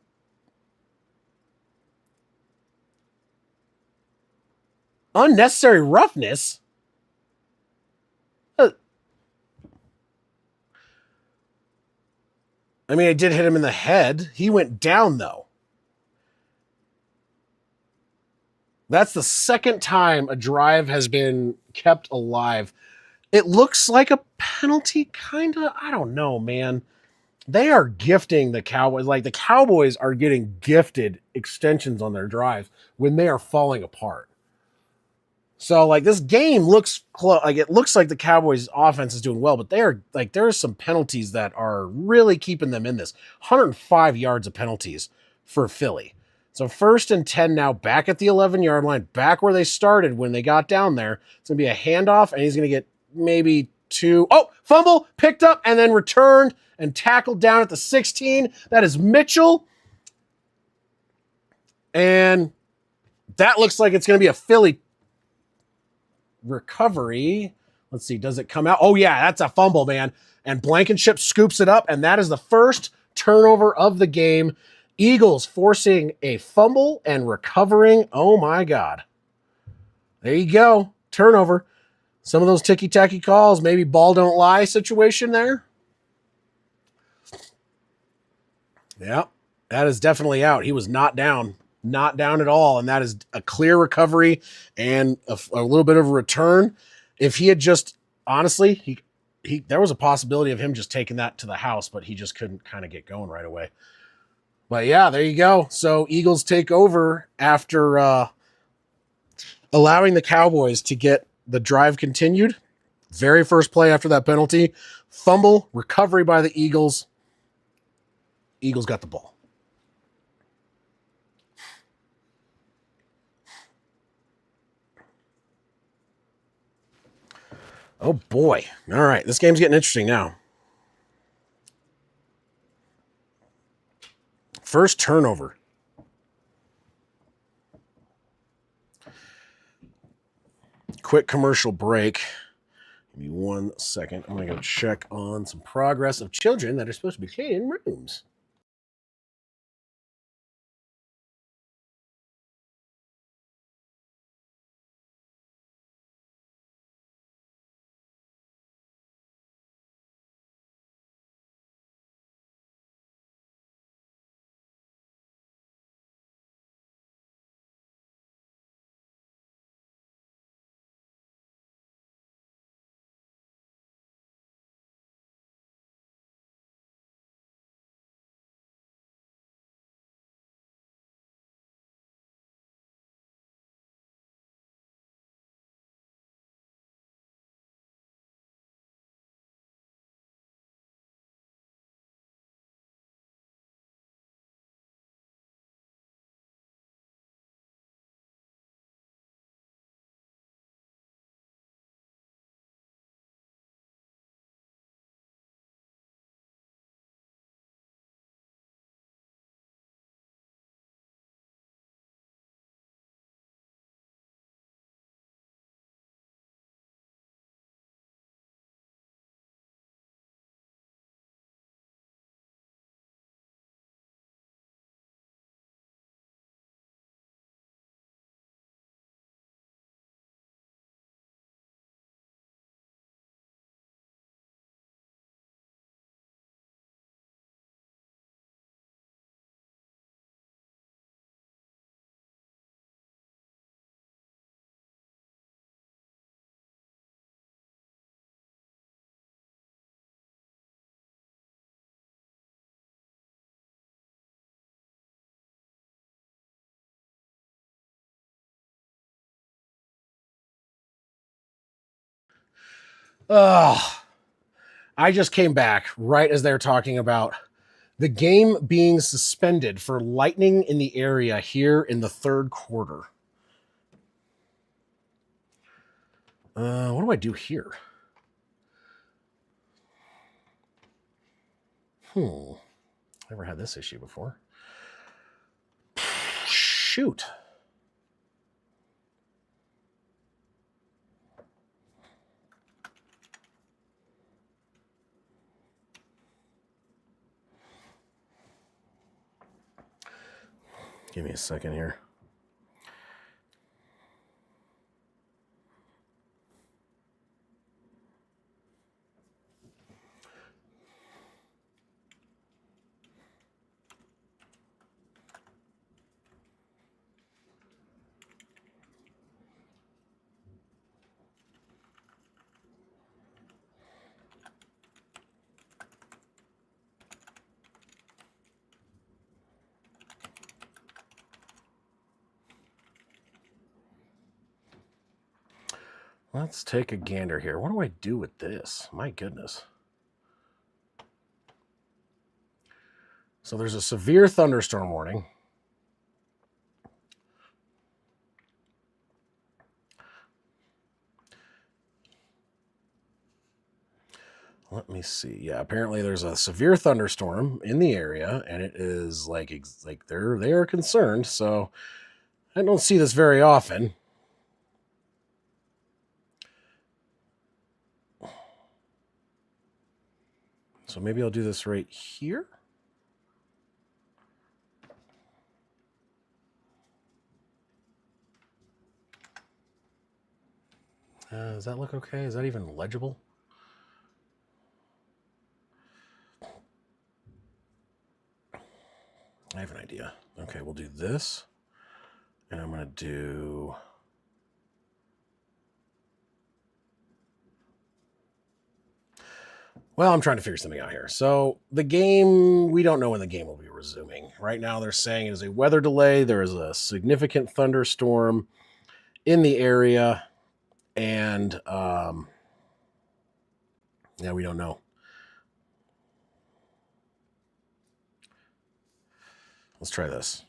unnecessary roughness. I mean, it did hit him in the head. He went down, though. That's the 2nd time a drive has been kept alive. It looks like a penalty, kind of. I don't know, man. They are gifting the Cowboys. Like, the Cowboys are getting gifted extensions on their drives when they are falling apart. So, like, this game looks like it looks like the Cowboys' offense is doing well, but there are some penalties that are really keeping them in this. 105 yards of penalties for Philly. So 1st and 10 now, back at the 11-yard line, back where they started when they got down there. It's going to be a handoff, and he's going to get maybe 2. Oh, fumble, picked up, and then returned and tackled down at the 16. That is Mitchell. And that looks like it's going to be a Philly recovery. Let's see, does it come out? Oh, yeah, that's a fumble, man. And Blankenship scoops it up, and that is the first turnover of the game. Eagles forcing a fumble and recovering. Oh, my God. There you go. Turnover. Some of those ticky-tacky calls, maybe ball don't lie situation there. Yeah, that is definitely out. He was not down at all, and that is a clear recovery and a little bit of a return. If he had just, honestly, he there was a possibility of him just taking that to the house, but he just couldn't kind of get going right away. But yeah, there you go. So Eagles take over after allowing the Cowboys to get the drive continued. Very first play after that penalty. Fumble, recovery by the Eagles. Eagles got the ball. Oh, boy. All right, this game's getting interesting now. First turnover. Quick commercial break. Give me 1 second. I'm going to go check on some progress of children that are supposed to be cleaning rooms. I just came back right as they're talking about the game being suspended for lightning in the area here in the third quarter. What do I do here? Never had this issue before. Shoot. Give me a second here. Let's take a gander here. What do I do with this? My goodness. So there's a severe thunderstorm warning. Let me see. Yeah, apparently there's a severe thunderstorm in the area, and it is like they are concerned. So I don't see this very often. So maybe I'll do this right here. Does that look okay? Is that even legible? I have an idea. Okay, we'll do this. And I'm going to do... Well, I'm trying to figure something out here. So the game, we don't know when the game will be resuming. Right now they're saying it is a weather delay. There is a significant thunderstorm in the area. And yeah, we don't know. Let's try this.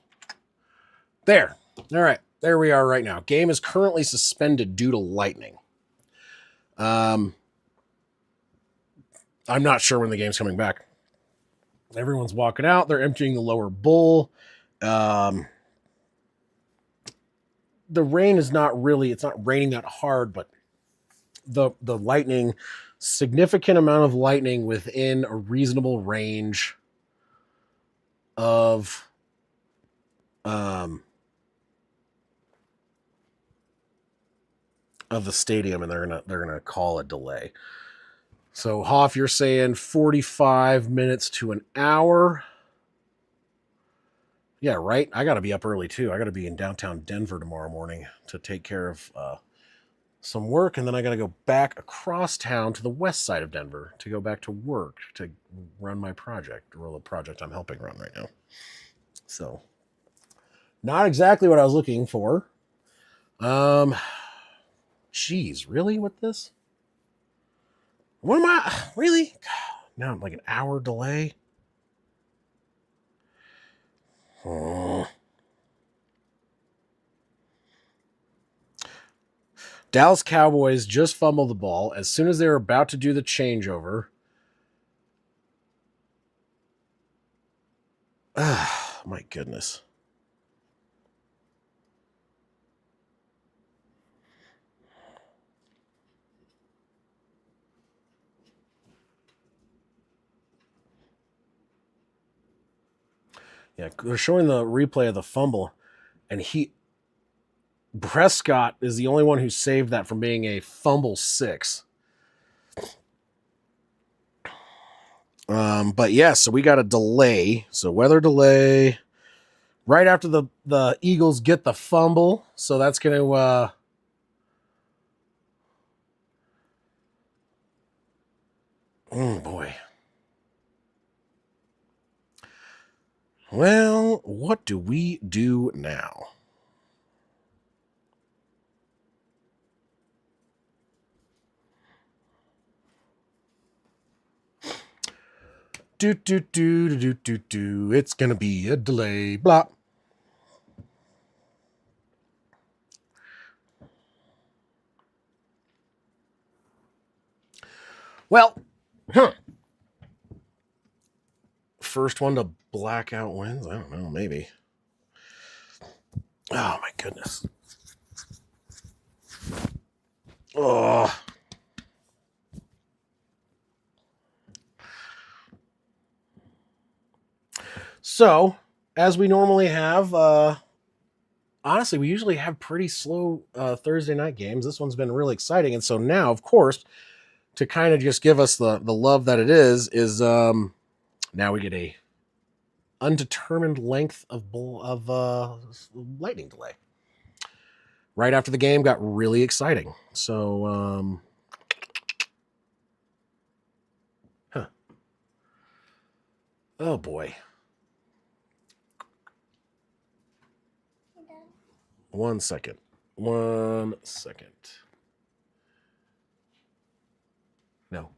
There. All right. There we are right now. Game is currently suspended due to lightning. I'm not sure when the game's coming back. Everyone's walking out. They're emptying the lower bowl. The rain is not really, it's not raining that hard, but the lightning, significant amount of lightning within a reasonable range of the stadium, and they're gonna call a delay. So Hoff, you're saying 45 minutes to an hour. Yeah, right. I got to be up early too. I got to be in downtown Denver tomorrow morning to take care of some work, and then I got to go back across town to the west side of Denver to go back to work to run my project, or the project I'm helping run right now. So, not exactly what I was looking for. Geez, really with this? What am I really? Now I'm like an hour delay. Oh. Dallas Cowboys just fumbled the ball as soon as they were about to do the changeover. My goodness. Yeah, they're showing the replay of the fumble, and Prescott is the only one who saved that from being a fumble 6. But yeah, so we got a delay. So weather delay right after the Eagles get the fumble. So that's going to oh boy. Well, what do we do now? It's gonna be a delay. Blah. Well, first one to blackout wins. I don't know, maybe. Oh my goodness. Oh. So, as we normally have, honestly, we usually have pretty slow Thursday night games. This one's been really exciting, and so now, of course, to kind of just give us the love that it is now we get a undetermined length of lightning delay. Right after the game got really exciting. So, oh boy. 1 second. 1 second. No.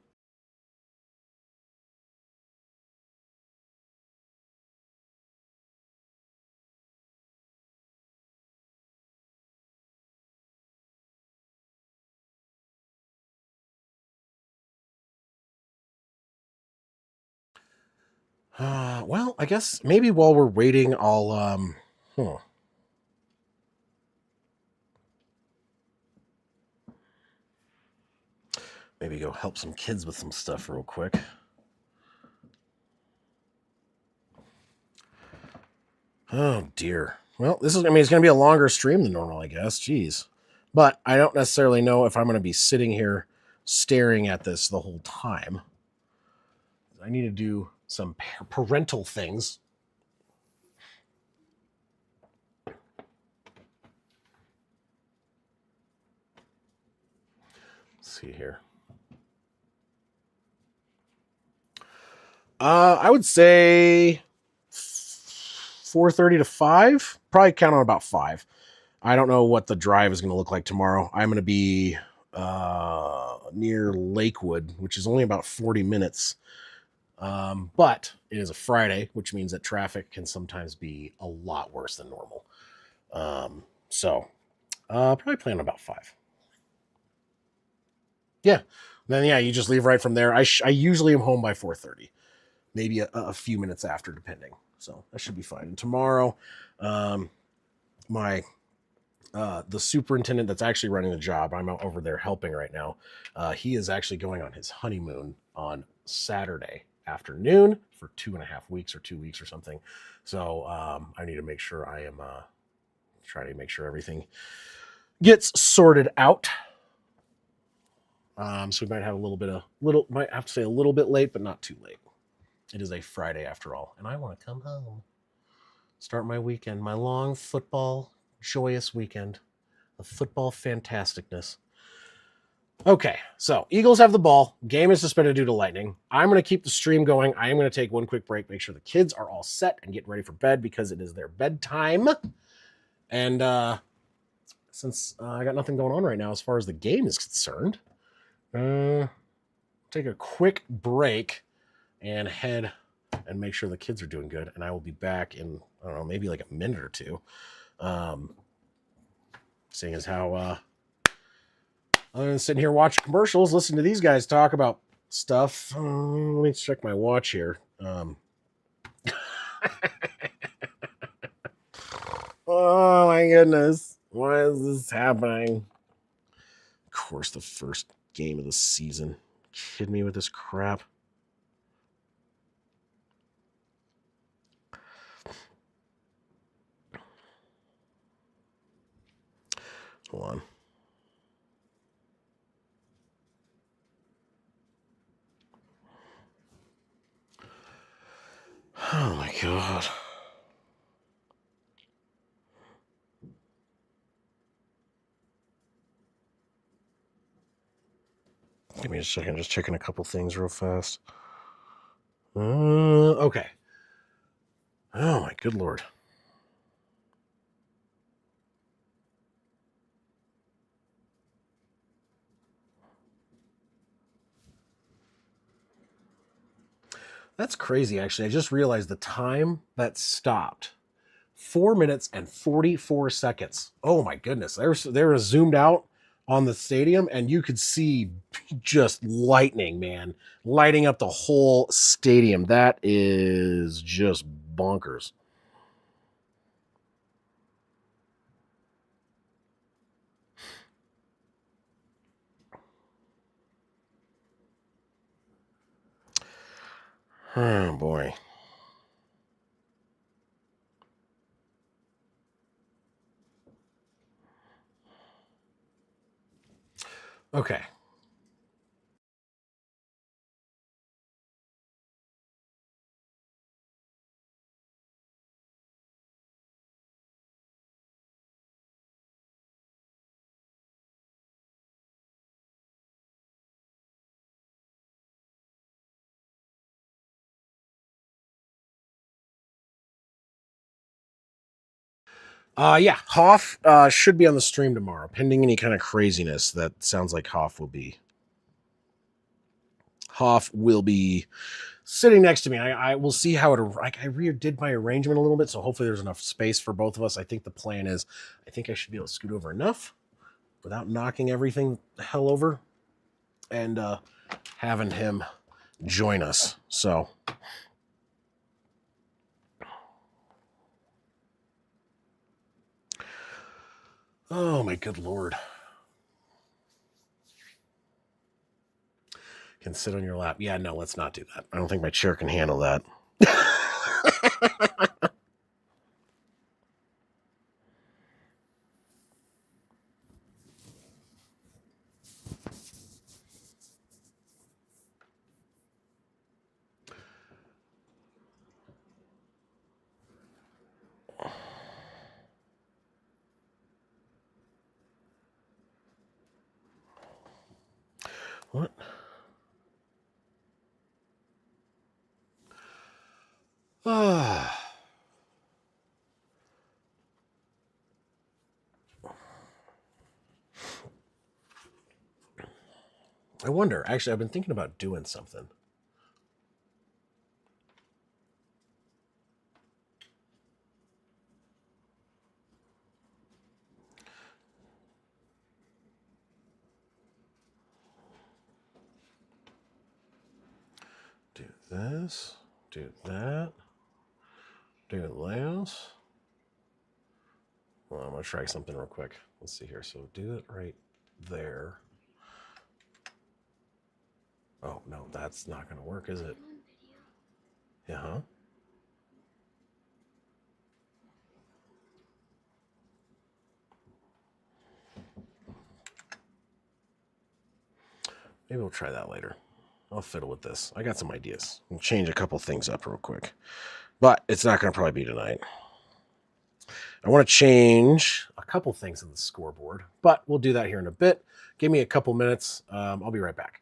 Well, I guess maybe while we're waiting, I'll maybe go help some kids with some stuff real quick. Oh dear. Well, it's going to be a longer stream than normal, I guess. Jeez. But I don't necessarily know if I'm going to be sitting here staring at this the whole time. I need to do some parental things. Let's see here. I would say 4:30 to 5. Probably count on about 5. I don't know what the drive is going to look like tomorrow. I'm going to be near Lakewood, which is only about 40 minutes. But it is a Friday, which means that traffic can sometimes be a lot worse than normal. So probably plan on about 5. Yeah. Then, yeah, you just leave right from there. I usually am home by 4:30, maybe a few minutes after, depending. So that should be fine. And tomorrow, the superintendent that's actually running the job, I'm out over there helping right now. He is actually going on his honeymoon on Saturday afternoon for 2.5 weeks or 2 weeks or something. So I need to make sure I am trying to make sure everything gets sorted out. So we might have might have to say a little bit late, but not too late. It is a Friday after all, and I want to come home, start my weekend, my long football joyous weekend of football fantasticness. Okay, so Eagles have the ball. Game is suspended due to lightning. I'm going to keep the stream going. I am going to take one quick break, make sure the kids are all set and get ready for bed because it is their bedtime. And since I got nothing going on right now as far as the game is concerned, take a quick break and head and make sure the kids are doing good. And I will be back in, I don't know, maybe like a minute or two. Seeing as how other than sitting here watching commercials, listen to these guys talk about stuff. Let me check my watch here. Oh my goodness. Why is this happening? Of course, the first game of the season. Kidding me with this crap? Hold on. Oh my god. Give me a second, just checking a couple things real fast. Okay. Oh my good lord. That's crazy, actually. I just realized the time that stopped. 4 minutes and 44 seconds. Oh my goodness. They were zoomed out on the stadium and you could see just lightning, man. Lighting up the whole stadium. That is just bonkers. Oh boy. Okay. Yeah, Hoff should be on the stream tomorrow, pending any kind of craziness. That sounds like Hoff will be. Hoff will be sitting next to me. I will see how it. I redid my arrangement a little bit, so hopefully there's enough space for both of us. I think the plan is, I think I should be able to scoot over enough without knocking everything the hell over, and having him join us. So, oh my good lord. Can sit on your lap. Yeah, no, let's not do that. I don't think my chair can handle that. What? Ah. I wonder. Actually, I've been thinking about doing something. Do this. Do that. Do this. Well, I'm going to try something real quick. Let's see here. So do it right there. Oh, no, that's not going to work, is it? Yeah, huh? Maybe we'll try that later. I'll fiddle with this. I got some ideas. We'll change a couple things up real quick. But it's not going to probably be tonight. I want to change a couple things in the scoreboard, but we'll do that here in a bit. Give me a couple minutes. I'll be right back.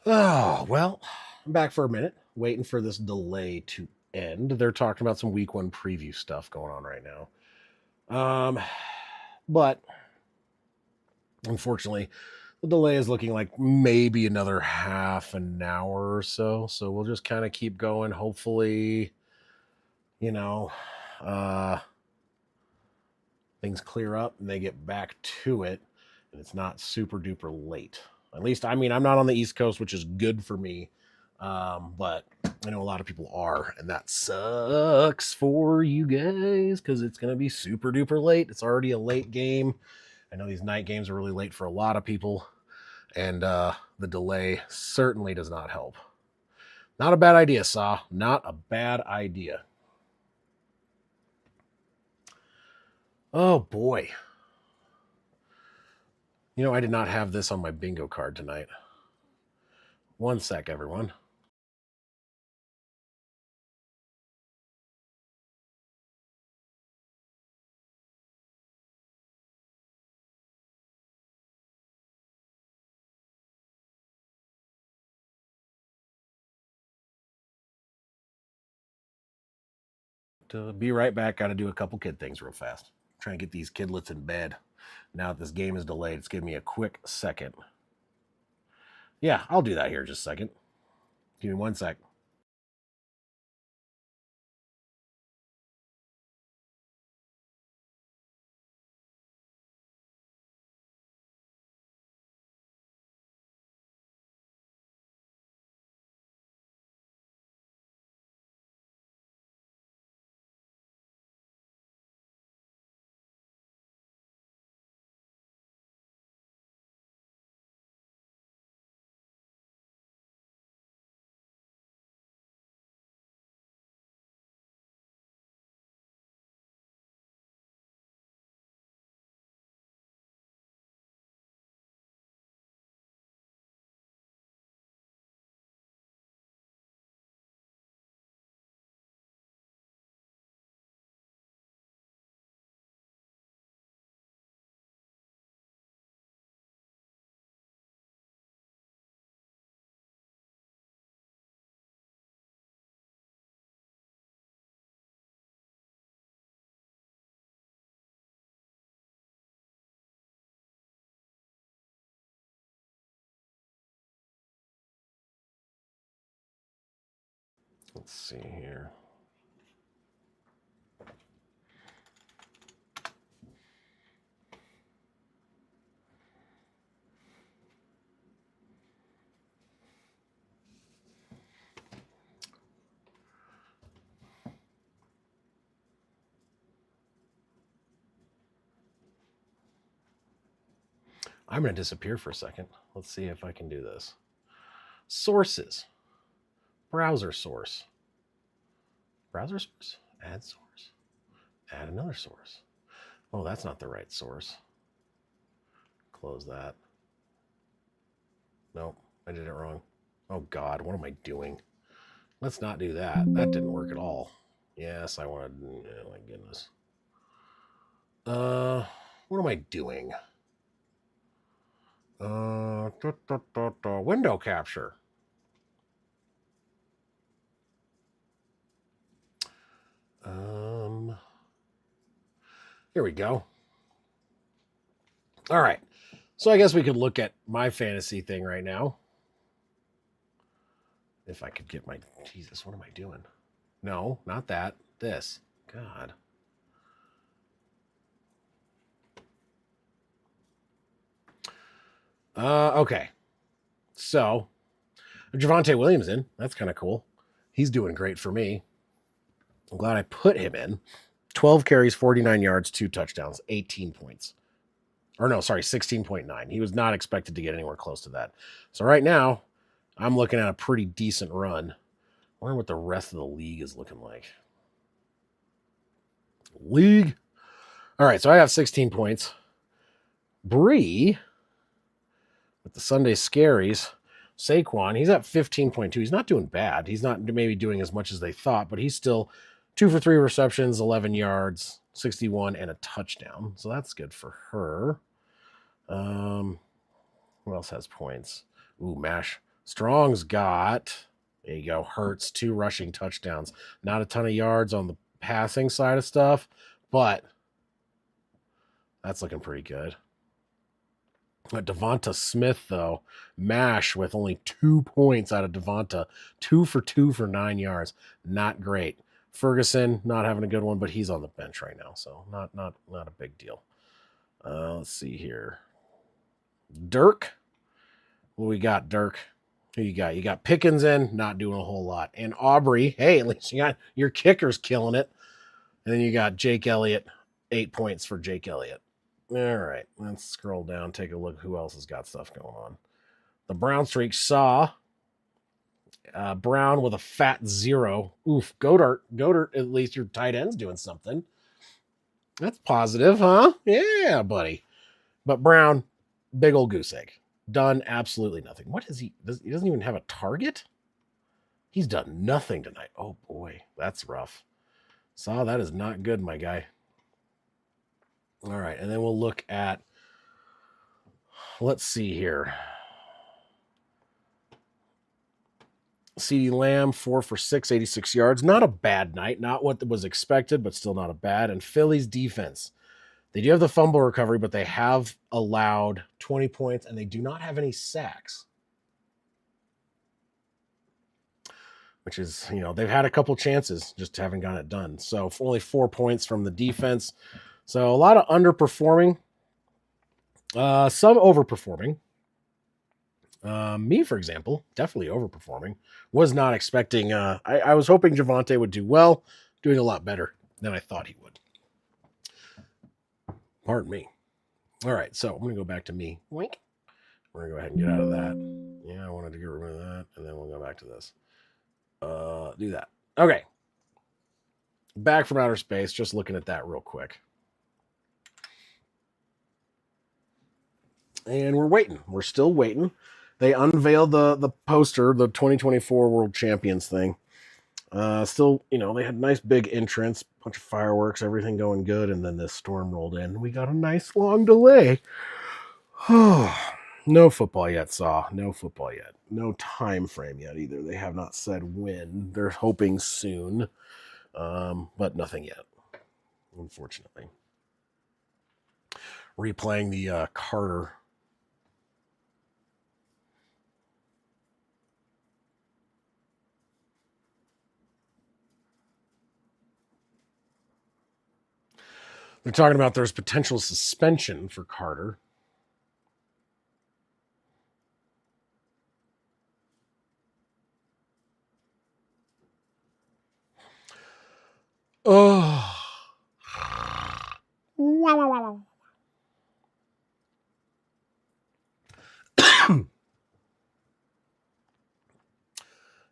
Oh, well, I'm back for a minute, waiting for this delay to end. They're talking about some week one preview stuff going on right now. But unfortunately, the delay is looking like maybe another half an hour or so. So we'll just kind of keep going. Hopefully, you know, uh, things clear up and they get back to it and it's not super duper late. At least, I mean, I'm not on the East Coast, which is good for me. But I know a lot of people are, and that sucks for you guys because it's going to be super duper late. It's already a late game. I know these night games are really late for a lot of people, and the delay certainly does not help. Not a bad idea, Saw. Not a bad idea. Oh boy. You know, I did not have this on my bingo card tonight. One sec, everyone. Be right back. Got to do a couple kid things real fast. Try and get these kidlets in bed. Now that this game is delayed, it's giving me a quick second. Yeah, I'll do that here in just a second. Give me one sec. Let's see here. I'm going to disappear for a second. Let's see if I can do this. Sources. Browser source. Browser source. Add source. Add another source. Oh, that's not the right source. Close that. Nope, I did it wrong. Oh God, what am I doing? Let's not do that. That didn't work at all. Yes, I wanted. Oh my goodness. What am I doing? Window capture. Here we go. All right. So I guess we could look at my fantasy thing right now. If I could get my Jesus, what am I doing? No, not that. This. God. Okay. So Javonte Williams in. That's kind of cool. He's doing great for me. I'm glad I put him in. 12 carries, 49 yards, 2 touchdowns, 18 points. Or no, sorry, 16.9. He was not expected to get anywhere close to that. So right now, I'm looking at a pretty decent run. I wonder what the rest of the league is looking like. League. All right, so I have 16 points. Bree, with the Sunday Scaries, Saquon, he's at 15.2. He's not doing bad. He's not maybe doing as much as they thought, but he's still 2 for 3 receptions, 11 yards, 61, and a touchdown. So that's good for her. Who else has points? Ooh, Mash. Strong's got, there you go, Hurts, 2 rushing touchdowns. Not a ton of yards on the passing side of stuff, but that's looking pretty good. Devonta Smith, though, mash with only 2 points out of Devonta. 2 for 2 for 9 yards. Not great. Ferguson, not having a good one, but he's on the bench right now, so not a big deal. Let's see here. Dirk. What we got, Dirk? Who you got? You got Pickens in, not doing a whole lot. And Aubrey, hey, at least you got your kicker's killing it. And then you got Jake Elliott, 8 points for Jake Elliott. All right, let's scroll down, take a look who else has got stuff going on. The Brown streak saw Brown with a fat 0. Oof, Goddard, at least your tight end's doing something. That's positive, huh? Yeah, buddy. But Brown, big old goose egg. Done absolutely nothing. What is he? He doesn't even have a target? He's done nothing tonight. Oh, boy. That's rough. Saw, that is not good, my guy. All right, and then we'll look at, let's see here. CeeDee Lamb, 4 for 6, 86 yards. Not a bad night. Not what was expected, but still not a bad. And Philly's defense. They do have the fumble recovery, but they have allowed 20 points, and they do not have any sacks. Which is, they've had a couple chances, just haven't gotten it done. So only 4 points from the defense. So a lot of underperforming. Some overperforming. Me, for example, definitely overperforming. Was not expecting. I was hoping Javonte would do well, doing a lot better than I thought he would. Pardon me. All right, so I'm going to go back to me. Wink. We're going to go ahead and get out of that. Yeah, I wanted to get rid of that, and then we'll go back to this. Do that. Okay. Back from outer space, just looking at that real quick. And we're waiting. We're still waiting. They unveiled the poster, the 2024 World Champions thing. Still, they had a nice big entrance, bunch of fireworks, everything going good, and then this storm rolled in. We got a nice long delay. No football yet, Saw. No football yet. No time frame yet either. They have not said when. They're hoping soon, but nothing yet, unfortunately. Replaying the Carter. They're talking about there's potential suspension for Carter. Oh.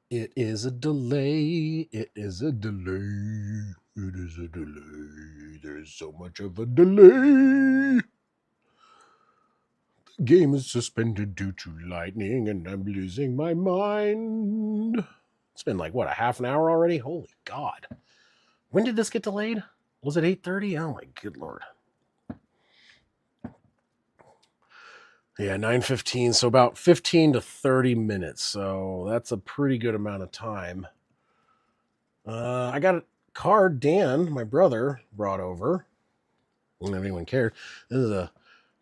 It is a delay. It is a delay. It is a delay. There's so much of a delay. The game is suspended due to lightning, and I'm losing my mind. It's been like, what, a half an hour already? Holy God. When did this get delayed? Was it 8:30? Oh, my good Lord. Yeah, 9:15, so about 15 to 30 minutes. So that's a pretty good amount of time. I got a card Dan, my brother, brought over. I don't know if anyone cared. This is a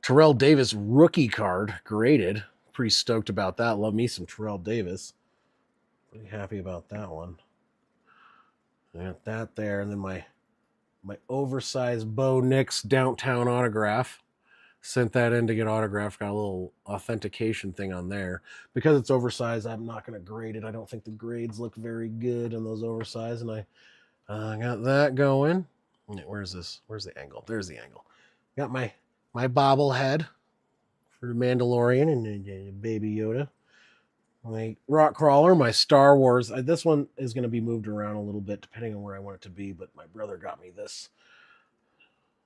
Terrell Davis rookie card, graded. Pretty stoked about that. Love me some Terrell Davis. Pretty happy about that one. I got that there, and then my oversized Bo Nix downtown autograph. Sent that in to get autographed. Got a little authentication thing on there. Because it's oversized, I'm not going to grade it. I don't think the grades look very good on those oversized. And I got that going. Where's this? Where's the angle? There's the angle. Got my bobblehead for the Mandalorian and Baby Yoda. My rock crawler, my Star Wars. This one is going to be moved around a little bit depending on where I want it to be. But my brother got me this.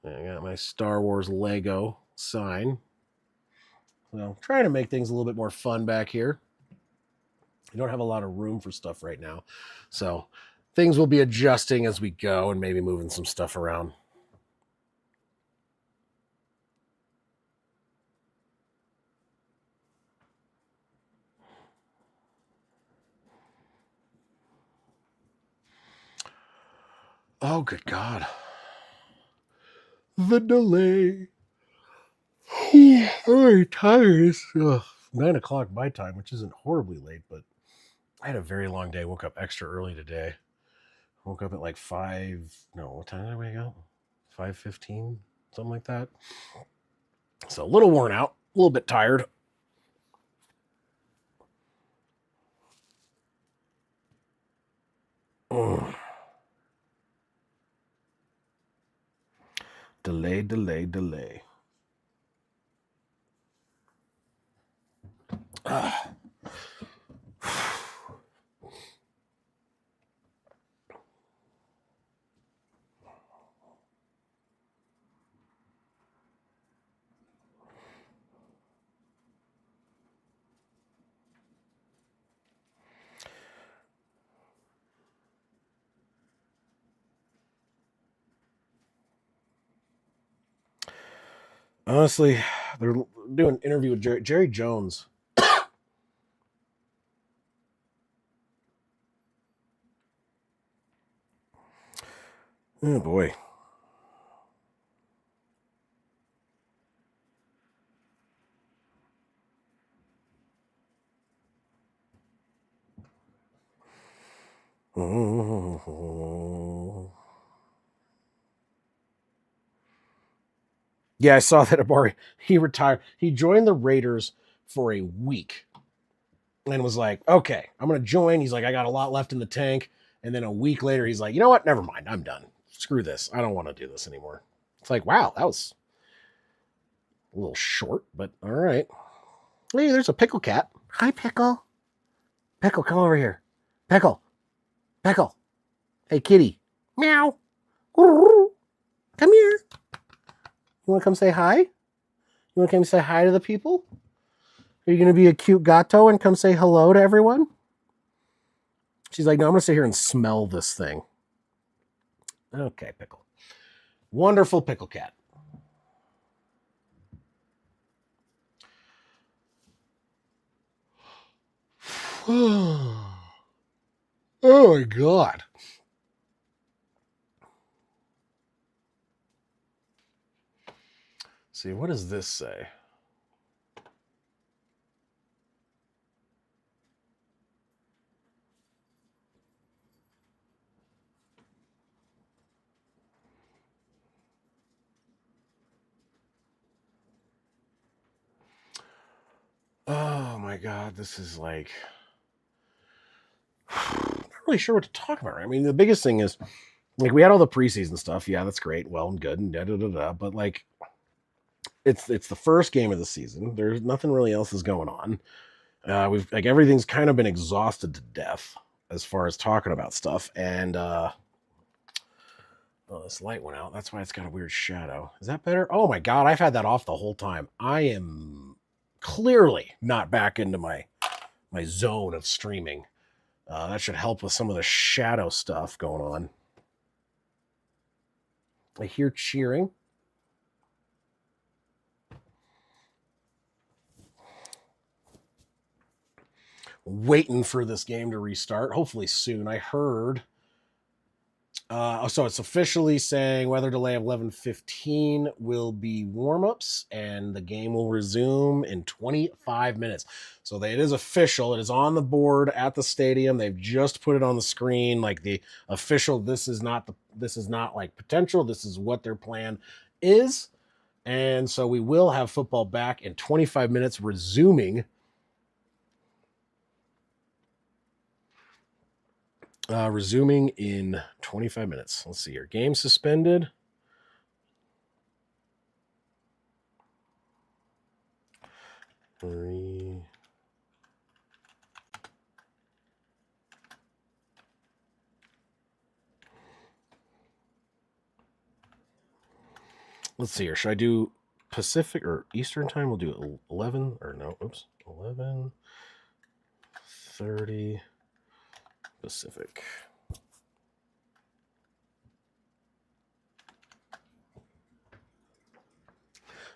I got my Star Wars Lego sign. So trying to make things a little bit more fun back here. We don't have a lot of room for stuff right now. So things will be adjusting as we go and maybe moving some stuff around. Oh, good God. The delay. I'm very tired. It's 9 o'clock my time, which isn't horribly late, but I had a very long day. Woke up extra early today. Woke up at like 5. No, what time did I wake up? 5:15, something like that. So a little worn out, a little bit tired. Ugh. Delay. Ah. Honestly, they're doing an interview with Jerry Jones. Oh boy. Yeah, I saw that Amari. He retired. He joined the Raiders for a week and was like, okay, I'm going to join. He's like, I got a lot left in the tank. And then a week later, he's like, you know what? Never mind. I'm done. Screw this. I don't want to do this anymore. It's like, wow, that was a little short, but all right. Hey, there's a pickle cat. Hi, Pickle. Pickle, come over here. Pickle. Pickle. Hey, kitty. Meow. Come here. You want to come say hi? You want to come say hi to the people? Are you going to be a cute gato and come say hello to everyone? She's like, no, I'm going to sit here and smell this thing. Okay, Pickle. Wonderful Pickle cat. Oh my God. See, what does this say? Oh my God, this is like, I'm not really sure what to talk about. I mean, the biggest thing is, like, we had all the preseason stuff. Yeah, that's great, well and good, and da. But like, it's the first game of the season. There's nothing really else is going on. We've like everything's kind of been exhausted to death as far as talking about stuff. And oh, this light went out. That's why it's got a weird shadow. Is that better? Oh my God, I've had that off the whole time. I am clearly not back into my zone of streaming. That should help with some of the shadow stuff going on. I hear cheering. Waiting for this game to restart, hopefully soon. I heard. So it's officially saying weather delay of 11:15 will be warm-ups, and the game will resume in 25 minutes. So it is official. It is on the board at the stadium. They've just put it on the screen, like the official. This is not like potential. This is what their plan is, and so we will have football back in 25 minutes, resuming. Resuming in 25 minutes. Let's see here. Game suspended. Three. Let's see here. Should I do Pacific or Eastern time? We'll do 11 or no. Oops. 11:30 Pacific.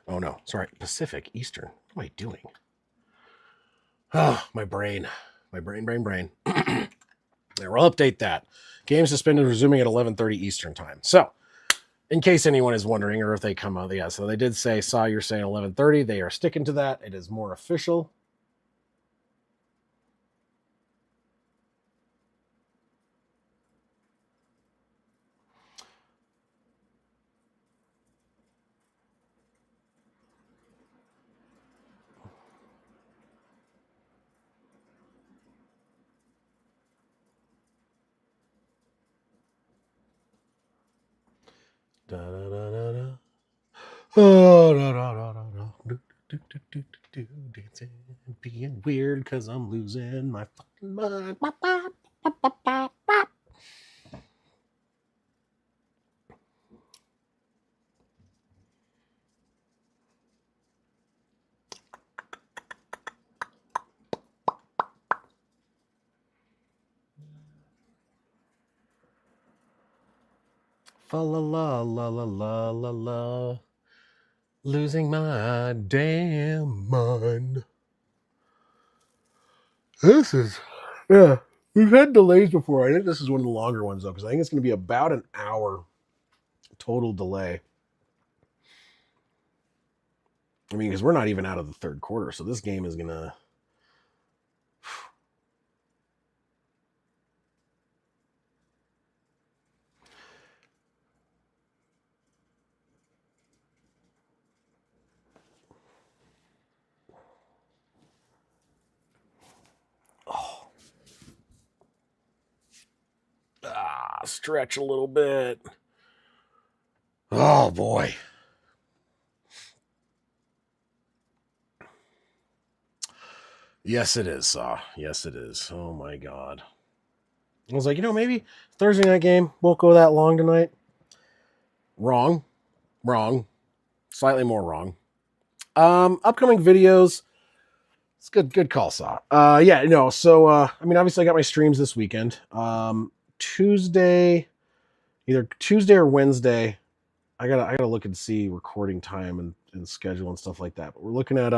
Oh no, sorry, Pacific, Eastern. What am I doing? Oh, my brain. Yeah, we'll update that. Game suspended, resuming at 11:30 Eastern time. So, in case anyone is wondering, or if they come out, yeah. So they did say, "Saw you're saying 11:30." They are sticking to that. It is more official. Da, da, da, da, da. Oh, da, da, da, da, da. Do, do, do, do, do, do. Dancing, being weird because I'm losing my fucking mind. Bop, bop, bop, bop, bop, bop. Fa la la la la la la la. Losing my damn mind. This is, yeah. We've had delays before. I think this is one of the longer ones, though, because I think it's going to be about an hour total delay. I mean, because we're not even out of the third quarter, so this game is going to. Stretch a little bit. Oh, boy. Yes, it is, Saw. Yes, it is. Oh, my God. I was like, maybe Thursday night game won't go that long tonight. Wrong. Slightly more wrong. Upcoming videos. It's good call, Saw. Yeah, no. So, obviously, I got my streams this weekend. Tuesday, either Tuesday or Wednesday. I gotta look and see recording time and schedule and stuff like that. But we're looking at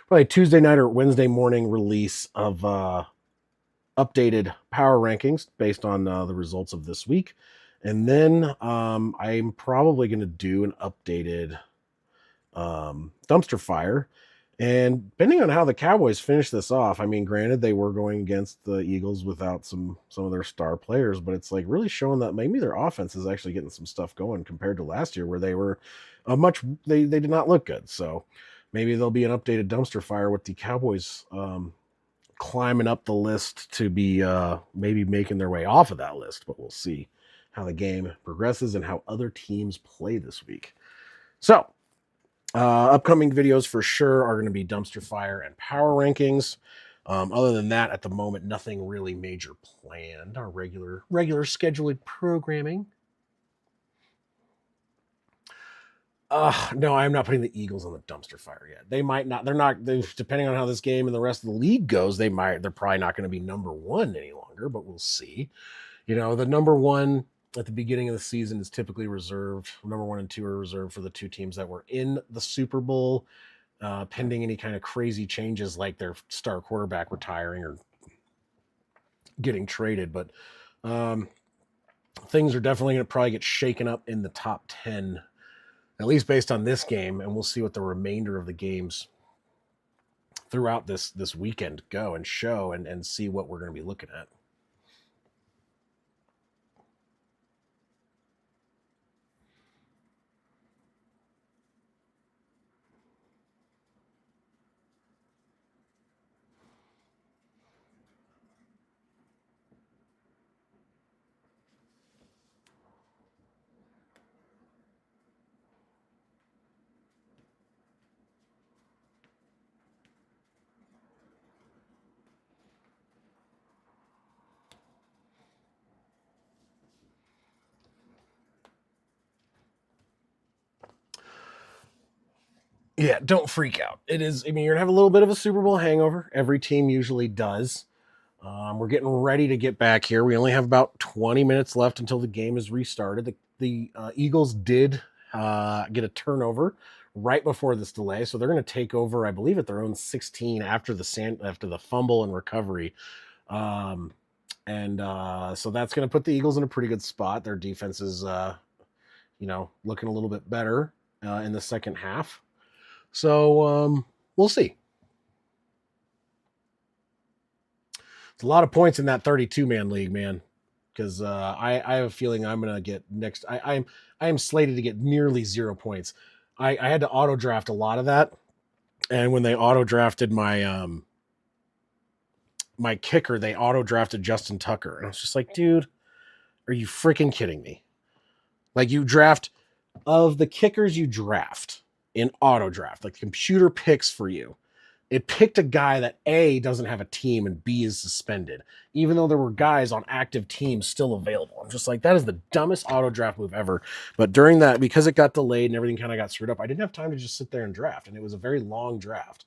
probably Tuesday night or Wednesday morning release of updated power rankings based on the results of this week, and then I'm probably going to do an updated dumpster fire. And depending on how the Cowboys finish this off, I mean, granted they were going against the Eagles without some of their star players, but it's like really showing that maybe their offense is actually getting some stuff going compared to last year where they were they did not look good. So maybe there'll be an updated dumpster fire with the Cowboys climbing up the list to be maybe making their way off of that list, but we'll see how the game progresses and how other teams play this week. So upcoming videos for sure are going to be dumpster fire and power rankings. Other than that, at the moment, nothing really major planned. Our regular scheduled programming. No, I'm not putting the Eagles on the dumpster fire yet. They might not. Depending on how this game and the rest of the league goes, they're probably not going to be number one any longer, but we'll see. The number one at the beginning of the season is typically reserved. Number 1 and 2 are reserved for the two teams that were in the Super Bowl, pending any kind of crazy changes like their star quarterback retiring or getting traded. But things are definitely going to probably get shaken up in the top 10, at least based on this game, and we'll see what the remainder of the games throughout this weekend go and show and see what we're going to be looking at. Yeah, don't freak out. It is, you're going to have a little bit of a Super Bowl hangover. Every team usually does. We're getting ready to get back here. We only have about 20 minutes left until the game is restarted. The Eagles did get a turnover right before this delay, so they're going to take over, I believe, at their own 16 after the fumble and recovery So that's going to put the Eagles in a pretty good spot. Their defense is, looking a little bit better in the second half. So we'll see. It's a lot of points in that 32-man league, man. Because I have a feeling I'm gonna get next. I am slated to get nearly 0 points. I had to auto draft a lot of that, and when they auto drafted my kicker, they auto drafted Justin Tucker, and I was just like, dude, are you freaking kidding me? Like, you draft of the kickers you draft in auto draft, like the computer picks for you. It picked a guy that A, doesn't have a team, and B, is suspended, even though there were guys on active teams still available. I'm just like, that is the dumbest auto draft move ever. But during that, because it got delayed and everything kind of got screwed up, I didn't have time to just sit there and draft, and it was a very long draft.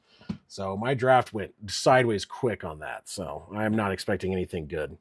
So my draft went sideways quick on that. So I am not expecting anything good.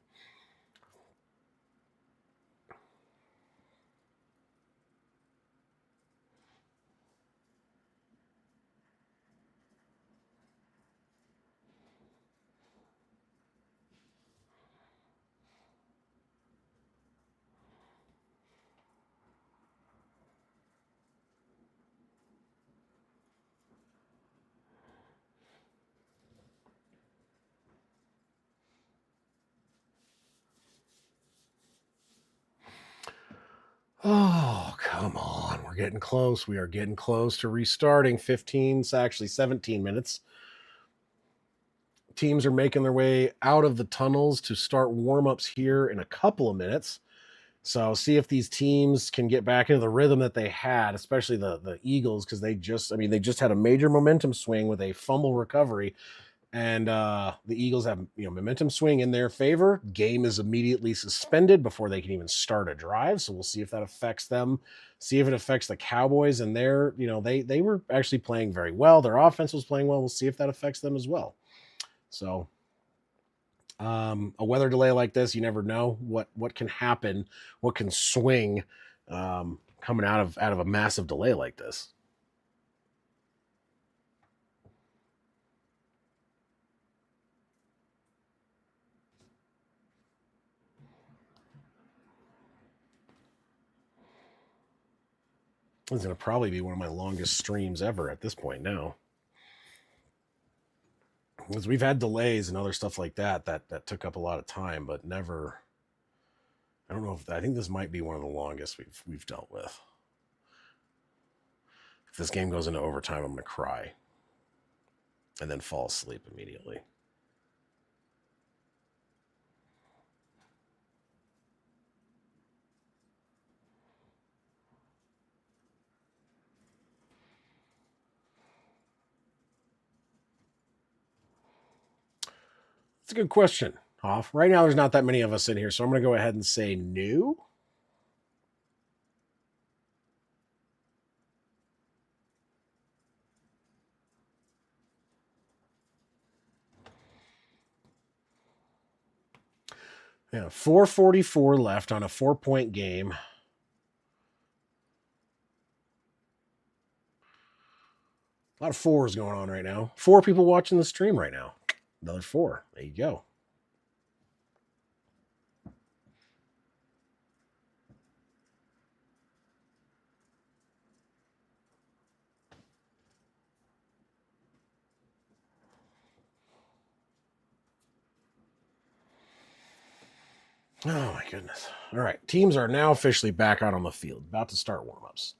Oh, come on. We're getting close. We are getting close to restarting. 15, actually 17 minutes. Teams are making their way out of the tunnels to start warm-ups here in a couple of minutes. So see if these teams can get back into the rhythm that they had, especially the Eagles, because they just had a major momentum swing with a fumble recovery. And the Eagles have momentum swing in their favor. Game is immediately suspended before they can even start a drive. So we'll see if that affects them. See if it affects the Cowboys. And they were actually playing very well. Their offense was playing well. We'll see if that affects them as well. So a weather delay like this, you never know what can happen, what can swing coming out of a massive delay like this. It's going to probably be one of my longest streams ever at this point now. Because we've had delays and other stuff like that took up a lot of time, but never. I don't know I think this might be one of the longest we've dealt with. If this game goes into overtime, I'm going to cry and then fall asleep immediately. It's a good question, Hoff. Right now, there's not that many of us in here, so I'm going to go ahead and say new. Yeah, 4:44 left on a 4-point game. A lot of fours going on right now. 4 people watching the stream right now. Another 4. There you go. Oh, my goodness. All right. Teams are now officially back out on the field, about to start warm-ups.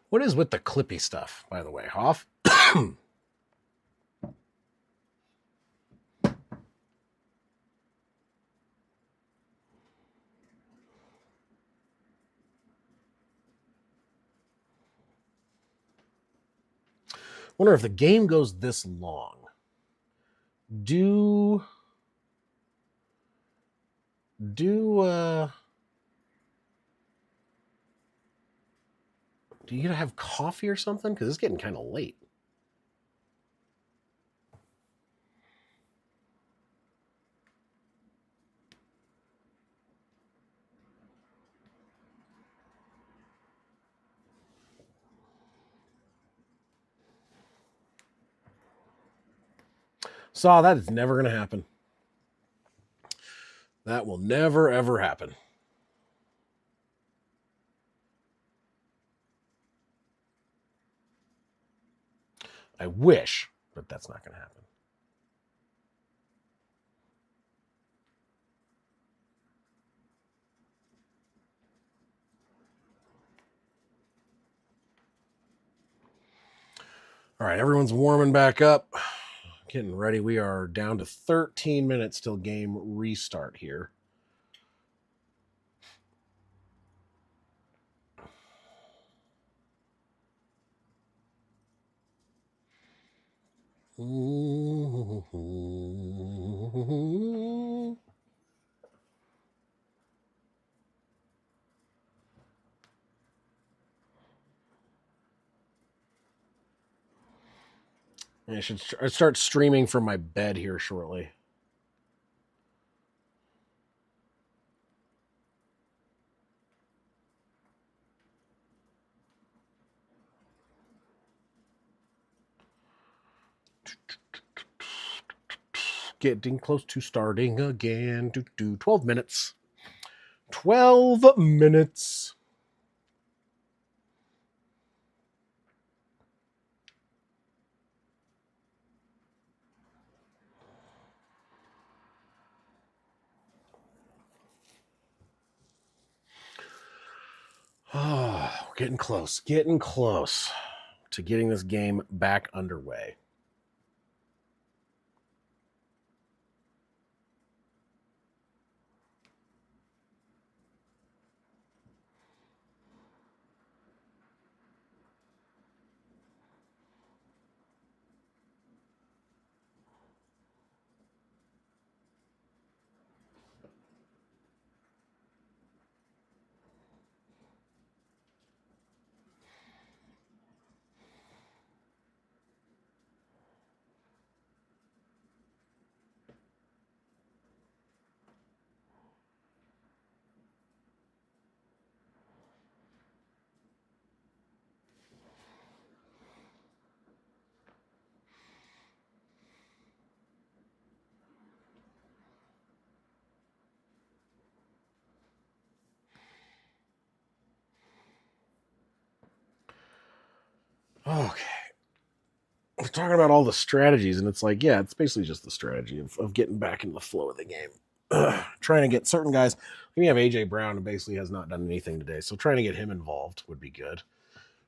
What is with the clippy stuff, by the way, Hoff? Wonder if the game goes this long, Do you gotta have coffee or something? Because it's getting kind of late. So that is never gonna happen. That will never ever happen. I wish, but that's not gonna happen. All right, everyone's warming back up, getting ready. We are down to 13 minutes till game restart here. I should start streaming from my bed here shortly. Getting close to starting again. 12 minutes. 12 minutes. Oh, we're getting close to getting this game back underway. Okay. We're talking about all the strategies, and it's like, yeah, it's basically just the strategy of getting back in the flow of the game. Trying to get certain guys. We have AJ Brown, who basically has not done anything today, so trying to get him involved would be good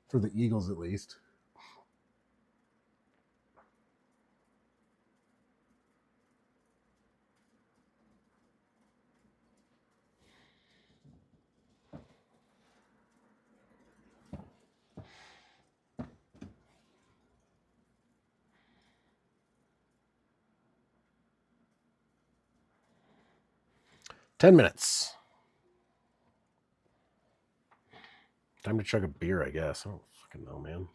for the Eagles at least. Ten minutes. Time to chug a beer, I guess. I don't fucking know, man.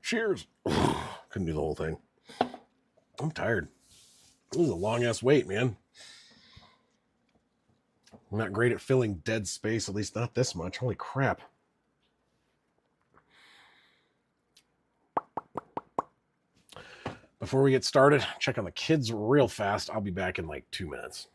Cheers. Couldn't do the whole thing. I'm tired. This is a long ass wait, man. I'm not great at filling dead space, at least not this much. Holy crap. Before we get started, check on the kids real fast. I'll be back in like 2 minutes.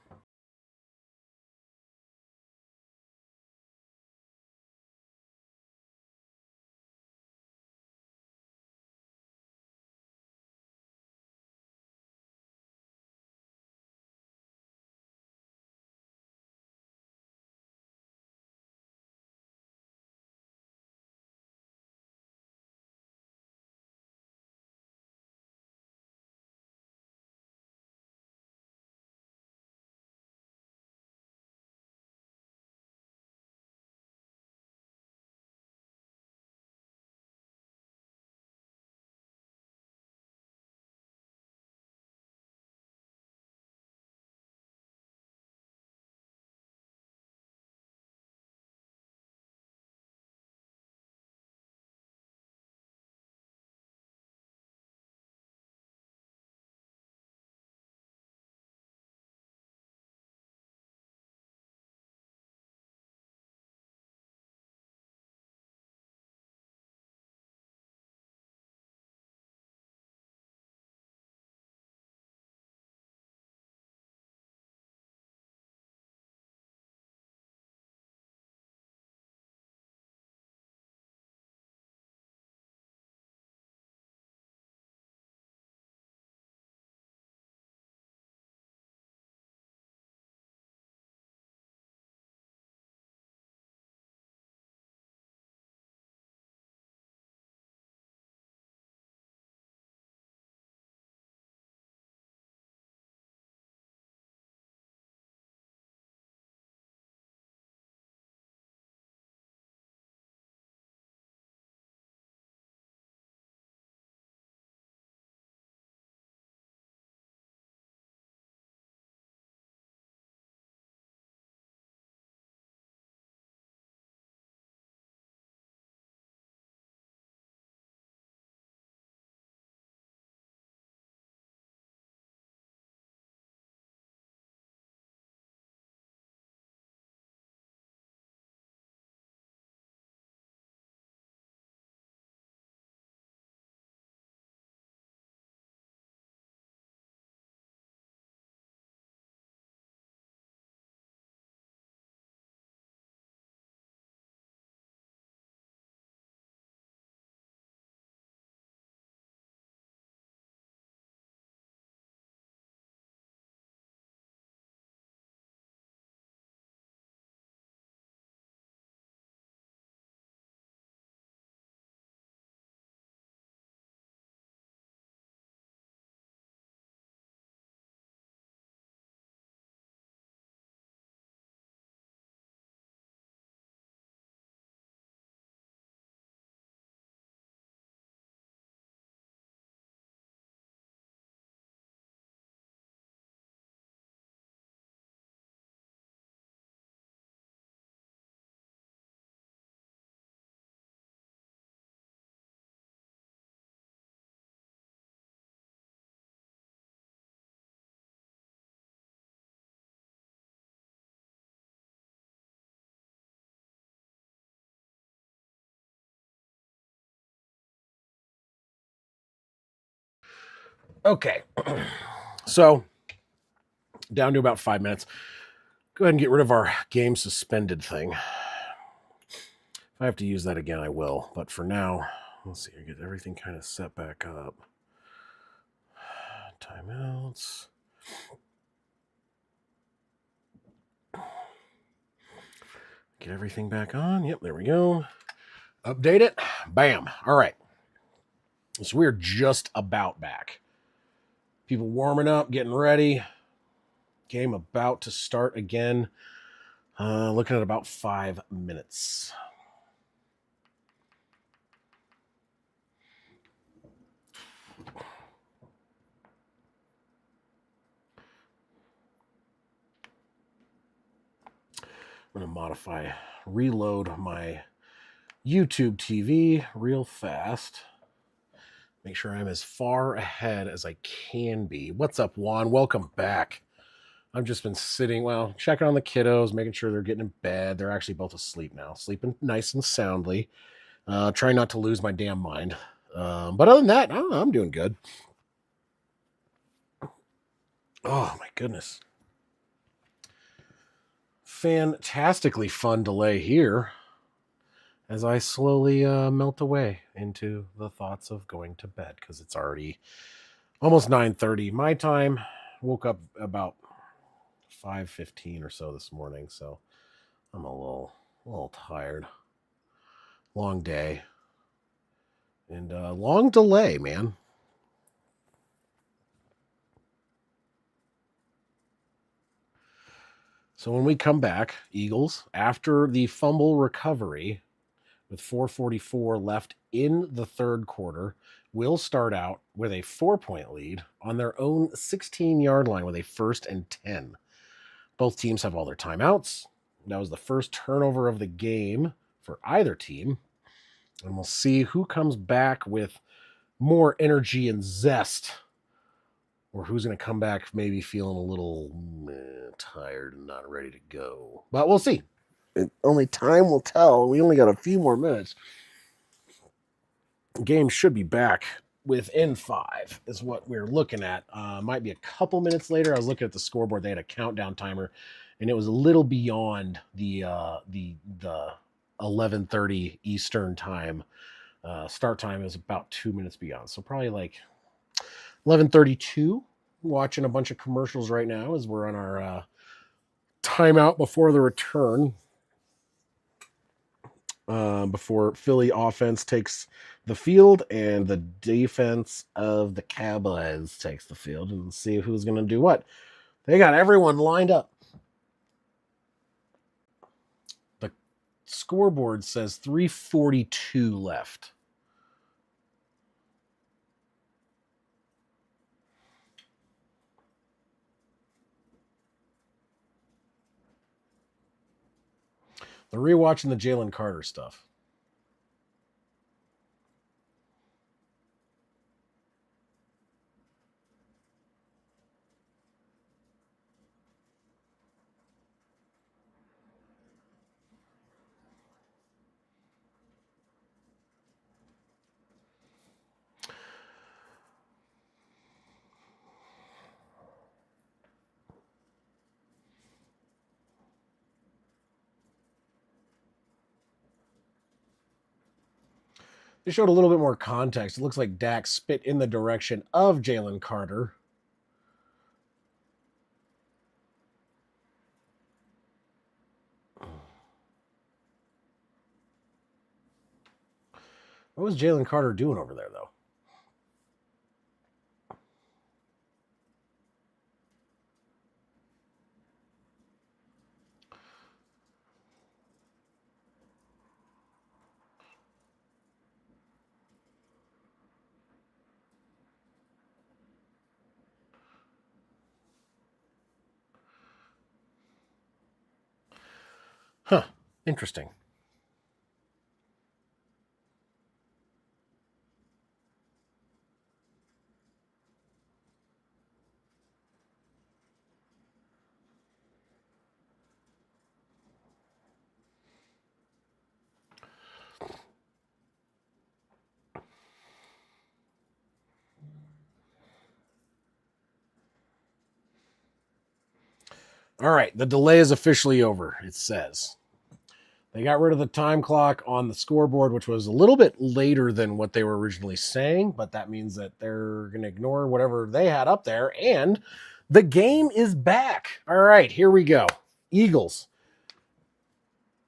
Okay. So, down to about 5 minutes. Go ahead and get rid of our game suspended thing. If I have to use that again, I will. But for now, let's see. I get everything kind of set back up. Timeouts. Get everything back on. Yep, there we go. Update it. Bam. All right. So we're just about back. People warming up, getting ready. Game about to start again. Looking at about 5 minutes. I'm going to reload my YouTube TV real fast. Make sure I'm as far ahead as I can be. What's up, Juan? Welcome back. I've just been sitting, checking on the kiddos, making sure they're getting in bed. They're actually both asleep now, sleeping nice and soundly. Trying not to lose my damn mind. But other than that, I don't know, I'm doing good. Oh, my goodness. Fantastically fun delay here as I slowly melt away into the thoughts of going to bed because it's already almost 9:30 my time. Woke up about 5:15 or so this morning, so I'm a little tired. Long day and long delay, man. So when we come back, Eagles, after the fumble recovery with 4:44 left in the third quarter, will start out with a 4-point lead on their own 16-yard line with a 1st and 10. Both teams have all their timeouts. That was the first turnover of the game for either team. And we'll see who comes back with more energy and zest, or who's going to come back maybe feeling a little tired and not ready to go. But we'll see. Only time will tell. We only got a few more minutes. The game should be back within 5 is what we're looking at. Might be a couple minutes later. I was looking at the scoreboard. They had a countdown timer, and it was a little beyond the 11:30 Eastern time. Start time is about 2 minutes beyond. So probably like 11:32. Watching a bunch of commercials right now as we're on our timeout before the return. Before Philly offense takes the field and the defense of the Cowboys takes the field, and see who's going to do what. They got everyone lined up. The scoreboard says 3:42 left. They're rewatching the Jalen Carter stuff. They showed a little bit more context. It looks like Dak spit in the direction of Jalen Carter. What was Jalen Carter doing over there, though? Huh. Interesting. All right, the delay is officially over, it says. They got rid of the time clock on the scoreboard, which was a little bit later than what they were originally saying, but that means that they're going to ignore whatever they had up there, and the game is back. All right, here we go. Eagles.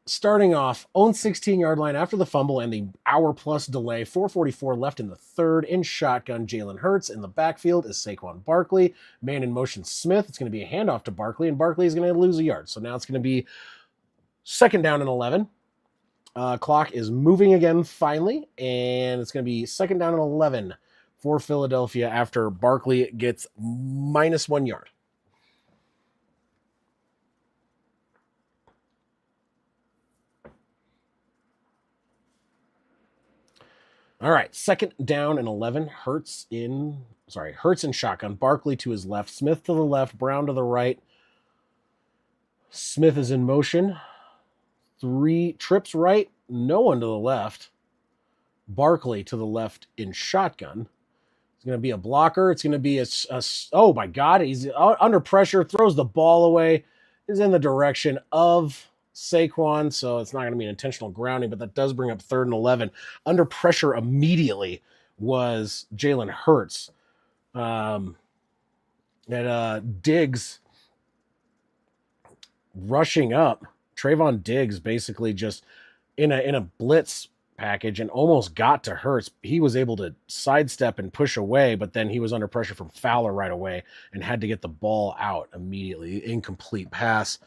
Starting off, own 16-yard line after the fumble and the hour-plus delay. 4:44 left in the third. In shotgun, Jalen Hurts. In the backfield is Saquon Barkley. Man in motion, Smith. It's going to be a handoff to Barkley, and Barkley is going to lose a yard. So now it's going to be second down and 11. Clock is moving again finally, and it's going to be second down and 11 for Philadelphia after Barkley gets -1 yard. All right, second down and 11. Hurts in shotgun. Barkley to his left, Smith to the left, Brown to the right. Smith is in motion. 3 trips right, no one to the left. Barkley to the left in shotgun. It's going to be a blocker. It's going to be oh my God, he's under pressure, throws the ball away, is in the direction of Saquon, so it's not going to be an intentional grounding, but that does bring up third and 11. Under pressure immediately was Jalen Hurts. Diggs rushing up. Trayvon Diggs basically just in a blitz package and almost got to Hurts. He was able to sidestep and push away, but then he was under pressure from Fowler right away and had to get the ball out immediately. Incomplete pass.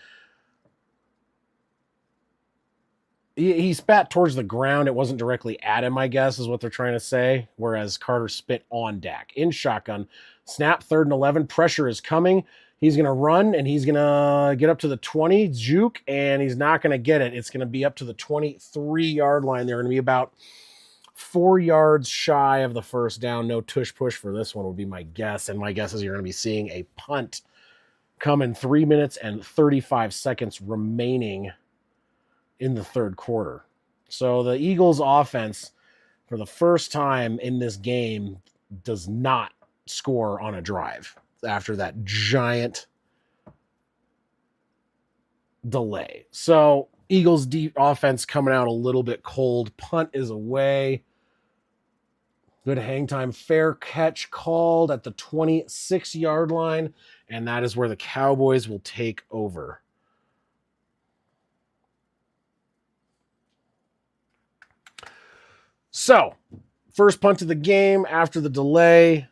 He spat towards the ground. It wasn't directly at him, I guess, is what they're trying to say, whereas Carter spit on Dak. In shotgun, snap, third and 11. Pressure is coming. He's going to run, and he's going to get up to the 20, juke, and he's not going to get it. It's going to be up to the 23-yard line. They're going to be about 4 yards shy of the first down. No tush-push for this one would be my guess, and my guess is you're going to be seeing a punt come in 3 minutes and 35 seconds remaining in the third quarter. So the Eagles offense, for the first time in this game, does not score on a drive after that giant delay. So Eagles deep offense coming out a little bit cold. Punt is away. Good hang time. Fair catch called at the 26-yard line, and that is where the Cowboys will take over. So, first punt of the game after the delay.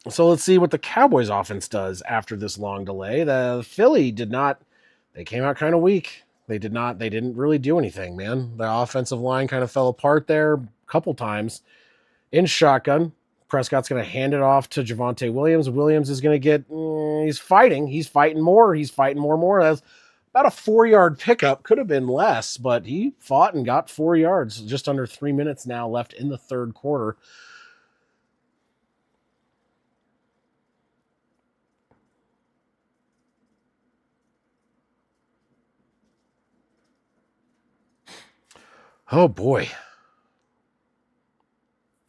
So let's see what the Cowboys offense does after this long delay. The Philly they came out kind of weak. They didn't really do anything, man. The offensive line kind of fell apart there a couple times. In shotgun, Prescott's going to hand it off to Javonte Williams. Williams is going to get, he's fighting more. That's about a 4-yard pickup. Could have been less, but he fought and got 4 yards. Just under 3 minutes now left in the third quarter. Oh, boy.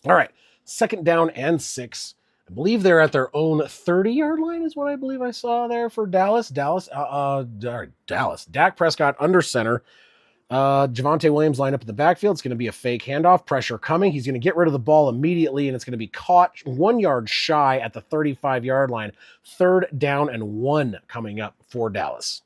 All right. Second down and 6. I believe they're at their own 30-yard line is what I believe I saw there for Dallas. Dallas. Dak Prescott under center. Javonte Williams lined up in the backfield. It's going to be a fake handoff. Pressure coming. He's going to get rid of the ball immediately, and it's going to be caught 1 yard shy at the 35-yard line. Third down and 1 coming up for Dallas.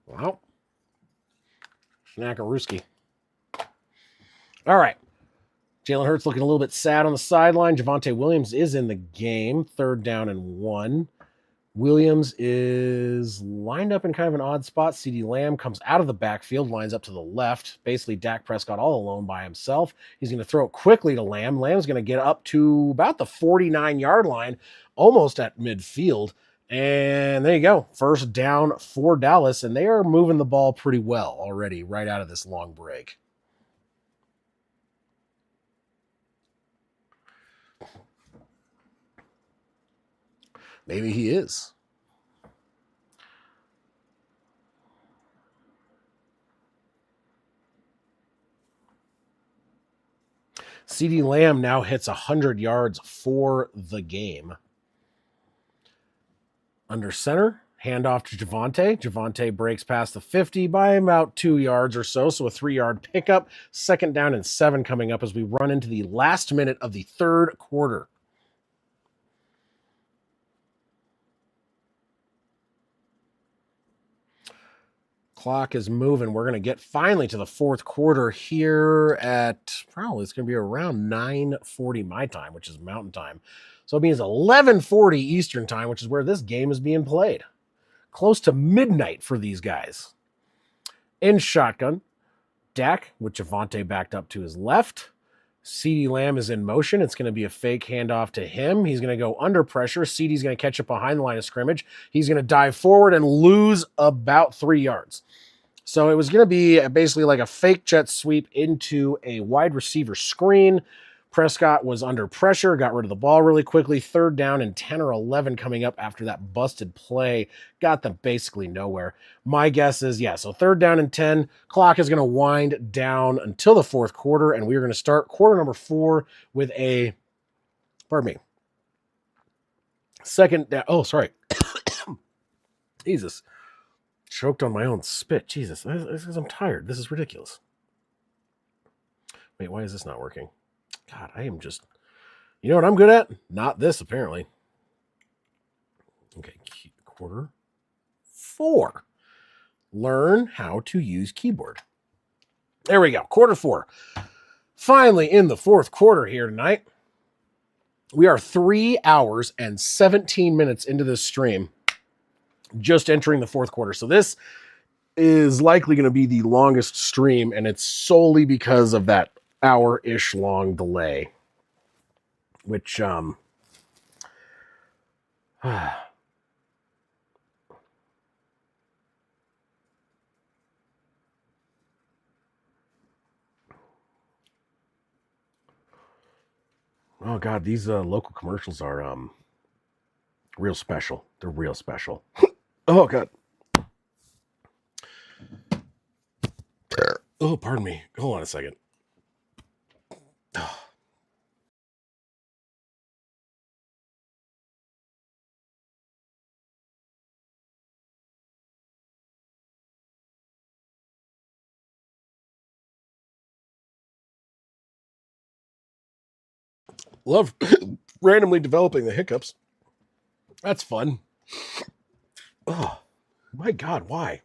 Well, Snackarooski. All right. Jalen Hurts looking a little bit sad on the sideline. Javonte Williams is in the game. Third down and 1. Williams is lined up in kind of an odd spot. CeeDee Lamb comes out of the backfield, lines up to the left. Basically, Dak Prescott all alone by himself. He's going to throw it quickly to Lamb. Lamb's going to get up to about the 49-yard line, almost at midfield. And there you go. First down for Dallas, and they are moving the ball pretty well already right out of this long break. Maybe he is. CeeDee Lamb now hits 100 yards for the game. Under center, handoff to Javonte. Javonte breaks past the 50 by about 2 yards or so, so a 3-yard pickup. 2nd down and 7 coming up as we run into the last minute of the third quarter. Clock is moving. We're going to get finally to the fourth quarter here at probably it's going to be around 9:40 my time, which is Mountain Time. So it means 11:40 Eastern Time, which is where this game is being played. Close to midnight for these guys. In shotgun, Dak with Javonte backed up to his left. CeeDee Lamb is in motion. It's going to be a fake handoff to him. He's going to go under pressure. CeeDee's going to catch it behind the line of scrimmage. He's going to dive forward and lose about 3 yards. So it was going to be basically like a fake jet sweep into a wide receiver screen. Prescott was under pressure, got rid of the ball really quickly. 3rd down and 10 or 11 coming up after that busted play. Got them basically nowhere. My guess is, so 3rd down and 10. Clock is going to wind down until the fourth quarter, and we're going to start quarter number 4 with a, second down. Oh, sorry. Jesus. Choked on my own spit. Jesus, I'm tired. This is ridiculous. Wait, why is this not working? God, I am just... You know what I'm good at? Not this, apparently. Okay, quarter 4. Learn how to use keyboard. There we go, quarter 4. Finally in the fourth quarter here tonight. We are 3 hours and 17 minutes into this stream. Just entering the fourth quarter. So this is likely going to be the longest stream, and it's solely because of that hour-ish long delay, which oh god, these local commercials are real special. They're real special. Oh god. Oh, pardon me. Hold on a second. Love randomly developing the hiccups. That's fun. Oh, my God, why?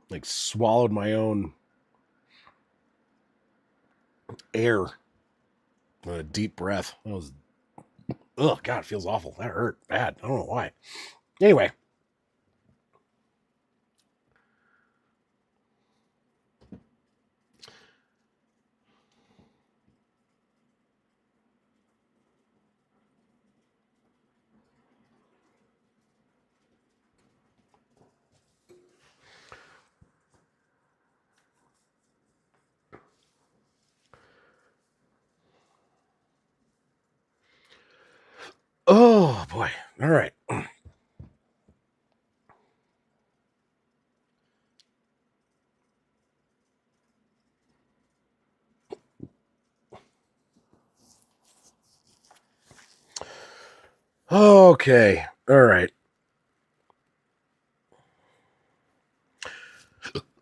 Like swallowed my own air. A deep breath. That was, oh God, it feels awful. That hurt bad. I don't know why. Anyway. Oh boy. All right. Okay. All right.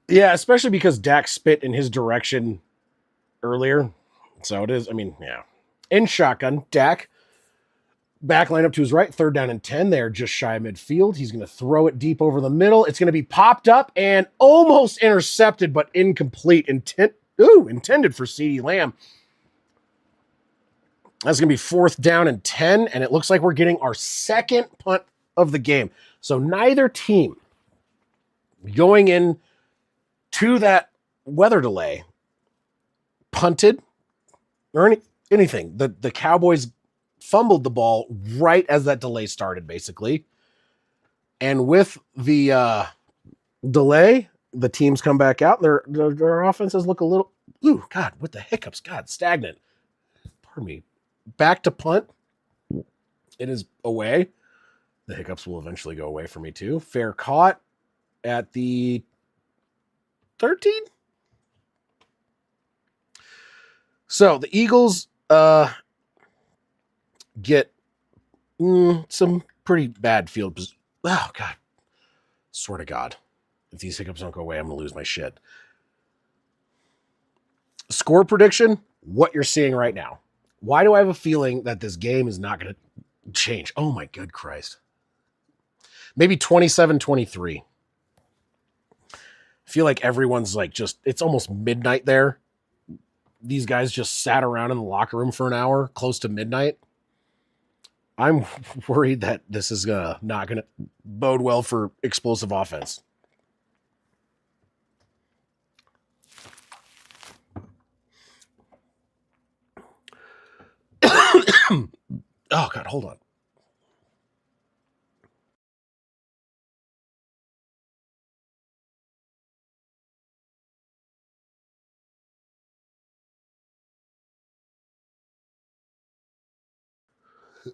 Yeah, especially because Dak spit in his direction earlier. So it is, I mean, yeah. In shotgun, Dak back line up to his right, 3rd down and 10. They're just shy of midfield. He's going to throw it deep over the middle. It's going to be popped up and almost intercepted, but incomplete. Intended for CeeDee Lamb. That's going to be 4th down and 10, and it looks like we're getting our second punt of the game. So neither team going in to that weather delay punted or anything. The Cowboys fumbled the ball right as that delay started, basically. And with the delay, the teams come back out. Their offenses look a little, God, with the hiccups, God, stagnant. Pardon me. back to punt. It is away. The hiccups will eventually go away for me too. Fair caught at the 13. So the Eagles get some pretty bad field position. Oh, God. Swear to God. If these hiccups don't go away, I'm going to lose my shit. Score prediction, what you're seeing right now. Why do I have a feeling that this game is not going to change? Oh, my good Christ. Maybe 27-23. I feel like everyone's like it's almost midnight there. These guys just sat around in the locker room for an hour, close to midnight. I'm worried that this is not going to bode well for explosive offense. Oh, God, hold on.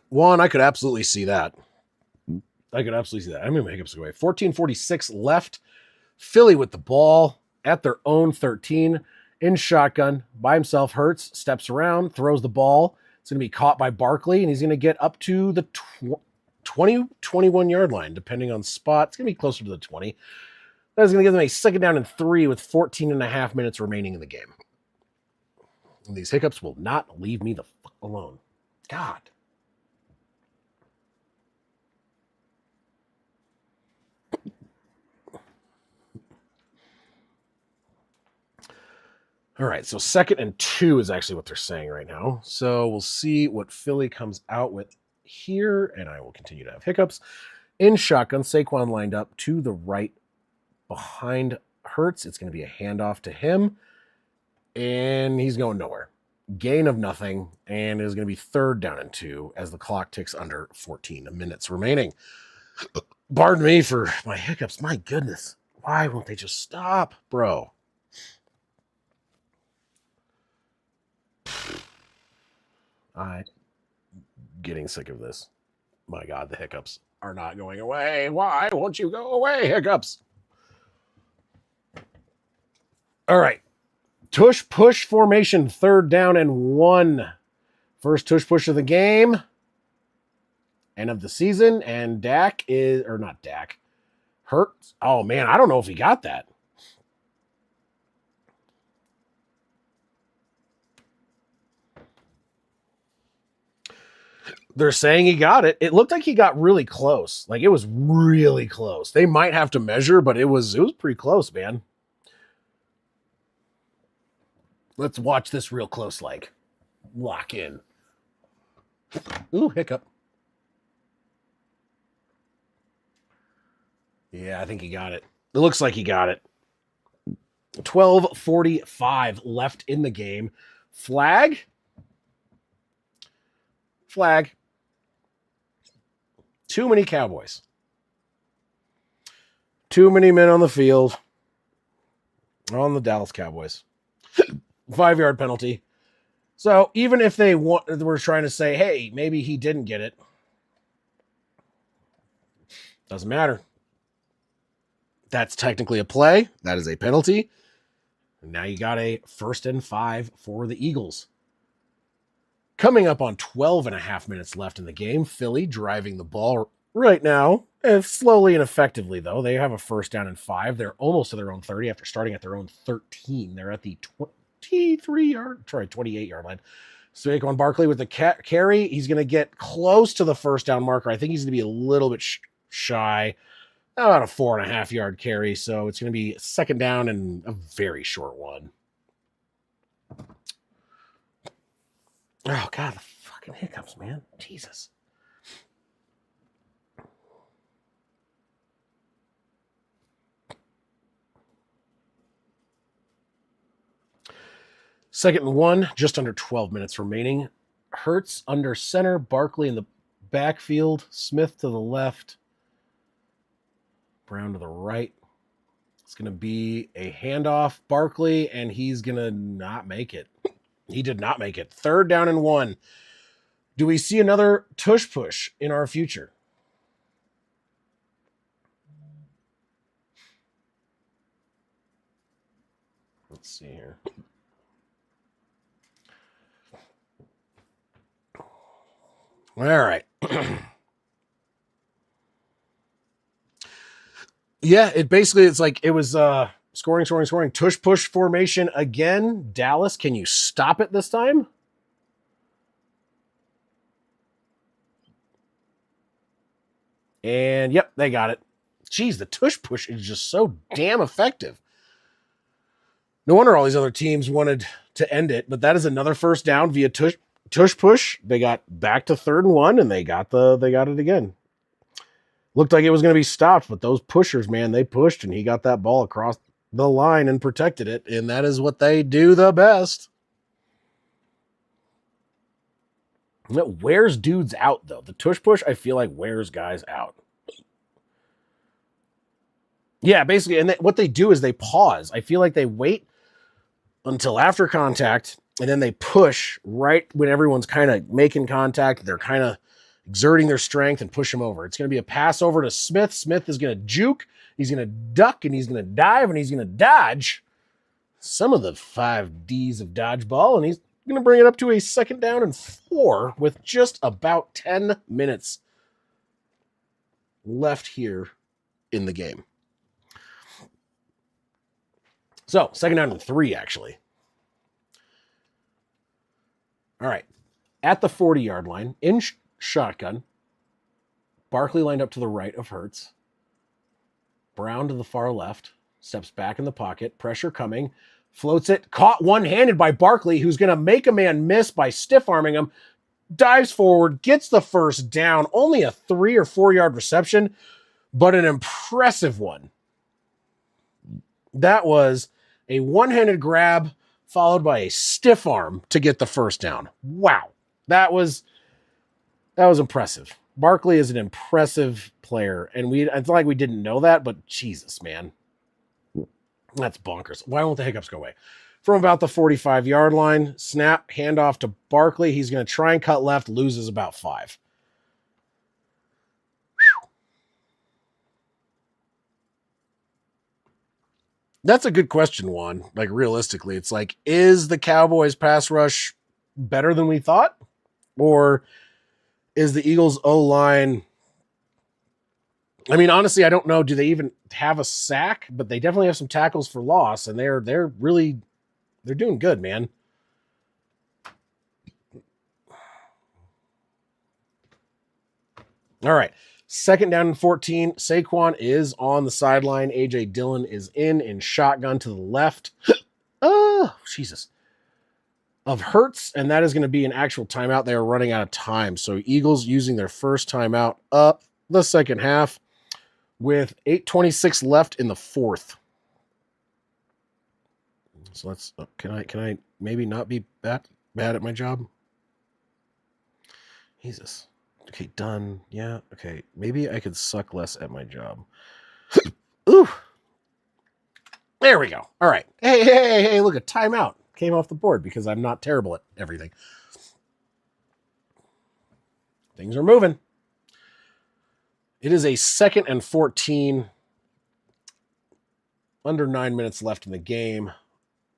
One, I could absolutely see that. I'm going to hiccups away. 14:46 left. Philly with the ball at their own 13 in shotgun by himself. Hurts steps around, throws the ball. It's going to be caught by Barkley, and he's going to get up to the 21 yard line, depending on spot. It's going to be closer to the 20. That is going to give them a second down and 3 with 14 and a half minutes remaining in the game. And these hiccups will not leave me the fuck alone. God. All right, so 2nd and 2 is actually what they're saying right now. So we'll see what Philly comes out with here, and I will continue to have hiccups. In shotgun, Saquon lined up to the right behind Hurts. It's going to be a handoff to him, and he's going nowhere. Gain of nothing, and it is going to be 3rd down and 2 as the clock ticks under 14 minutes remaining. Pardon me for my hiccups. My goodness. Why won't they just stop, bro? I'm getting sick of this. My God, the hiccups are not going away. Why won't you go away, hiccups? All right. Tush push formation, 3rd down and 1. First tush push of the game and of the season. And Dak is, or not Dak, Hurts. Oh, man, I don't know if he got that. They're saying he got it. It looked like he got really close. Like, it was really close. They might have to measure, but it was pretty close, man. Let's watch this real close, like. Lock in. Ooh, hiccup. Yeah, I think he got it. It looks like he got it. 12:45 left in the game. Flag. Too many Cowboys. Too many men on the field. On the Dallas Cowboys. 5-yard penalty. So even if they were trying to say, hey, maybe he didn't get it, doesn't matter. That's technically a play. That is a penalty. And now you got a 1st and 5 for the Eagles. Coming up on 12 and a half minutes left in the game, Philly driving the ball right now, slowly and effectively, though. They have a 1st down and 5. They're almost to their own 30 after starting at their own 13. They're at the 28-yard line. Saquon Barkley with the carry. He's going to get close to the 1st down marker. I think he's going to be a little bit shy, about a 4.5-yard carry. So it's going to be 2nd down and a very short one. Oh, God, the fucking hiccups, man. Jesus. Second and 1, just under 12 minutes remaining. Hurts under center, Barkley in the backfield, Smith to the left, Brown to the right. It's going to be a handoff, Barkley, and he's going to not make it. He did not make it. 3rd down and 1. Do we see another tush push in our future? Let's see here. All right. Yeah, it's like it was scoring. Tush push formation again. Dallas, can you stop it this time? And yep, they got it. Jeez, the tush push is just so damn effective. No wonder all these other teams wanted to end it, but that is another first down via tush push. They got back to 3rd and 1, and they got it again. Looked like it was going to be stopped, but those pushers, man, they pushed, and he got that ball across the line and protected it, and that is what they do the best. It wears dudes out, though. The tush push, I feel like, wears guys out. Yeah, basically, and what they do is they pause. I feel like they wait until after contact, and then they push right when everyone's kind of making contact. They're kind of exerting their strength and push him over. It's going to be a pass over to Smith. Smith is going to juke. He's going to duck, and he's going to dive, and he's going to dodge some of the 5 Ds of dodgeball, and he's going to bring it up to a 2nd down and 4 with just about 10 minutes left here in the game. So, 2nd down and 3, actually. All right. At the 40-yard line, in shotgun, Barkley lined up to the right of Hurts. Brown to the far left, steps back in the pocket, pressure coming, floats it, caught one-handed by Barkley, who's going to make a man miss by stiff-arming him, dives forward, gets the first down, only a 3 or 4 yard reception, but an impressive one. That was a one-handed grab followed by a stiff arm to get the first down. Wow. That was impressive. Barkley is an impressive player, and I feel like we didn't know that, but Jesus, man. That's bonkers. Why won't the hiccups go away? From about the 45-yard line, snap, handoff to Barkley. He's going to try and cut left, loses about 5. That's a good question, Juan. Like, realistically, it's like, is the Cowboys pass rush better than we thought? Or is the Eagles O-line... I mean, honestly, I don't know. Do they even have a sack? But they definitely have some tackles for loss, and they're doing good, man. All right. 2nd down and 14. Saquon is on the sideline. A.J. Dillon is in shotgun to the left. Oh, Jesus. Of Hurts, and that is going to be an actual timeout. They are running out of time. So Eagles using their first timeout up the second half with 8:26 left in the 4th. So let's, can I maybe not be bad at my job? Jesus. Okay, done. Yeah, okay. Maybe I could suck less at my job. Ooh. There we go. All right. Hey, look, a timeout came off the board because I'm not terrible at everything. Things are moving. It is a 2nd and 14. Under 9 minutes left in the game.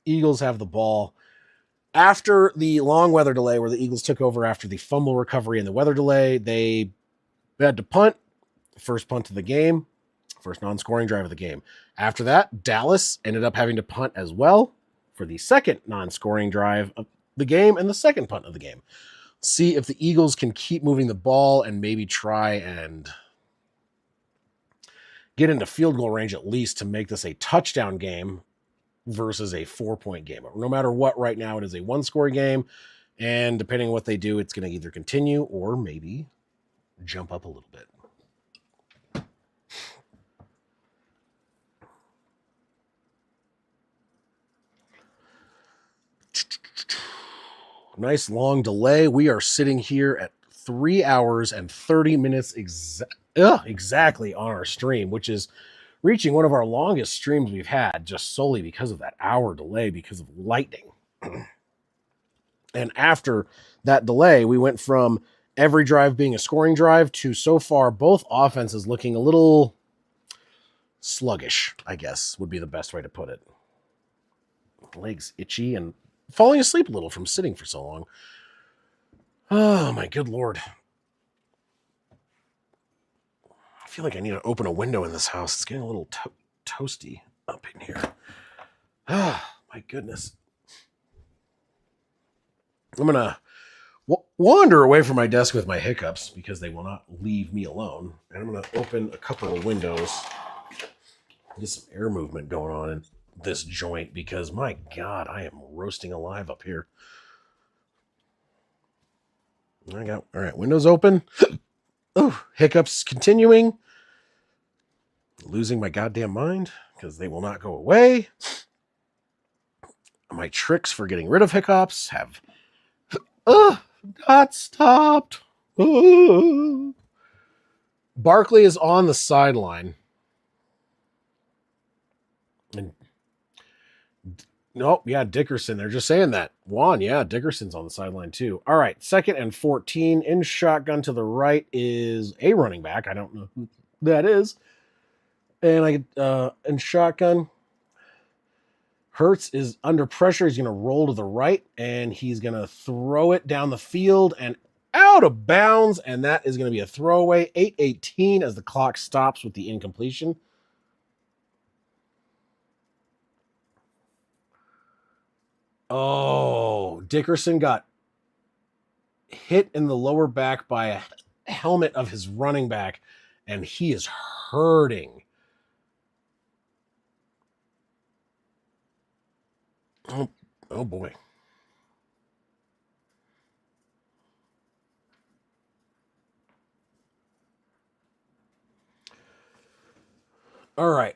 Eagles have the ball. After the long weather delay where the Eagles took over after the fumble recovery and the weather delay, they had to punt. First punt of the game. First non-scoring drive of the game. After that, Dallas ended up having to punt as well for the second non-scoring drive of the game and the second punt of the game. See if the Eagles can keep moving the ball and maybe try and get into field goal range at least to make this a touchdown game versus a 4-point game. No matter what, right now it is a 1-score game, and depending on what they do, it's going to either continue or maybe jump up a little bit. Nice long delay. We are sitting here at 3 hours and 30 minutes exactly on our stream, which is reaching one of our longest streams we've had just solely because of that hour delay because of lightning. And after that delay, we went from every drive being a scoring drive to so far both offenses looking a little sluggish, I guess would be the best way to put it. Legs itchy and falling asleep a little from sitting for so long. Oh, my good Lord. I feel like I need to open a window in this house. It's getting a little toasty up in here. Ah, my goodness. I'm going to wander away from my desk with my hiccups because they will not leave me alone. And I'm going to open a couple of windows. Get some air movement going on in this joint because, my God, I am roasting alive up here. All right, windows open. Oh, hiccups continuing. Losing my goddamn mind because they will not go away. My tricks for getting rid of hiccups have not stopped. Barkley is on the sideline. And nope, yeah, Dickerson. They're just saying that. Juan, yeah, Dickerson's on the sideline too. All right, 2nd and 14. In shotgun to the right is a running back. I don't know who that is. And in shotgun, Hurts is under pressure. He's going to roll to the right, and he's going to throw it down the field and out of bounds, and that is going to be a throwaway. 8:18 as the clock stops with the incompletion. Oh, Dickerson got hit in the lower back by a helmet of his running back, and he is hurting. Oh boy. All right.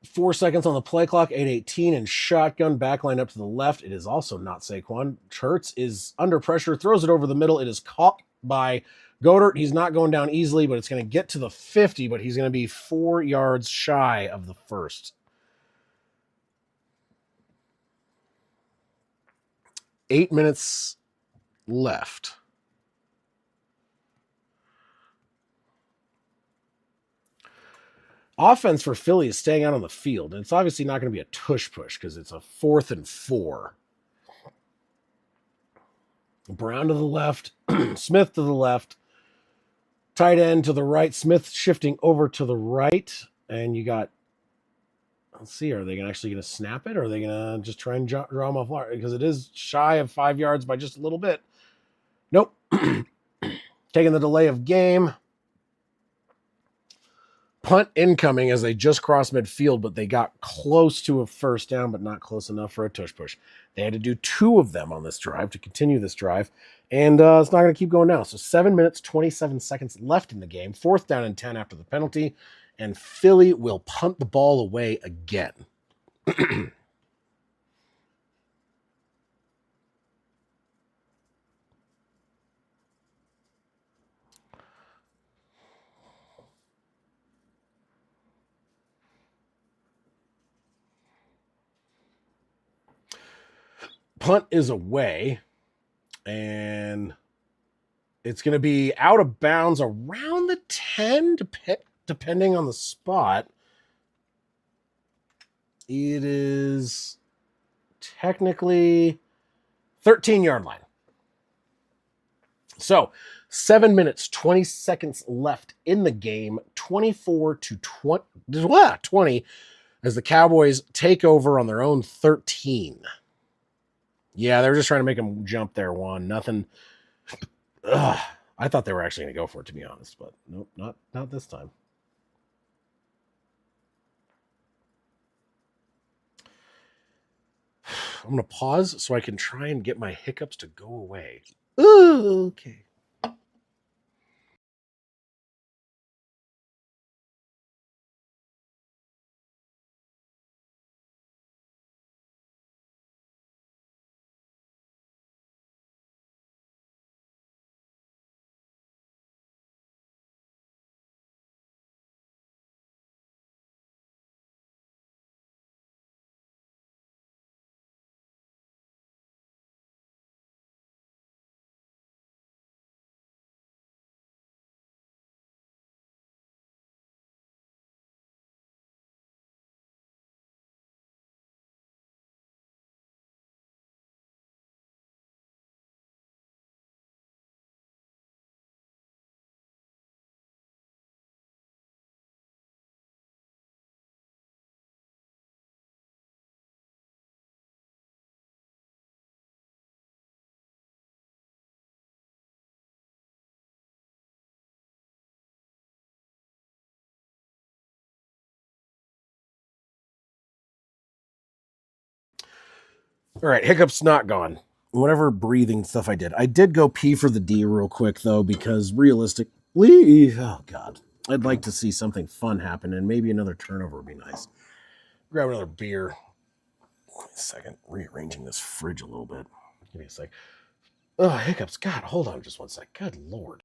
4 seconds on the play clock, 8:18, and shotgun backline up to the left. It is also not Saquon. Hurts is under pressure, throws it over the middle. It is caught by Goddard. He's not going down easily, but it's going to get to the 50, but he's going to be 4 yards shy of the first. 8 minutes left. Offense for Philly is staying out on the field, and it's obviously not going to be a tush push because it's a 4th and 4. Brown to the left, Smith to the left, tight end to the right, Smith shifting over to the right, and you got, let's see, are they actually going to snap it, or are they going to just try and draw him off? Because it is shy of 5 yards by just a little bit. Nope. Taking the delay of game. Punt incoming as they just crossed midfield, but they got close to a first down, but not close enough for a tush push. They had to do 2 of them on this drive to continue this drive, and it's not going to keep going now. So 7 minutes, 27 seconds left in the game, 4th down and 10 after the penalty, and Philly will punt the ball away again. Punt is away, and it's going to be out of bounds around the 10, depending on the spot. It is technically 13-yard line. So 7 minutes, 20 seconds left in the game, 24 to 20 as the Cowboys take over on their own 13. Yeah, they're just trying to make them jump there, Juan. Nothing. Ugh. I thought they were actually going to go for it, to be honest, but nope, not this time. I'm going to pause so I can try and get my hiccups to go away. Ooh, okay. All right, hiccup's not gone. Whatever breathing stuff I did go pee for the D real quick though, because realistically, oh god, I'd like to see something fun happen, and maybe another turnover would be nice. Grab another beer. Wait a second, rearranging this fridge a little bit. Give me a sec. Oh, hiccups. God, hold on just one sec. Good lord.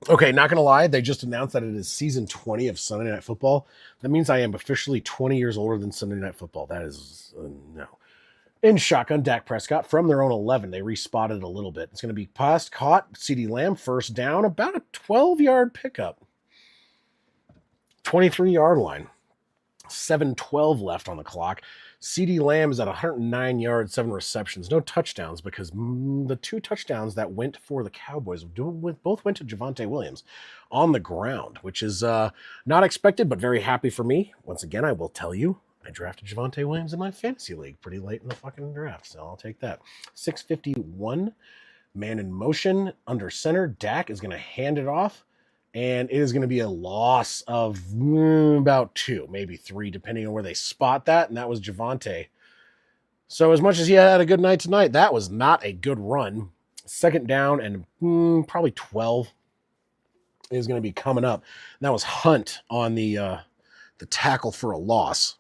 Okay, not gonna lie, they just announced that it is season 20 of Sunday Night Football. That means I am officially 20 years older than Sunday Night Football. That is no. In shotgun, Dak Prescott from their own 11. They respotted a little bit. It's going to be pass caught. CeeDee Lamb first down, about a 12-yard pickup. 23-yard line. 7:12 left on the clock. CeeDee Lamb is at 109 yards, 7 receptions, no touchdowns because the 2 touchdowns that went for the Cowboys both went to Javonte Williams on the ground, which is not expected, but very happy for me. Once again, I will tell you, I drafted Javonte Williams in my fantasy league pretty late in the fucking draft, so I'll take that. 6:51, man in motion, under center. Dak is going to hand it off. And it is going to be a loss of about 2, maybe 3, depending on where they spot that. And that was Javonte. So as much as he had a good night tonight, that was not a good run. Second down and probably 12 is going to be coming up. And that was Hunt on the tackle for a loss.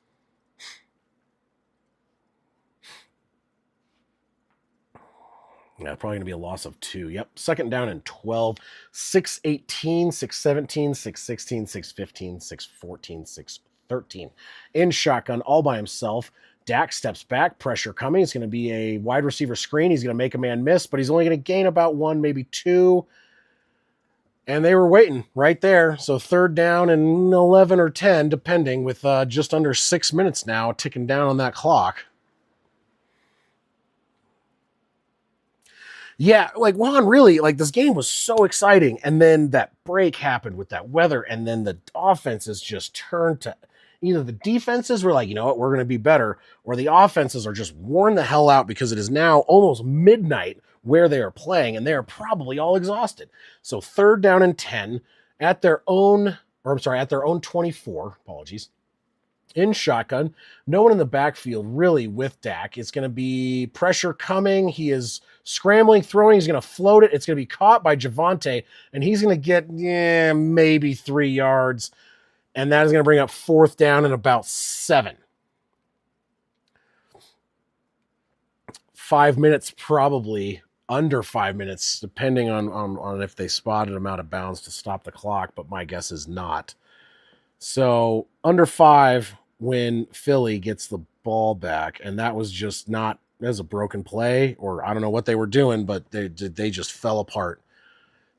Yeah, probably going to be a loss of 2. Yep. Second down and 12. 6:18, 6:17, 6:16, 6:15, 6:14, 6:13. In shotgun, all by himself. Dak steps back, pressure coming. It's going to be a wide receiver screen. He's going to make a man miss, but he's only going to gain about 1, maybe 2. And they were waiting right there. So third down and 11 or 10, depending, with just under 6 minutes now ticking down on that clock. Yeah, like Juan, really, like this game was so exciting. And then that break happened with that weather. And then the offenses just turned to either the defenses were like, you know what, we're going to be better, or the offenses are just worn the hell out because it is now almost midnight where they are playing and they are probably all exhausted. So third down and 10 at their own, at their own 24, apologies. In shotgun, no one in the backfield really with Dak. It's going to be pressure coming. He is scrambling, throwing. He's going to float it. It's going to be caught by Javonte, and he's going to get maybe 3 yards, and that is going to bring up fourth down and about 7. 5 minutes, probably under 5 minutes, depending on if they spotted him out of bounds to stop the clock, but my guess is not. So under 5 when Philly gets the ball back, and that was just not as a broken play, or I don't know what they were doing, but they just fell apart.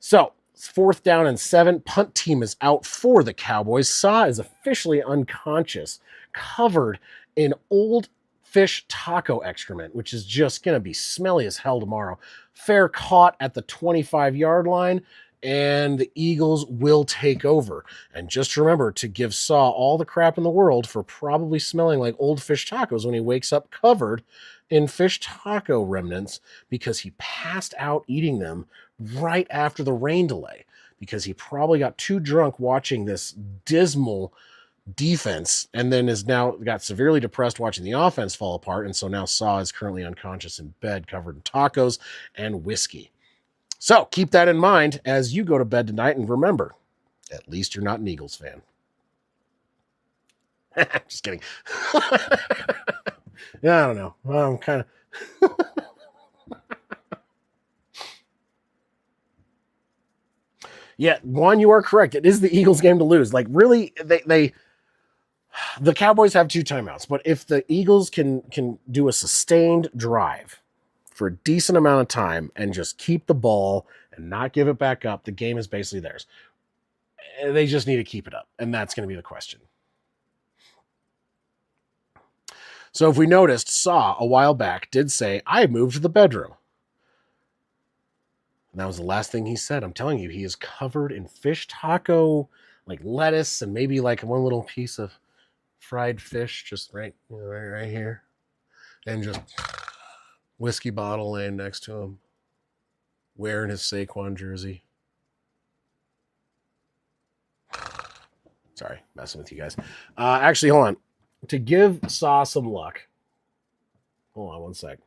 So fourth down and 7. Punt team is out for the Cowboys. Saw is officially unconscious, covered in old fish taco excrement, which is just going to be smelly as hell tomorrow. Fair caught at the 25-yard line, and the Eagles will take over. And just remember to give Saw all the crap in the world for probably smelling like old fish tacos when he wakes up covered in fish taco remnants, because he passed out eating them right after the rain delay, because he probably got too drunk watching this dismal defense and then is now got severely depressed watching the offense fall apart. And so now Saw is currently unconscious in bed, covered in tacos and whiskey. So keep that in mind as you go to bed tonight, and remember, at least you're not an Eagles fan. Just kidding. Yeah, I don't know. I'm kind of... Yeah, Juan, you are correct. It is the Eagles' game to lose. Like, really, the Cowboys have 2 timeouts, but if the Eagles can do a sustained drive for a decent amount of time and just keep the ball and not give it back up, the game is basically theirs. They just need to keep it up, and that's going to be the question. So if we noticed, Saw a while back did say, I moved to the bedroom. And that was the last thing he said. I'm telling you, he is covered in fish taco, like lettuce, and maybe like one little piece of fried fish just right here. And just whiskey bottle laying next to him, wearing his Saquon jersey. Sorry, messing with you guys. Actually, hold on. To give Saw some luck, hold on one sec.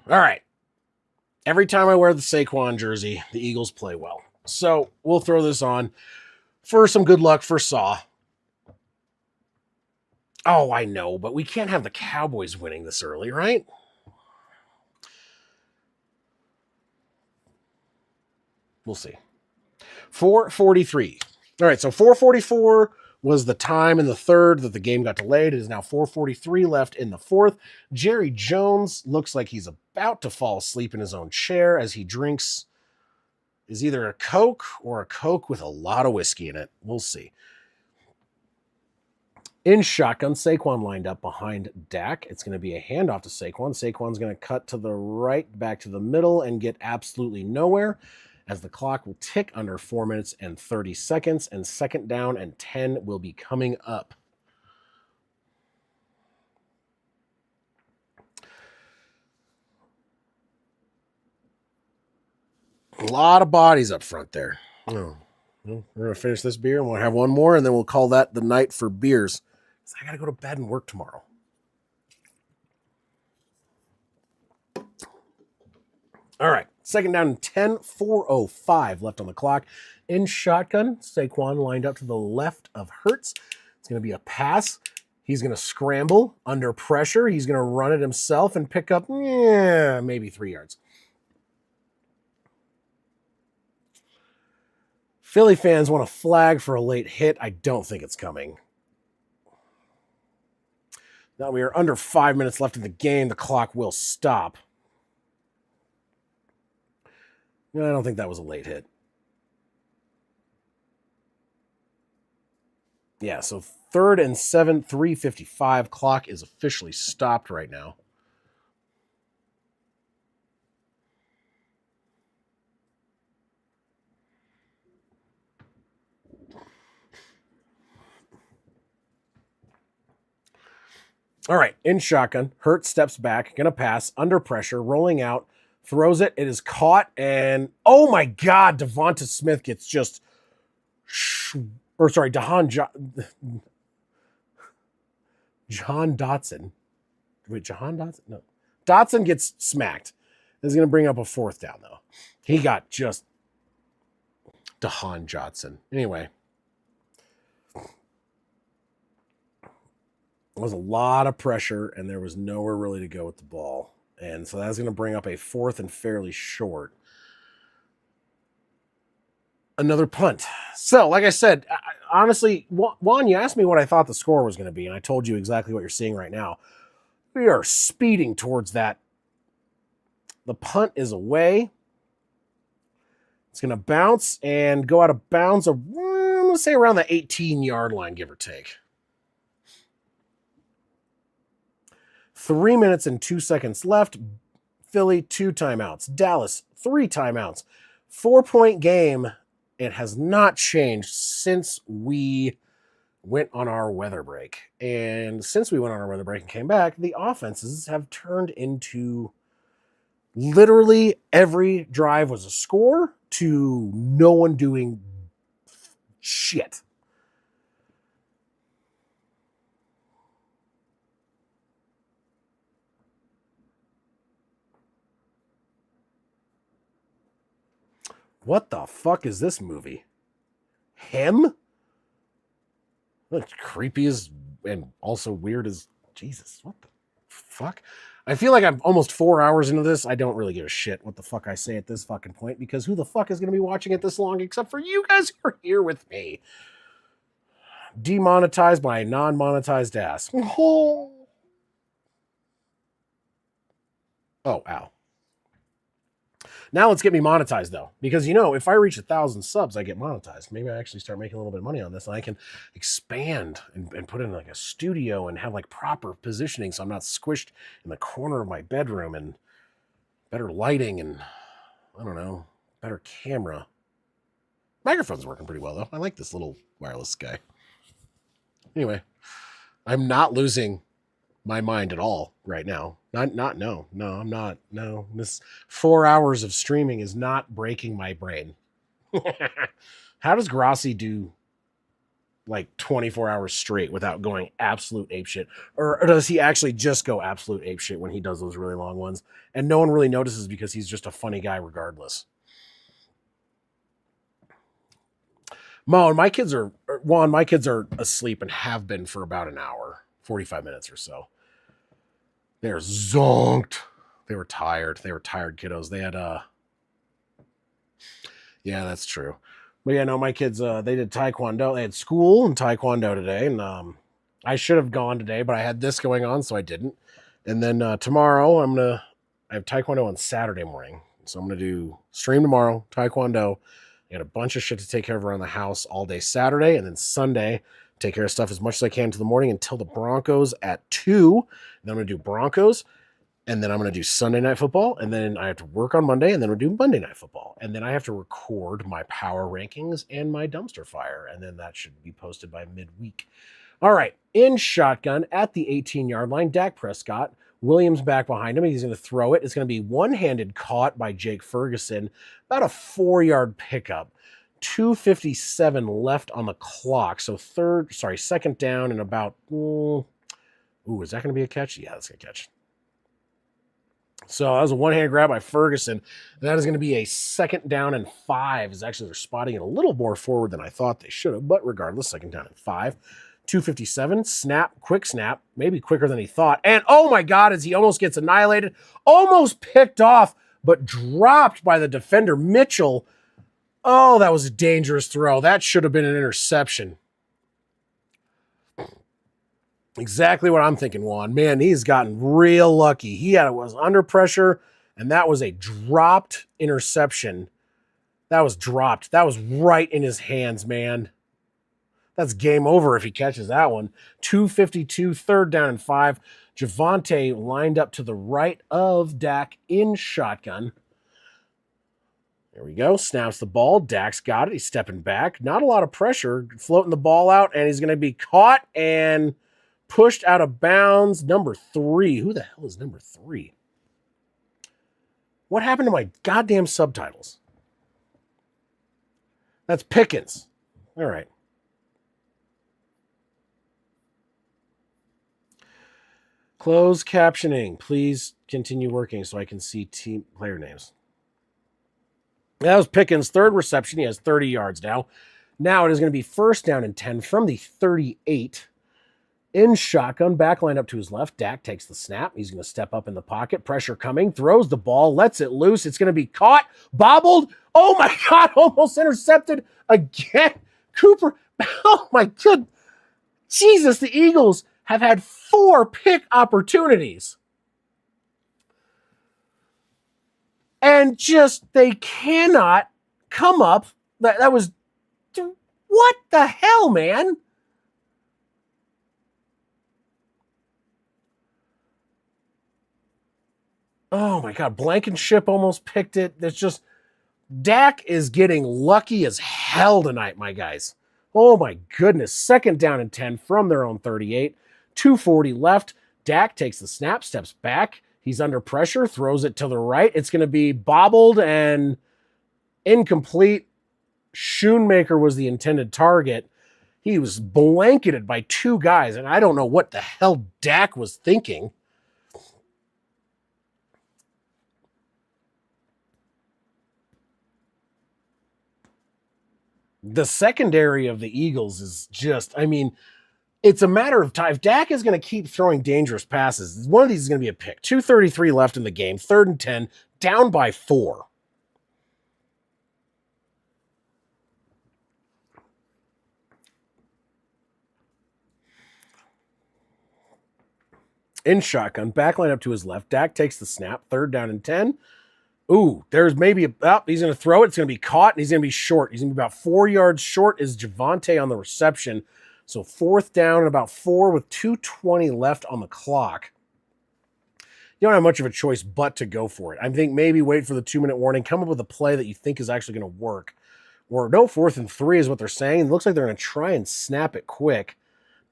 All right. Every time I wear the Saquon jersey, the Eagles play well. So we'll throw this on for some good luck for Saw. Oh, I know, but we can't have the Cowboys winning this early, right? We'll see. 4:43. All right, so 4:44 was the time in the third that the game got delayed. It is now 4:43 left in the fourth. Jerry Jones looks like he's about to fall asleep in his own chair as he drinks is either a Coke or a Coke with a lot of whiskey in it. We'll see. In shotgun, Saquon lined up behind Dak. It's going to be a handoff to Saquon. Saquon's going to cut to the right, back to the middle, and get absolutely nowhere as the clock will tick under 4 minutes and 30 seconds, and second down and 10 will be coming up. A lot of bodies up front there. Oh, well, we're going to finish this beer, and we'll have one more, and then we'll call that the night for beers. I got to go to bed and work tomorrow. All right, second down and 10, 4:05 left on the clock. In shotgun, Saquon lined up to the left of Hurts. It's going to be a pass. He's going to scramble under pressure. He's going to run it himself and pick up maybe 3 yards. Philly fans want a flag for a late hit. I don't think it's coming. Now we are under 5 minutes left in the game. The clock will stop. No, I don't think that was a late hit. Yeah, so 3rd and 7, 3:55. Clock is officially stopped right now. All right, in shotgun, Hurts steps back, gonna pass, under pressure, rolling out, throws it. It is caught, and oh my God, Devonta Smith gets just, John Dotson. Wait, Jahan Dotson? No, Dotson gets smacked. This is gonna bring up a 4th down though. He got just Jahan Johnson. Anyway. There was a lot of pressure, and there was nowhere really to go with the ball. And so that's going to bring up a 4th and fairly short. Another punt. So, like I said, honestly, Juan, you asked me what I thought the score was going to be, and I told you exactly what you're seeing right now. We are speeding towards that. The punt is away. It's going to bounce and go out of bounds, I'm going to say around the 18-yard line, give or take. 3 minutes and 2 seconds left. Philly, 2 timeouts. Dallas, 3 timeouts. 4-point game. It has not changed since we went on our weather break. And since we went on our weather break and came back, the offenses have turned into literally every drive was a score to no one doing shit. What the fuck is this movie? Him? That's creepy as and also weird as Jesus. What the fuck? I feel like I'm almost 4 hours into this. I don't really give a shit what the fuck I say at this fucking point because who the fuck is going to be watching it this long except for you guys who are here with me? Demonetized by a non-monetized ass. Oh, ow. Now let's get me monetized though, because if I reach 1,000 subs, I get monetized. Maybe I actually start making a little bit of money on this, and I can expand and put in like a studio and have like proper positioning, so I'm not squished in the corner of my bedroom, and better lighting, and I don't know, better camera. Microphone's working pretty well though. I like this little wireless guy. Anyway, I'm not losing my mind at all right now. I'm not. No, this 4 hours of streaming is not breaking my brain. How does Grassi do like 24 hours straight without going absolute apeshit? Or does he actually just go absolute apeshit when he does those really long ones? And no one really notices because he's just a funny guy regardless. Mo, my kids are asleep and have been for about an hour, 45 minutes or so. They're zonked. They were tired. They were tired kiddos. They had yeah, that's true. But yeah, no, my kids they did taekwondo. They had school and taekwondo today, and I should have gone today, but I had this going on, so I didn't. And then tomorrow I have taekwondo on Saturday morning, so I'm gonna do stream tomorrow, taekwondo. I got a bunch of shit to take care of around the house all day Saturday, and then Sunday take care of stuff as much as I can to the morning until the Broncos at 2. Then I'm going to do Broncos, and then I'm going to do Sunday Night Football, and then I have to work on Monday, and then we'll do Monday Night Football. And then I have to record my power rankings and my dumpster fire, and then that should be posted by midweek. All right, in shotgun at the 18-yard line, Dak Prescott. Williams back behind him. He's going to throw it. It's going to be one-handed caught by Jake Ferguson. About a 4-yard pickup. 2:57 left on the clock. So second down and about, is that going to be a catch? Yeah, that's going to catch. So that was a one-hand grab by Ferguson. That is going to be a 2nd down and 5. Actually, they're spotting it a little more forward than I thought they should have, but regardless, 2nd down and 5. 2:57, snap, quick snap, maybe quicker than he thought. And oh my God, as he almost gets annihilated, almost picked off, but dropped by the defender, Mitchell. Oh, that was a dangerous throw. That should have been an interception. Exactly what I'm thinking, Juan. Man, he's gotten real lucky. Was under pressure, and that was a dropped interception. That was dropped. That was right in his hands, man. That's game over if he catches that one. 2:52, 3rd down and 5. Javonte lined up to the right of Dak in shotgun. There we go. Snaps the ball. Dak's got it. He's stepping back. Not a lot of pressure. Floating the ball out, and he's going to be caught and pushed out of bounds. Number 3. Who the hell is number 3? What happened to my goddamn subtitles? That's Pickens. All right. Closed captioning. Please continue working so I can see team player names. That was Pickens' 3rd reception. He has 30 yards now. Now it is going to be 1st down and 10 from the 38. In shotgun, back line up to his left. Dak takes the snap. He's going to step up in the pocket. Pressure coming. Throws the ball. Lets it loose. It's going to be caught. Bobbled. Oh my God. Almost intercepted again. Cooper. Oh my God. Jesus, the Eagles have had 4 pick opportunities. And just, they cannot come up. That was, what the hell, man? Oh my God, Blankenship almost picked it. There's just, Dak is getting lucky as hell tonight, my guys. Oh my goodness. 2nd down and 10 from their own 38. 2:40 left. Dak takes the snap, steps back. He's under pressure, throws it to the right. It's going to be bobbled and incomplete. Schoonmaker was the intended target. He was blanketed by 2 guys, and I don't know what the hell Dak was thinking. The secondary of the Eagles is just, I mean, it's a matter of time. If Dak is going to keep throwing dangerous passes, one of these is going to be a pick. 2:33 left in the game, 3rd and 10, down by 4. In shotgun, backline up to his left. Dak takes the snap, 3rd down and 10. Ooh, there's maybe he's going to throw it. It's going to be caught, and he's going to be short. He's going to be about 4 yards short. Is Javonte on the reception? So 4th down and about 4 with 2:20 left on the clock. You don't have much of a choice but to go for it. I think maybe wait for the 2-minute warning, come up with a play that you think is actually going to work. Or no, 4th and 3 is what they're saying. It looks like they're going to try and snap it quick.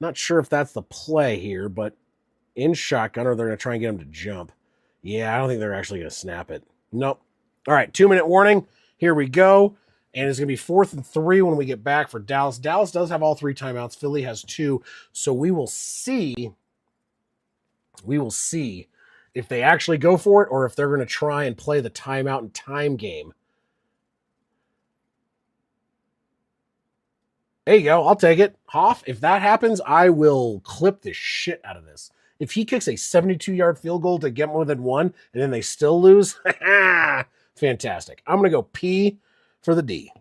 Not sure if that's the play here, but in shotgun, or they're going to try and get him to jump. Yeah, I don't think they're actually going to snap it. Nope. All right, 2-minute warning. Here we go. And it's going to be 4th and 3 when we get back for Dallas. Dallas does have all 3 timeouts. Philly has 2. So we will see. We will see if they actually go for it or if they're going to try and play the timeout and time game. There you go. I'll take it. Hoff, if that happens, I will clip the shit out of this. If he kicks a 72-yard field goal to get more than 1 and then they still lose, fantastic. I'm going to go P for the D.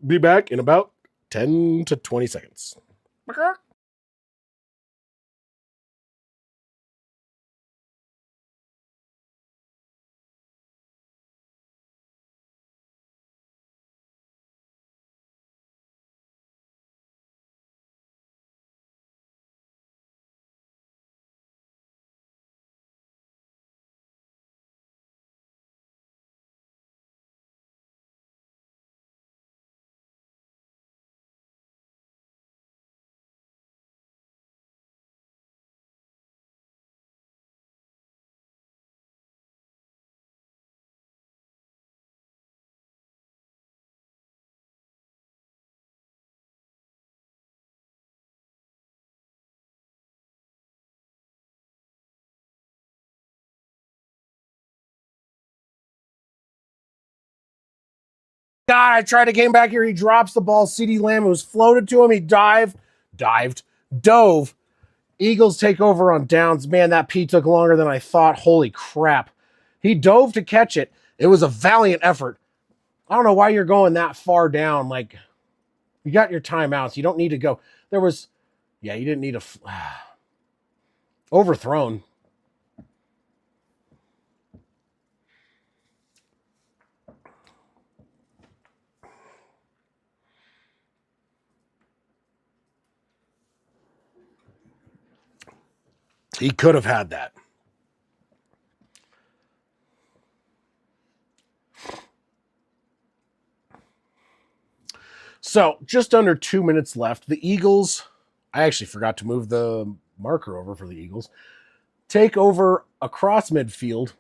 Be back in about 10 to 20 seconds. God, I tried to came back here. He drops the ball. CeeDee Lamb, was floated to him. He dove. Eagles take over on downs. Man, that P took longer than I thought. Holy crap. He dove to catch it. It was a valiant effort. I don't know why you're going that far down. Like, you got your timeouts. You don't need to go. You didn't need a overthrown. He could have had that. So, just under 2 minutes left. The Eagles, I actually forgot to move the marker over for the Eagles, take over across midfield.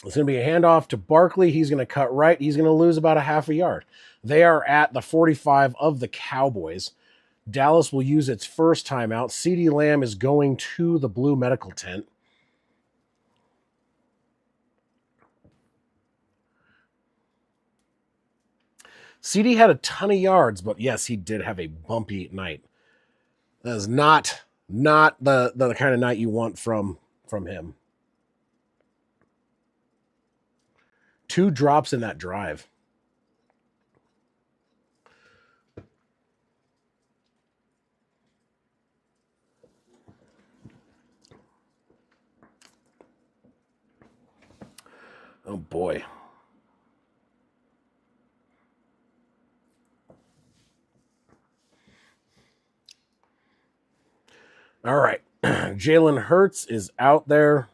It's going to be a handoff to Barkley. He's going to cut right. He's going to lose about a half a yard. They are at the 45 of the Cowboys. Dallas will use its first timeout. CeeDee Lamb is going to the blue medical tent. CeeDee had a ton of yards, but yes, he did have a bumpy night. That is not the kind of night you want from him. 2 drops in that drive. Oh boy. All right. Jalen Hurts is out there.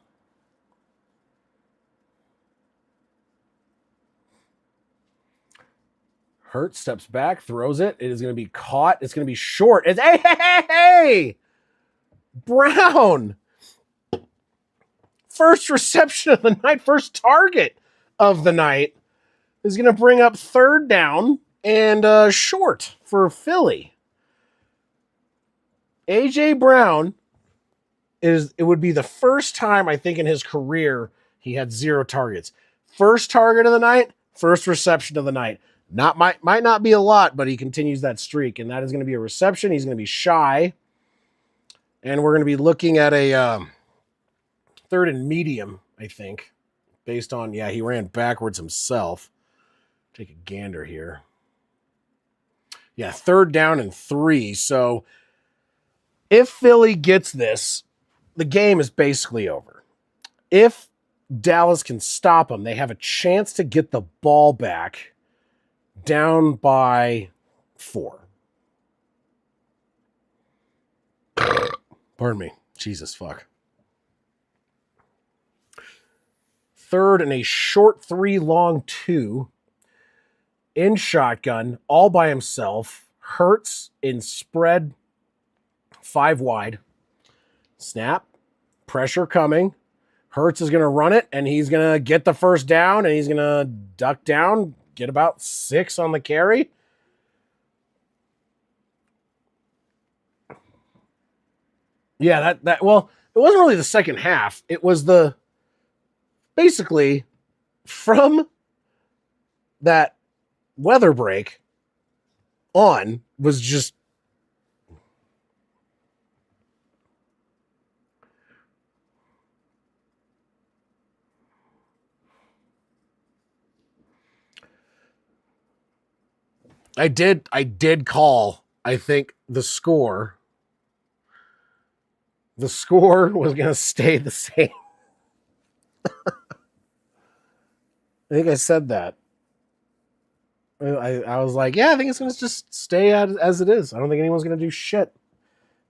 Hurts steps back, throws it. It is going to be caught. It's going to be short. It's hey! Brown. First reception of the night, first target of the night is going to bring up 3rd down and short for Philly. A.J. Brown it would be the first time, I think, in his career he had 0 targets. First target of the night, first reception of the night. Might not be a lot, but he continues that streak, and that is going to be a reception. He's going to be shy, and we're going to be looking at a third and medium, I think, based on, yeah, he ran backwards himself. Take a gander here. Yeah, 3rd down and 3. So if Philly gets this, the game is basically over. If Dallas can stop them, they have a chance to get the ball back down by 4. Pardon me. Jesus fuck. 3rd and a short 3, long 2. In shotgun, all by himself. Hurts in spread 5 wide. Snap. Pressure coming. Hurts is going to run it, and he's going to get the first down, and he's going to duck down, get about 6 on the carry. Yeah, well, it wasn't really the second half. It was basically from that weather break on was just I did call, I think, the score. The score was going to stay the same. I think I said that. I was like, yeah, I think it's going to just stay as it is. I don't think anyone's going to do shit.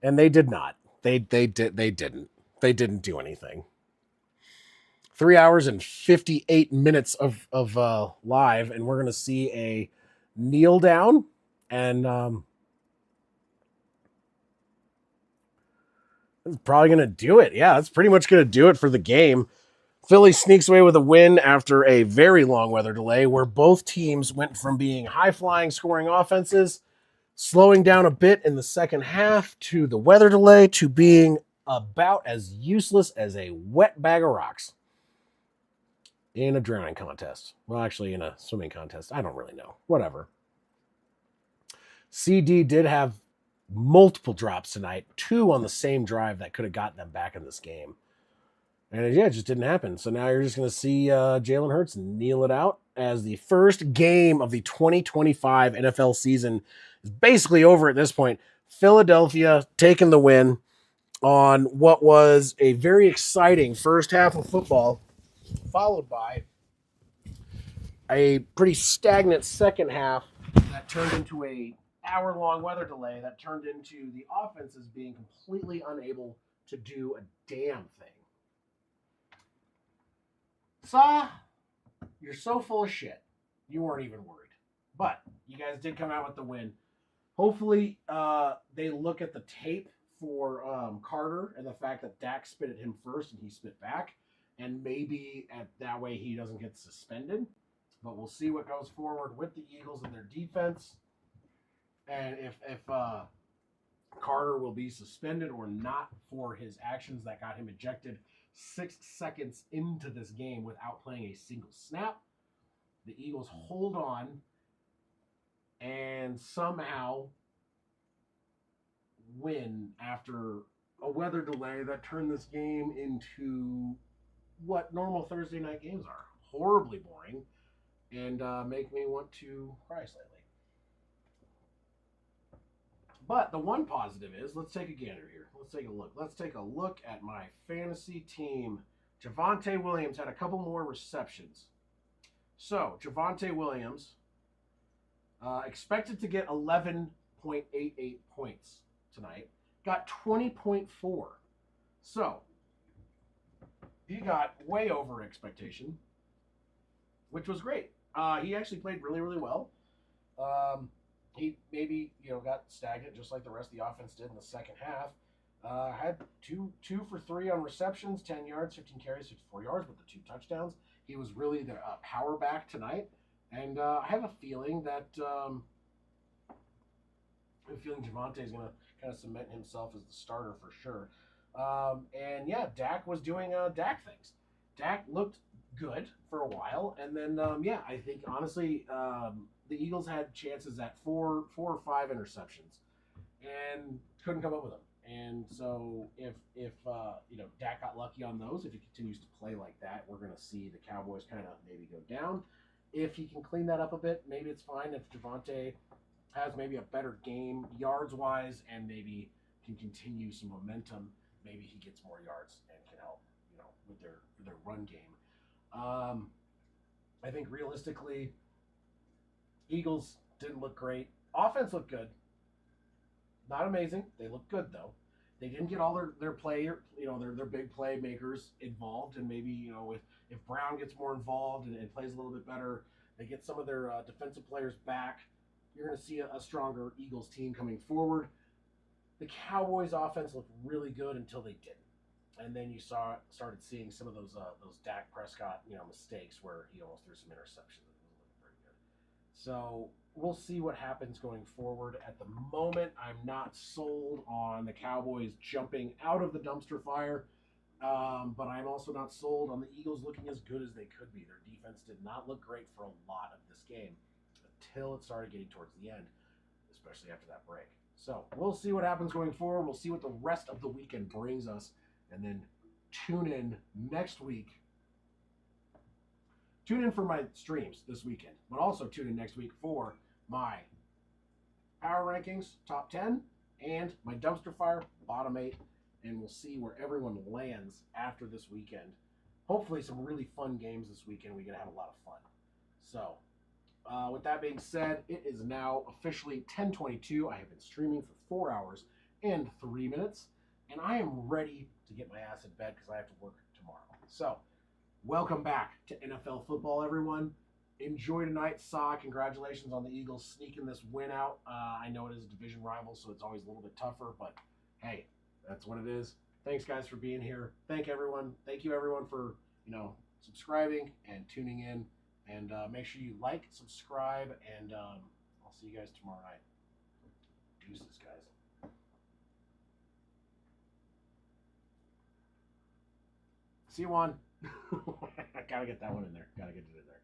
And they did not. They didn't. They didn't do anything. 3 hours and 58 minutes of live, and we're going to see a kneel down, and that's probably going to do it. Yeah, that's pretty much going to do it for the game. Philly sneaks away with a win after a very long weather delay where both teams went from being high-flying scoring offenses, slowing down a bit in the second half, to the weather delay, to being about as useless as a wet bag of rocks in a drowning contest. Well, actually, in a swimming contest. I don't really know. Whatever. CD did have multiple drops tonight, 2 on the same drive that could have gotten them back in this game. And it just didn't happen. So now you're just going to see Jalen Hurts kneel it out as the first game of the 2025 NFL season is basically over at this point. Philadelphia taking the win on what was a very exciting first half of football, followed by a pretty stagnant second half that turned into a hour-long weather delay that turned into the offenses being completely unable to do a damn thing. Saw, you're so full of shit. You weren't even worried. But you guys did come out with the win. Hopefully, they look at the tape for Carter and the fact that Dak spit at him first and he spit back. And maybe that way he doesn't get suspended. But we'll see what goes forward with the Eagles and their defense. And if Carter will be suspended or not for his actions that got him ejected 6 seconds into this game without playing a single snap. The Eagles hold on and somehow win after a weather delay that turned this game into what normal Thursday night games are. Horribly boring and make me want to cry slightly. But the one positive is, let's take a gander here. Let's take a look. Let's take a look at my fantasy team. Javonte Williams had a couple more receptions. So, Javonte Williams expected to get 11.88 points tonight. Got 20.4. So, he got way over expectation, which was great. He actually played really, really well. He maybe got stagnant just like the rest of the offense did in the second half. Had two for 3 on receptions, 10 yards, 15 carries, 54 yards with the 2 touchdowns. He was really the power back tonight, and I have a feeling that Javonte is going to kind of cement himself as the starter for sure. And yeah, Dak was doing Dak things. Dak looked good for a while, and then I think honestly the Eagles had chances at four or five interceptions, and couldn't come up with them. And so if Dak got lucky on those, if he continues to play like that, we're going to see the Cowboys kind of maybe go down. If he can clean that up a bit, maybe it's fine. If Javonte has maybe a better game yards wise and maybe can continue some momentum, maybe he gets more yards and can help with their run game. I think realistically, Eagles didn't look great. Offense looked good. Not amazing. They look good though. They didn't get all their player, their big playmakers involved, and maybe if Brown gets more involved and plays a little bit better, they get some of their defensive players back. You're going to see a stronger Eagles team coming forward. The Cowboys' offense looked really good until they didn't, and then you started seeing some of those Dak Prescott mistakes where he almost threw some interceptions. It was looking pretty good. So we'll see what happens going forward. At the moment, I'm not sold on the Cowboys jumping out of the dumpster fire, but I'm also not sold on the Eagles looking as good as they could be. Their defense did not look great for a lot of this game until it started getting towards the end, especially after that break. So we'll see what happens going forward. We'll see what the rest of the weekend brings us, and then tune in next week. Tune in for my streams this weekend, but also tune in next week for my power rankings, top 10, and my dumpster fire, bottom 8, and we'll see where everyone lands after this weekend. Hopefully some really fun games this weekend. We're going to have a lot of fun. So, with that being said, it is now officially 10:22. I have been streaming for 4 hours and 3 minutes, and I am ready to get my ass in bed because I have to work tomorrow. So, welcome back to NFL football, everyone. Enjoy tonight. Congratulations on the Eagles sneaking this win out. I know it is a division rival, so it's always a little bit tougher, but hey, that's what it is. Thanks, guys, for being here. Thank you, everyone, for subscribing and tuning in. And make sure you like, subscribe, and I'll see you guys tomorrow night. Deuces, guys. See you, Juan. I gotta get that one in there. Gotta get it in there.